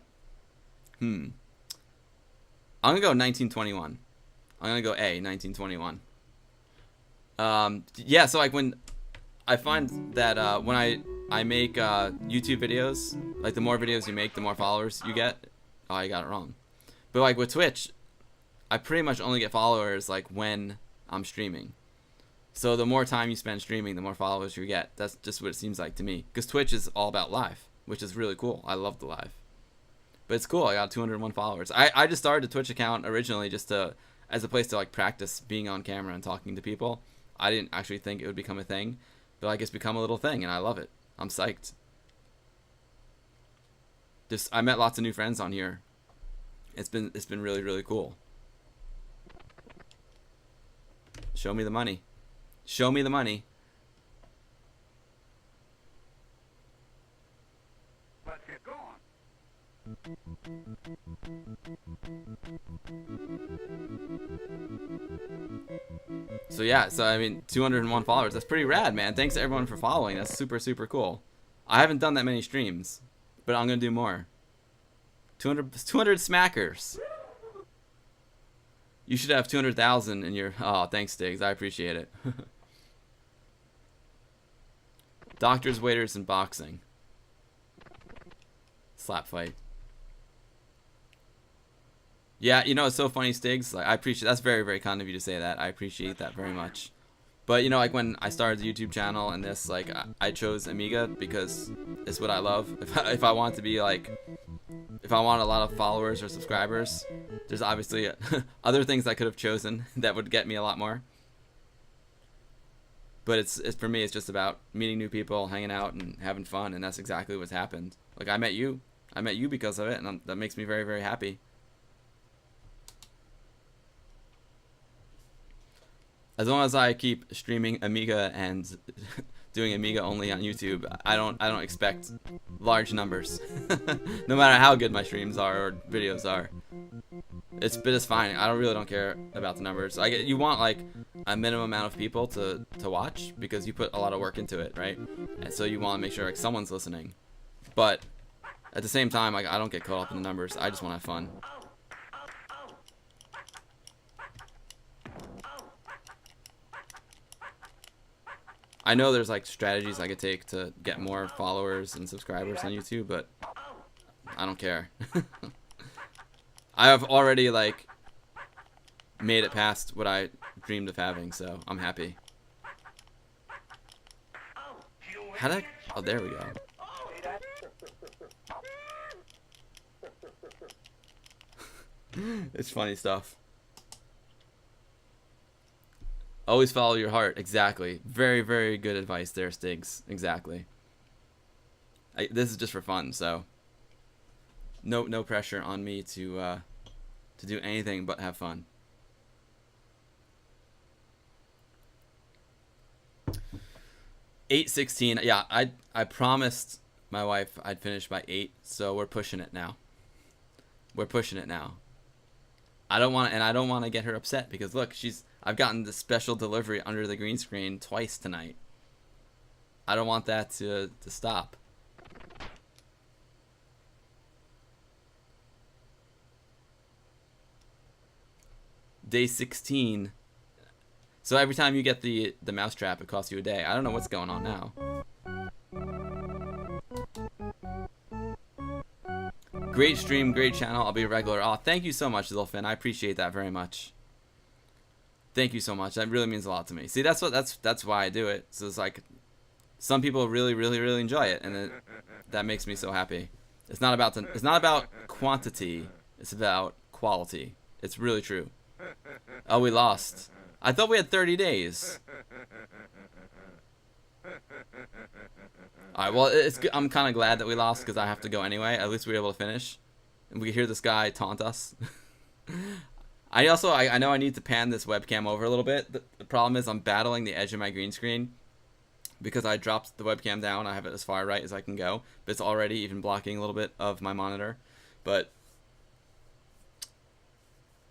I'm gonna go 1921. I'm gonna go A, 1921. Yeah, so like when I find that when I make YouTube videos, like the more videos you make, the more followers you get. Oh, I got it wrong. But like with Twitch, I pretty much only get followers like when I'm streaming. So the more time you spend streaming, the more followers you get. That's just what it seems like to me. Because Twitch is all about live, which is really cool. I love the live. But it's cool. I got 201 followers. I just started a Twitch account originally just to as a place to like practice being on camera and talking to people. I didn't actually think it would become a thing, but like it's become a little thing and I love it. I'm psyched. I met lots of new friends on here. It's been really, really cool. Show me the money. Show me the money. Let's get going. So yeah, so I mean 201 followers. That's pretty rad, man. Thanks to everyone for following. That's super, super cool. I haven't done that many streams, but I'm gonna do more. 200 smackers. You should have 200,000 in your. Oh, thanks, Stiggs. I appreciate it. Doctors, waiters, and boxing. Slap fight. Yeah, you know it's so funny, Stiggs. Like I appreciate. That's very, very kind of you to say that. I appreciate that very much. But you know, like when I started the YouTube channel and this, like I chose Amiga because it's what I love. If I want to be like, if I want a lot of followers or subscribers, there's obviously other things I could have chosen that would get me a lot more. But it's for me, it's just about meeting new people, hanging out, and having fun, and that's exactly what's happened. Like I met you because of it, and that makes me very, very happy. As long as I keep streaming Amiga and doing Amiga only on YouTube, I don't expect large numbers. No matter how good my streams are or videos are. It's fine. I really don't care about the numbers. You want like a minimum amount of people to watch because you put a lot of work into it, right? And so you want to make sure like someone's listening. But at the same time, like I don't get caught up in the numbers. I just want to have fun. I know there's like strategies I could take to get more followers and subscribers on YouTube, but I don't care. I have already like made it past what I dreamed of having, so I'm happy. How did I? Oh, there we go. It's funny stuff. Always follow your heart. Exactly. Very, very good advice there, Stiggs. Exactly. This is just for fun, so no pressure on me to do anything but have fun. $8:16. Yeah, I promised my wife I'd finish by 8, so we're pushing it now. We're pushing it now. I don't want to get her upset because look, I've gotten the special delivery under the green screen twice tonight. I don't want that to stop. Day 16. So every time you get the mousetrap, it costs you a day. I don't know what's going on now. Great stream, great channel. I'll be a regular. Oh, thank you so much, Zilfin. I appreciate that very much. Thank you so much. That really means a lot to me. See, that's why I do it. So it's like some people really enjoy it, and that makes me so happy. It's not about quantity. It's about quality. It's really true. Oh, we lost. I thought we had 30 days. All right. Well, I'm kind of glad that we lost because I have to go anyway. At least we were able to finish, and we could hear this guy taunt us. I know I need to pan this webcam over a little bit. The problem is I'm battling the edge of my green screen because I dropped the webcam down. I have it as far right as I can go, but it's already even blocking a little bit of my monitor. But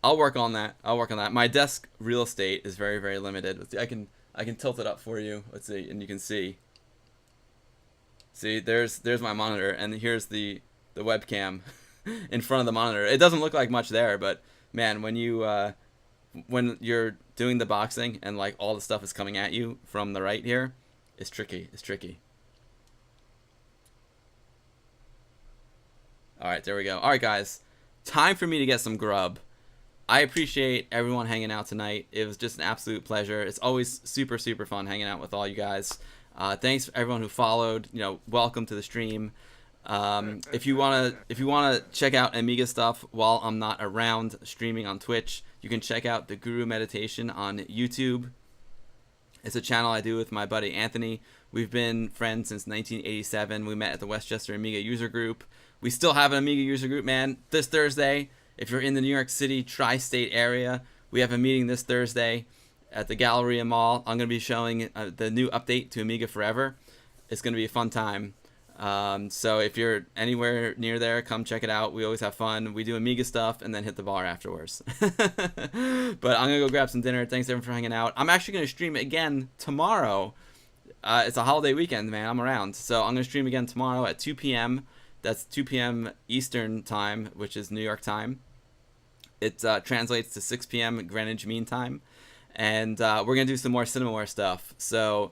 I'll work on that. My desk real estate is very limited. Let's see, I can tilt it up for you. Let's see, and you can see. See, there's my monitor, and here's the webcam in front of the monitor. It doesn't look like much there, but man, when you're doing the boxing and like all the stuff is coming at you from the right here, it's tricky. It's tricky. All right, there we go. All right, guys, time for me to get some grub. I appreciate everyone hanging out tonight. It was just an absolute pleasure. It's always super fun hanging out with all you guys. Thanks for everyone who followed. You know, welcome to the stream. If you wanna check out Amiga stuff while I'm not around streaming on Twitch, you can check out the Guru Meditation on YouTube. It's a channel I do with my buddy Anthony. We've been friends since 1987. We met at the Westchester Amiga user group. We still have an Amiga user group, man. This Thursday, if you're in the New York City tri-state area, we have a meeting this Thursday at the Galleria Mall. I'm going to be showing the new update to Amiga Forever. It's going to be a fun time. So if you're anywhere near there, come check it out. We always have fun. We do Amiga stuff and then hit the bar afterwards. But I'm going to go grab some dinner. Thanks everyone for hanging out. I'm actually going to stream again tomorrow. It's a holiday weekend, man. I'm around. So I'm going to stream again tomorrow at 2 p.m. That's 2 p.m. Eastern time, which is New York time. It translates to 6 p.m. Greenwich Mean Time. And we're going to do some more Cinemaware stuff. So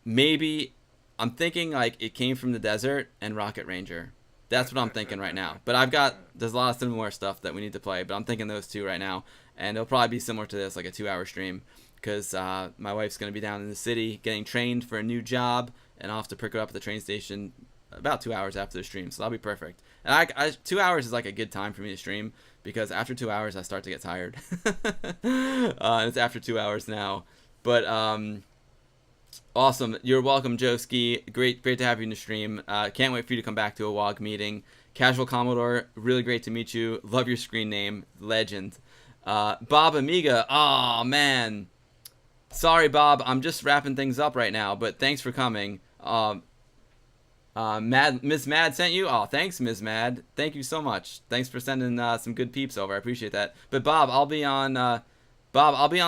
maybe I'm thinking like It Came from the Desert and Rocket Ranger. That's what I'm thinking right now. But there's a lot of Cinemaware stuff that we need to play, but I'm thinking those two right now. And it'll probably be similar to this, like a 2-hour stream, because my wife's going to be down in the city getting trained for a new job, and I'll have to pick her up at the train station about 2 hours after the stream. So that'll be perfect. And 2 hours is like a good time for me to stream, because after 2 hours I start to get tired. And it's after 2 hours now. But awesome. You're welcome, Joski. Great to have you in the stream. Can't wait for you to come back to a WOG meeting. Casual Commodore, really great to meet you. Love your screen name. Legend. Bob Amiga. Oh, man. Sorry, Bob. I'm just wrapping things up right now, but thanks for coming. Ms. Mad sent you? Oh, thanks, Ms. Mad. Thank you so much. Thanks for sending some good peeps over. I appreciate that. But Bob, I'll be on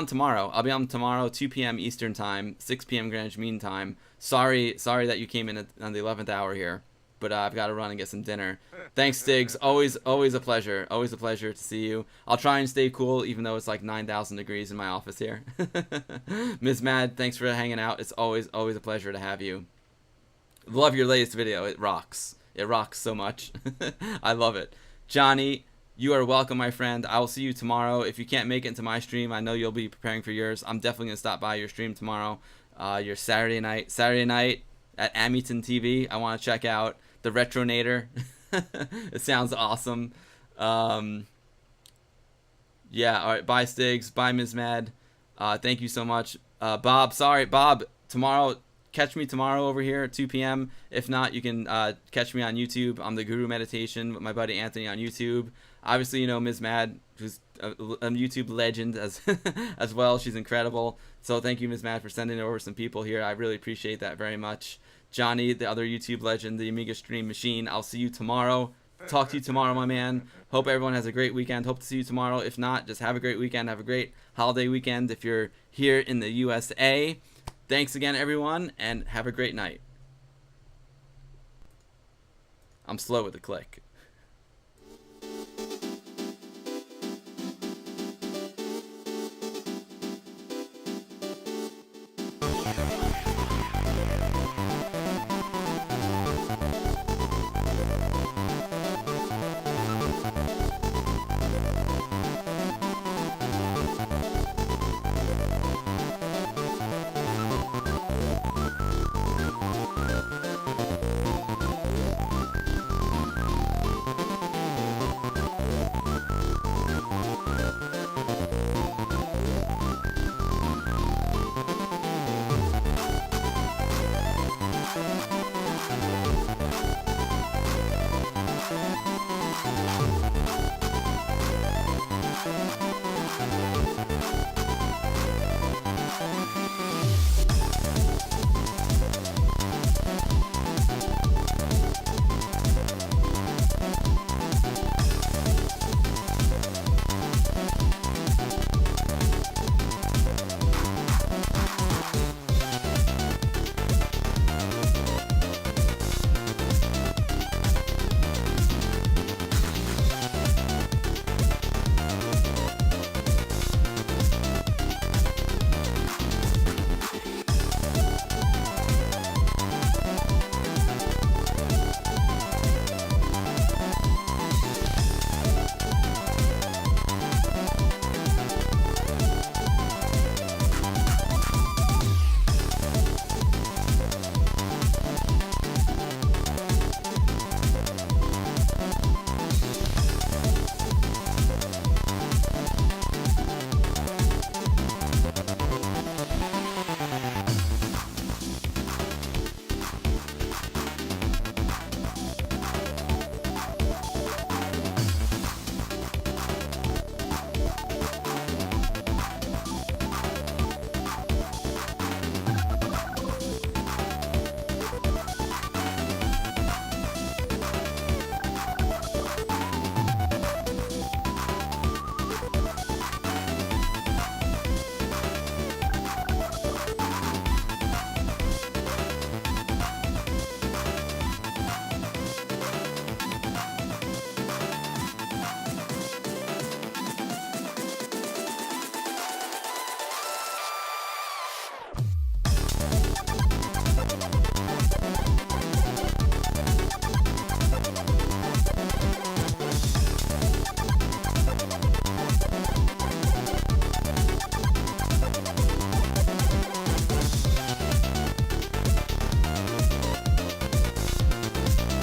tomorrow. I'll be on tomorrow, 2 p.m. Eastern time, 6 p.m. Greenwich Mean Time. Sorry that you came in on the 11th hour here, but I've got to run and get some dinner. Thanks, Stiggs. Always a pleasure. Always a pleasure to see you. I'll try and stay cool, even though it's like 9,000 degrees in my office here. Ms. Mad, thanks for hanging out. It's always a pleasure to have you. Love your latest video. It rocks. It rocks so much. I love it. Johnny, you are welcome, my friend. I will see you tomorrow. If you can't make it into my stream, I know you'll be preparing for yours. I'm definitely going to stop by your stream tomorrow. Your Saturday night at Amyton TV. I want to check out the Retronator. It sounds awesome. Yeah, all right. Bye, Stiggs. Bye, Ms. Mad. Thank you so much. Bob, sorry. Bob, tomorrow... Catch me tomorrow over here at 2 p.m. If not, you can catch me on YouTube. I'm the Guru Meditation with my buddy Anthony on YouTube. Obviously, you know Ms. Mad, who's a YouTube legend as well. She's incredible. So thank you, Ms. Mad, for sending over some people here. I really appreciate that very much. Johnny, the other YouTube legend, the Amiga Stream Machine. I'll see you tomorrow. Talk to you tomorrow, my man. Hope everyone has a great weekend. Hope to see you tomorrow. If not, just have a great weekend. Have a great holiday weekend if you're here in the USA. Thanks again, everyone, and have a great night. I'm slow with the click.